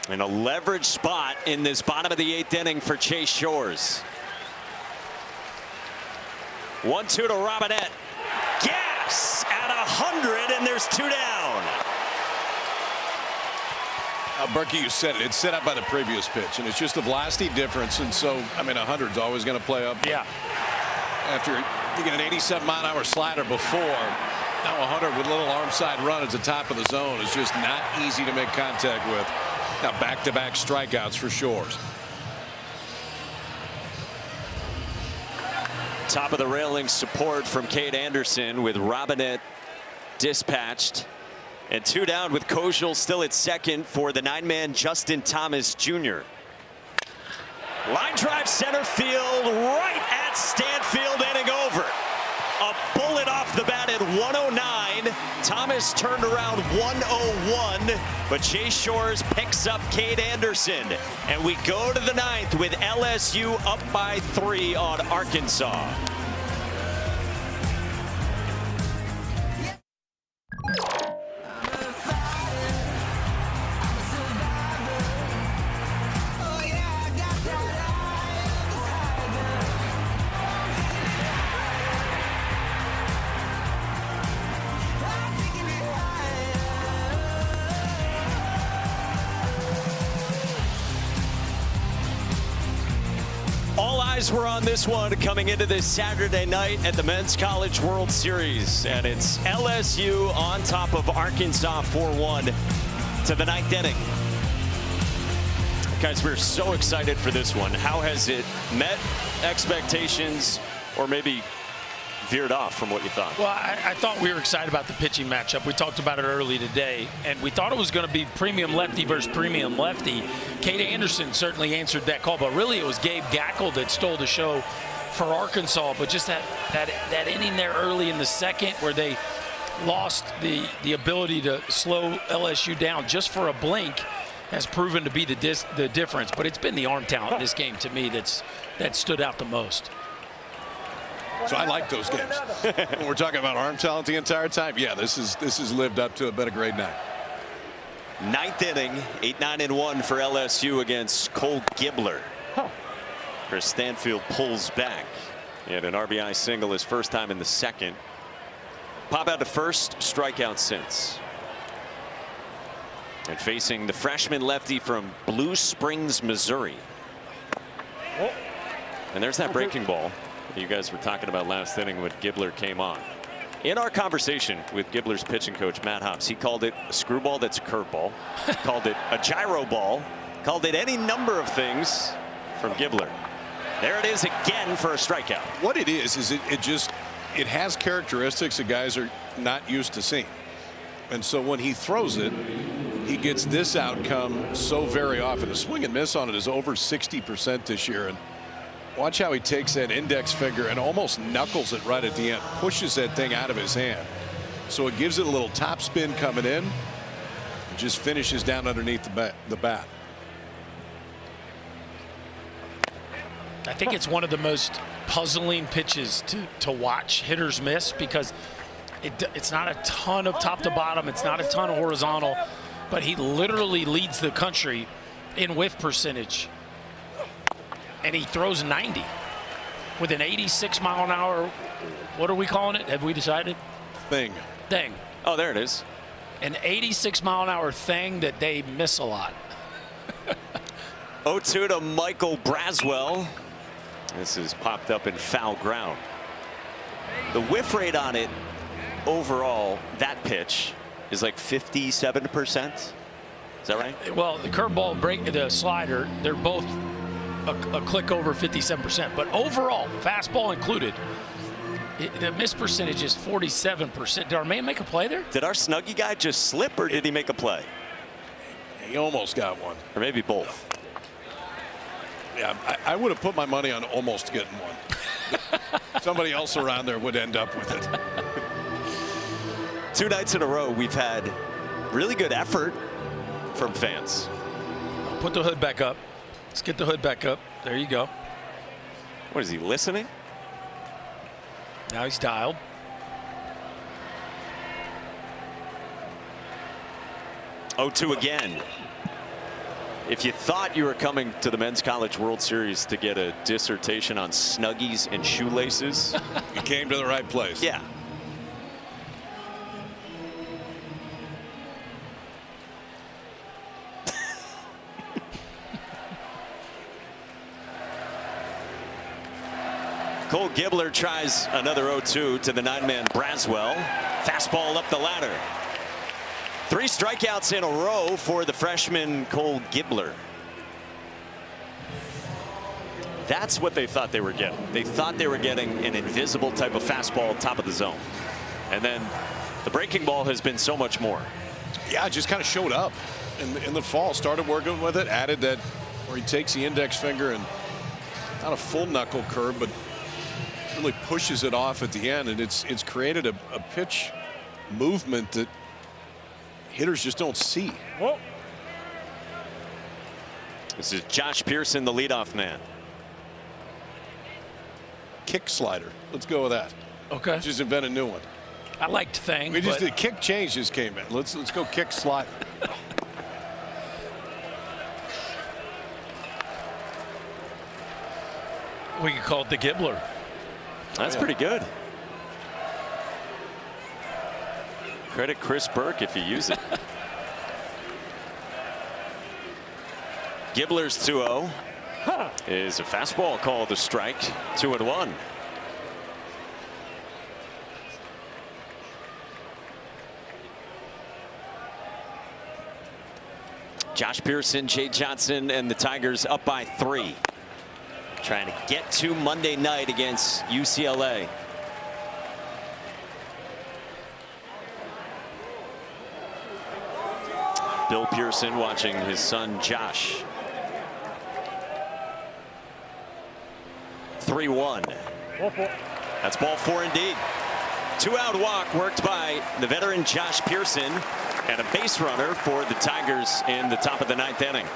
And a leverage spot in this bottom of the 8th inning for Chase Shores. 1-2 to Robinette. Gas at 100, and there's 2 down. Berkey, you said it. It's set up by the previous pitch, and it's just a velocity difference. And so, I mean, 100's always going to play up. Yeah. After you get an 87-mile-an-hour slider before, now 100 with a little arm side run at the top of the zone is just not easy to make contact with. Now back-to-back strikeouts for Shores. Top of the railing support from Cade Anderson with Robinette dispatched. And 2 down with Kojal still at second for the 9-man Justin Thomas Jr. Line drive center field right at Stanfield, inning over. A bullet off the bat at 109. Thomas turned around 101, but Chase Shores picks up Cade Anderson. And we go to the 9th with LSU up by 3 on Arkansas. All eyes were on this one coming into this Saturday night at the Men's College World Series. And it's LSU on top of Arkansas 4-1 to the 9th inning. Guys, we're so excited for this one. How has it met expectations or maybe veered off from what you thought? Well, I thought we were excited about the pitching matchup. We talked about it early today, and we thought it was going to be premium lefty versus premium lefty. Cade Anderson certainly answered that call, but really it was Gabe Gackle that stole the show for Arkansas. But just that inning there early in the second where they lost the ability to slow LSU down just for a blink has proven to be the difference. But it's been the arm talent in this game to me that stood out the most. So I like those games. When we're talking about arm talent the entire time, yeah, this has lived up to a great night. 9th inning, 8-9-1 for LSU against Cole Gibbler. Chris Stanfield pulls back. He had an RBI single his first time in the second. Pop out to first, strikeout since. And facing the freshman lefty from Blue Springs, Missouri. And there's that breaking ball you guys were talking about last inning when Gibbler came on. In our conversation with Gibbler's pitching coach, Matt Hobbs, he called it a screwball that's a curveball, called it a gyro ball, Called it any number of things from Gibbler. There it is again for a strikeout. What it is it has characteristics that guys are not used to seeing. And so when he throws it, he gets this outcome so very often. The swing and miss on it is over 60% this year. And watch how he takes that index finger and almost knuckles it right at the end, pushes that thing out of his hand. So it gives it a little top spin coming in, and just finishes down underneath the bat. I think it's one of the most puzzling pitches to watch hitters miss, because it's not a ton of top to bottom. It's not a ton of horizontal, but he literally leads the country in whiff percentage. And he throws 90 with an 86 mile an hour. What are we calling it? Have we decided? Thing. Oh, there it is. An 86 mile an hour thing that they miss a lot. 0-2 to Michael Braswell. This is popped up in foul ground. The whiff rate on it overall, that pitch, is like 57%. Is that right? Well, the curveball, the slider, they're both a click over 57%. But overall, fastball included, the miss percentage is 47%. Did our man make a play there? Did our Snuggie guy just slip, or did he make a play? He almost got one. Or maybe both. Yeah, I would have put my money on almost getting one. Somebody else around there would end up with it. 2 nights in a row, we've had really good effort from fans. Put the hood back up. Let's get the hood back up. There you go. What is he, listening? Now he's dialed. Oh, 2 again. If you thought you were coming to the Men's College World Series to get a dissertation on Snuggies and shoelaces, you came to the right place. Yeah. Cole Gibbler tries another 0-2 to the 9-man Braswell. Fastball up the ladder. 3 strikeouts in a row for the freshman Cole Gibbler. That's what they thought they were getting. They thought they were getting an invisible type of fastball top of the zone. And then the breaking ball has been so much more. Yeah, it just kind of showed up in the fall, started working with it, added that where he takes the index finger and not a full knuckle curve, but really pushes it off at the end, and it's created a pitch movement that hitters just don't see. Whoa. This is Josh Pearson, the leadoff man. Kick slider. Let's go with that. Okay. Just invent a new one. I liked thing. We just did kick change just came in. Let's go kick slider. We could call it the Gibbler. That's pretty good. Credit Chris Burke if you use it. Gibbler's 2-0 is a fastball called a strike. 2-1. Josh Pearson, Jay Johnson, and the Tigers up by 3. Trying to get to Monday night against UCLA. Bill Pearson watching his son Josh. 3-1. That's ball 4 indeed. 2-out walk worked by the veteran Josh Pearson, and a base runner for the Tigers in the top of the 9th inning.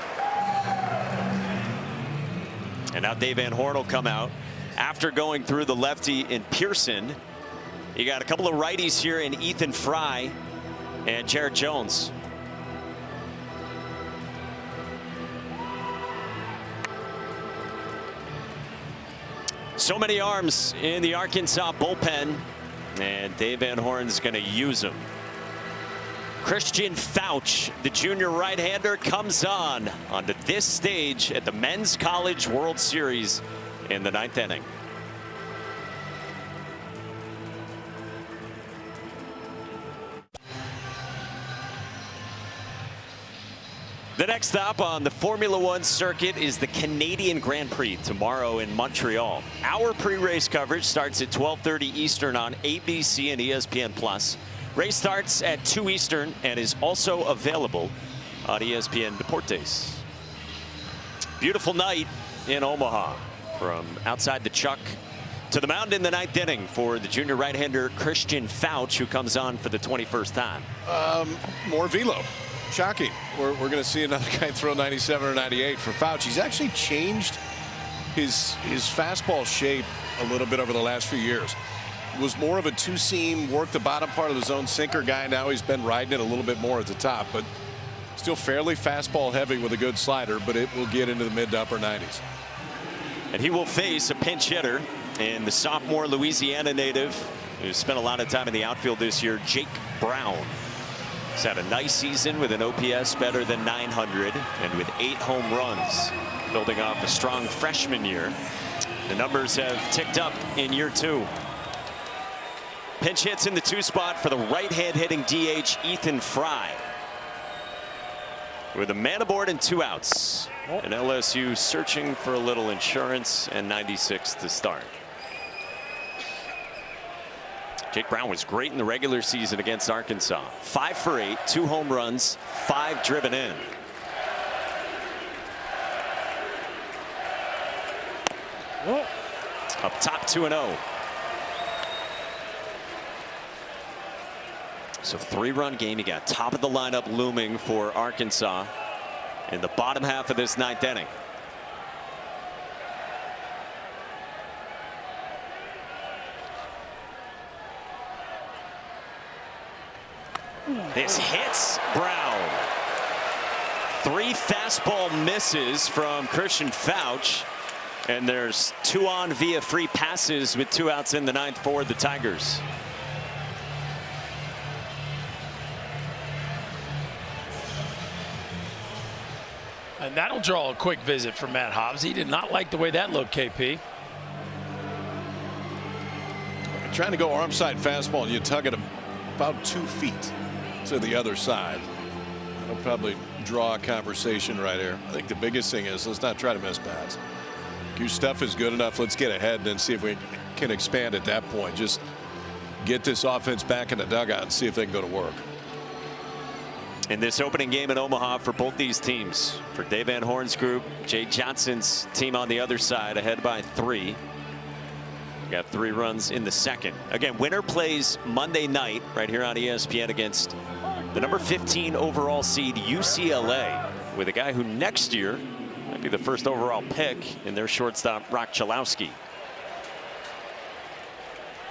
And now Dave Van Horn will come out after going through the lefty in Pearson. You got a couple of righties here in Ethan Fry and Jared Jones. So many arms in the Arkansas bullpen, and Dave Van Horn's going to use them. Christian Fouch, the junior right-hander, comes onto this stage at the Men's College World Series in the 9th inning. The next stop on the Formula One circuit is the Canadian Grand Prix tomorrow in Montreal. Our pre-race coverage starts at 12:30 Eastern on ABC and ESPN+. Race starts at 2 Eastern and is also available on ESPN Deportes. Beautiful night in Omaha. From outside the Chuck to the mound in the 9th inning for the junior right-hander Christian Fouch, who comes on for the 21st time. More velo. Shocking. We're going to see another guy throw 97 or 98 for Fouch. He's actually changed his fastball shape a little bit over the last few years. Was more of a two-seam, work the bottom part of the zone sinker guy. Now he's been riding it a little bit more at the top, but still fairly fastball heavy with a good slider, but it will get into the mid to upper 90s. And he will face a pinch hitter in the sophomore Louisiana native who spent a lot of time in the outfield this year, Jake Brown. He's had a nice season with an OPS better than 900 and with 8 home runs, building off a strong freshman year. The numbers have ticked up in year 2. Pinch hits in the 2 spot for the right-hand hitting DH Ethan Fry. With a man aboard and 2 outs. And LSU searching for a little insurance, and 96 to start. Jake Brown was great in the regular season against Arkansas. 5 for 8, 2 home runs, 5 driven in. Up top 2-0. So 3-run game. You got top of the lineup looming for Arkansas in the bottom half of this 9th inning. This hits Brown. 3 fastball misses from Christian Fouch, and there's 2 on via free passes with 2 outs in the 9th for the Tigers. And that'll draw a quick visit from Matt Hobbs. He did not like the way that looked, KP. Trying to go arm side fastball, and you tug it about 2 feet to the other side. That'll probably draw a conversation right here. I think the biggest thing is let's not try to miss bats. Your stuff is good enough. Let's get ahead and then see if we can expand at that point. Just get this offense back in the dugout and see if they can go to work. In this opening game in Omaha for both these teams, for Dave Van Horn's group, Jay Johnson's team on the other side ahead by 3. Got 3 runs in the 2nd. Again, winner plays Monday night right here on ESPN against the number 15 overall seed UCLA, with a guy who next year might be the first overall pick in their shortstop Rock Chalowski.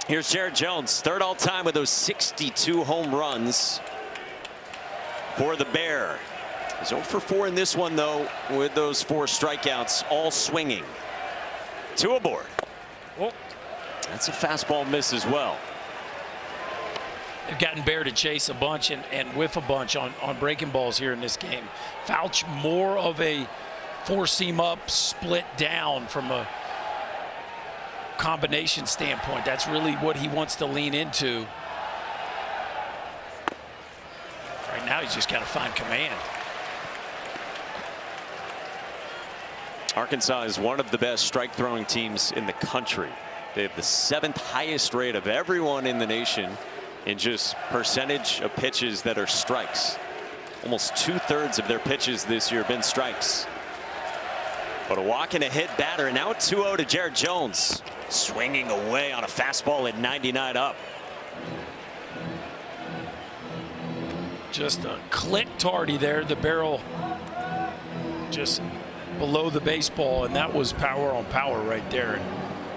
Here's Jared Jones, 3rd all time with those 62 home runs for the Bear. He's 0 for 4 in this one, though, with those 4 strikeouts, all swinging. 2 aboard. That's a fastball miss as well. They've gotten Bear to chase a bunch and whiff a bunch on breaking balls here in this game. Fouch more of a 4-seam up, split down from a combination standpoint. That's really what he wants to lean into. Right now he's just got to find command. Arkansas is one of the best strike throwing teams in the country. They have the 7th highest rate of everyone in the nation in just percentage of pitches that are strikes. Almost 2/3 of their pitches this year have been strikes. But a walk and a hit batter, and now a 2-0 to Jared Jones, swinging away on a fastball at 99 up. Just a click tardy there. The barrel just below the baseball, and that was power on power right there. And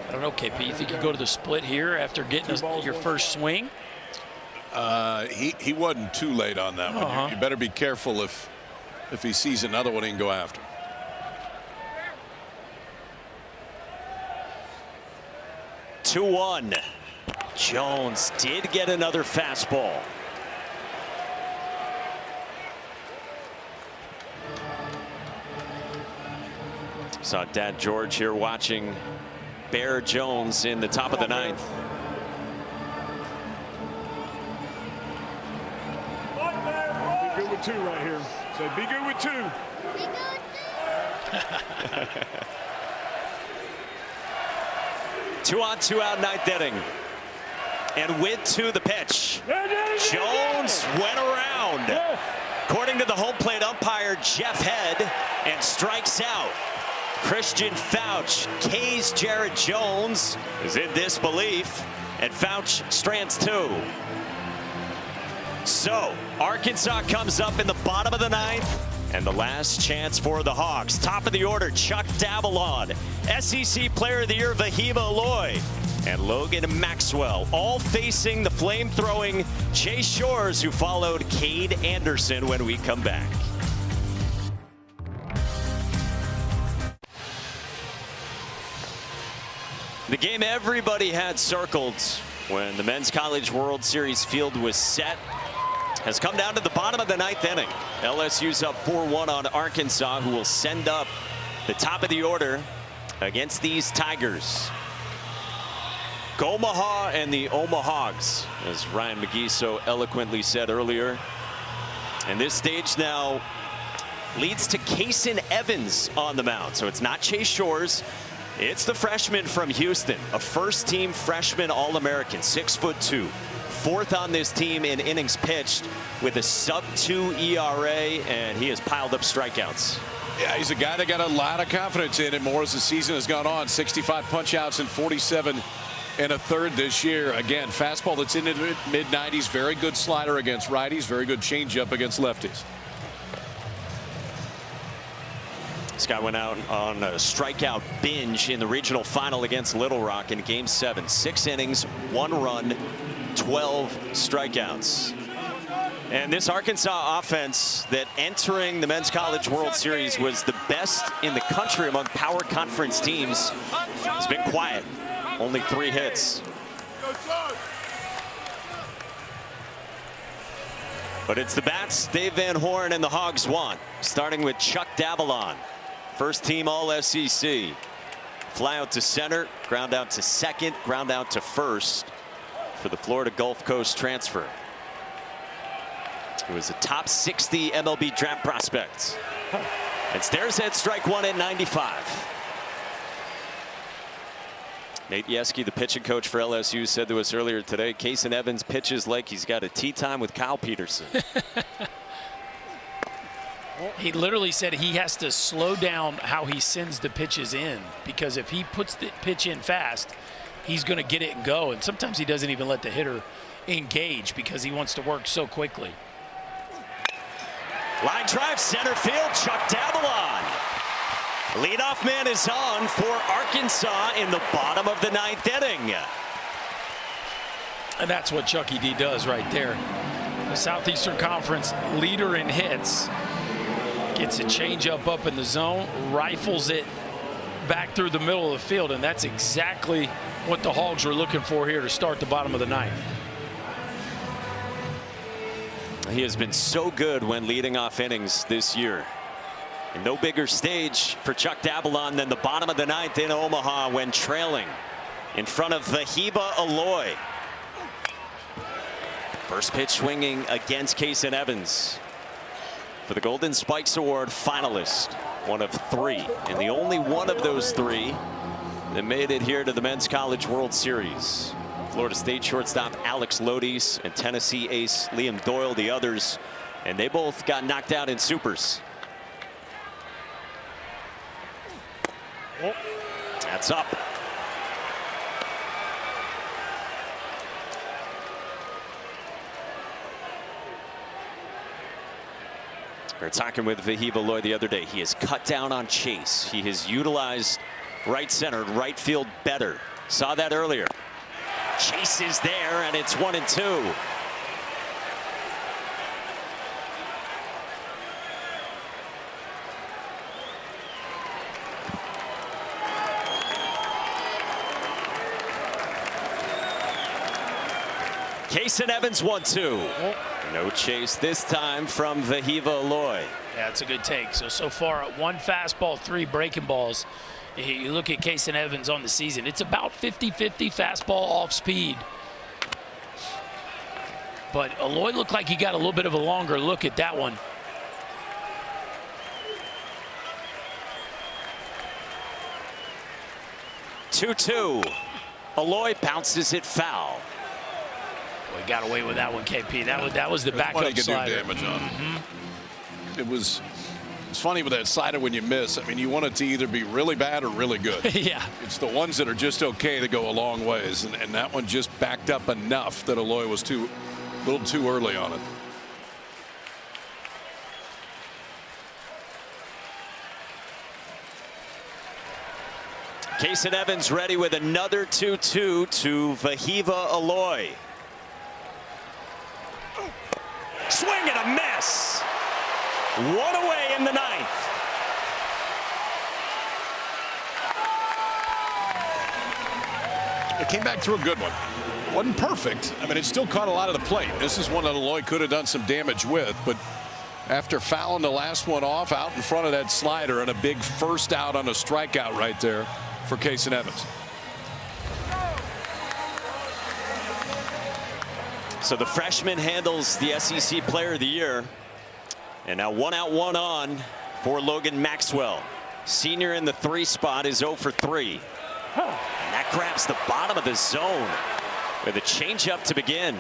I don't know, KP, you think you go to the split here after getting your first swing? He wasn't too late on that one. You better be careful if he sees another one he can go after. Two-one. Jones did get another fastball. Saw Dad George here watching Bear Jones in the top of the 9th. Be good with 2 right here. Say, be good with 2. Be good with 2. 2 on, 2 out, 9th inning. And with 2 the pitch. Jones went around. According to the home plate umpire, Jeff Head, and strikes out. Christian Fouch K's Jared Jones is in disbelief, and Fouch strands 2. So Arkansas comes up in the bottom of the 9th, and the last chance for the Hawks. Top of the order, Chuck Davalon, SEC Player of the Year, Vahiba Aloy, and Logan Maxwell, all facing the flame-throwing Chase Shores, who followed Cade Anderson when we come back. The game everybody had circled when the Men's College World Series field was set has come down to the bottom of the 9th inning. LSU's up 4-1 on Arkansas, who will send up the top of the order against these Tigers. Gomaha and the Omahogs, as Ryan McGee so eloquently said earlier. And this stage now leads to Kason Evans on the mound. So it's not Chase Shores. It's the freshman from Houston, a first-team freshman All-American, 6'2", 4th on this team in innings pitched with a sub-2 ERA, and he has piled up strikeouts. Yeah, he's a guy that got a lot of confidence in it more as the season has gone on. 65 punch-outs and 47 1/3 this year. Again, fastball that's in the mid-90s, very good slider against righties, very good changeup against lefties. This guy went out on a strikeout binge in the regional final against Little Rock in Game 7. 6 innings, 1 run, 12 strikeouts. And this Arkansas offense that entering the Men's College World Series was the best in the country among power conference teams has been quiet. Only 3 hits. But it's the bats Dave Van Horn and the Hogs want, starting with Chuck Davalon. First team All-SEC. Fly out to center, ground out to second, ground out to first for the Florida Gulf Coast transfer. He was a top 60 MLB draft prospect. And stares at strike 1 at 95. Nate Yeske, the pitching coach for LSU, said to us earlier today, Kason Evans pitches like he's got a tea time with Kyle Peterson. He literally said he has to slow down how he sends the pitches in, because if he puts the pitch in fast, he's going to get it and go. And sometimes he doesn't even let the hitter engage because he wants to work so quickly. Line drive, center field, Chuck Davalon. Leadoff man is on for Arkansas in the bottom of the 9th inning. And that's what Chucky D does right there. The Southeastern Conference leader in hits. Gets a changeup up in the zone, rifles it back through the middle of the field, and that's exactly what the Hogs were looking for here to start the bottom of the 9th. He has been so good when leading off innings this year. And no bigger stage for Chuck Davalon than the bottom of the 9th in Omaha when trailing in front of Vahiba Aloy. First pitch swinging against Kason Evans for the Golden Spikes Award finalist, one of 3, and the only one of those 3 that made it here to the Men's College World Series. Florida State shortstop Alex Lodies and Tennessee ace Liam Doyle, the others, and they both got knocked out in supers. That's up. We were talking with Vahiba Aloy the other day. He has cut down on Chase. He has utilized right center, right field better. Saw that earlier. Chase is there, and it's 1-2. Kason Evans 1-2. No chase this time from Vahiba Aloy. Yeah, it's a good take. So far, 1 fastball, 3 breaking balls. You look at Kason Evans on the season, it's about 50-50 fastball off speed. But Aloy looked like he got a little bit of a longer look at that one. 2-2. Aloy bounces it foul. We got away with that one, KP. That was the backup He could slider. do damage on it. It's funny with that slider when you miss. I mean, you want it to either be really bad or really good. Yeah. It's the ones that are just okay that go a long ways, and that one just backed up enough that Aloy was a little too early on it. Kaysen Evans ready with another 2-2 to Vahiva Aloy. Swing and a miss. One away in the ninth. It came back through a good one. Wasn't perfect. I mean, it still caught a lot of the plate. This is one that Aloy could have done some damage with, but after fouling the last one off out in front of that slider and a big first out on a strikeout right there for Kaysen Evans. So the freshman handles the SEC Player of the Year. And now 1 out, 1 on for Logan Maxwell. Senior in the 3 spot is 0 for 3. And that grabs the bottom of the zone with a changeup to begin.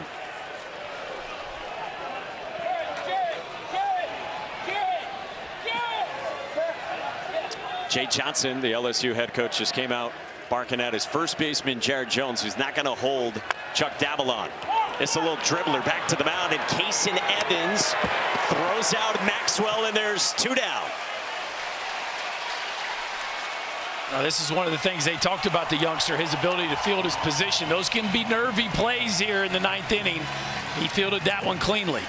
Jay Johnson, the LSU head coach, just came out barking at his first baseman, Jared Jones, who's not going to hold Chuck Davalon. It's a little dribbler back to the mound, and Kaysen Evans throws out Maxwell, and there's 2 down. Now, this is one of the things they talked about, the youngster, his ability to field his position. Those can be nervy plays here in the 9th inning. He fielded that one cleanly.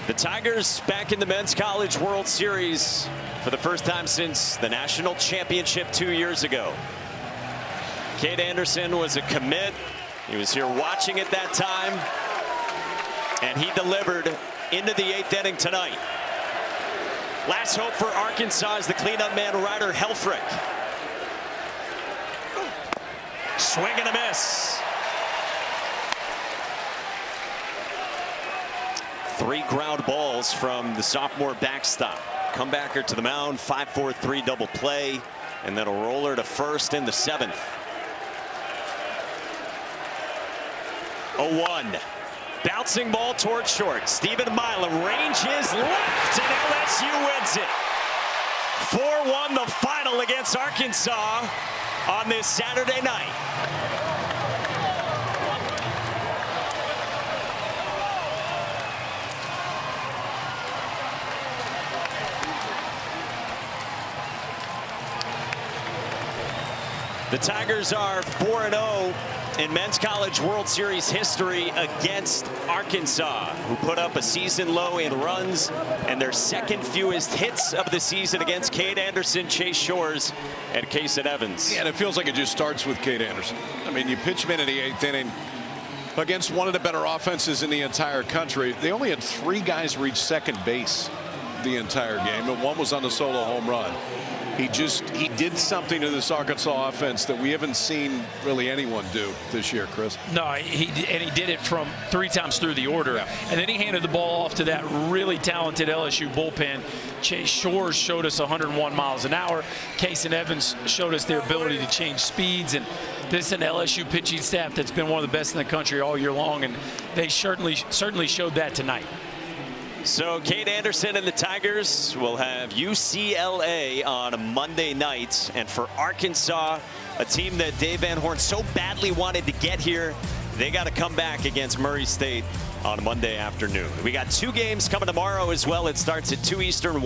The Tigers back in the Men's College World Series for the first time since the national championship 2 years ago. Cade Anderson was a commit. He was here watching at that time, and he delivered into the 8th inning tonight. Last hope for Arkansas is the cleanup man, Ryder Helfrich. Swing and a miss. 3 ground balls from the sophomore backstop. Comebacker to the mound, 5-4-3 double play, and then a roller to first in the 7th. 0-1. Bouncing ball towards short. Stephen Milam ranges left, and LSU wins it. 4-1 the final against Arkansas on this Saturday night. The Tigers are 4-0 in Men's College World Series history against Arkansas, who put up a season low in runs and their 2nd fewest hits of the season against Cade Anderson, Chase Shores, and Kaysen Evans. Yeah, and it feels like it just starts with Cade Anderson. I mean, you pitch him in the 8th inning against one of the better offenses in the entire country. They only had 3 guys reach second base the entire game, and one was on the solo home run. He did something to this Arkansas offense that we haven't seen really anyone do this year, Chris. No, he did it from 3 times through the order. Yeah. And then he handed the ball off to that really talented LSU bullpen. Chase Shores showed us 101 miles an hour. Kaysen Evans showed us their ability to change speeds. And this is an LSU pitching staff that's been one of the best in the country all year long, and they certainly showed that tonight. So Cade Anderson and the Tigers will have UCLA on Monday night. And for Arkansas, a team that Dave Van Horn so badly wanted to get here, they got to come back against Murray State on Monday afternoon. We got 2 games coming tomorrow as well. It starts at 2 Eastern, 1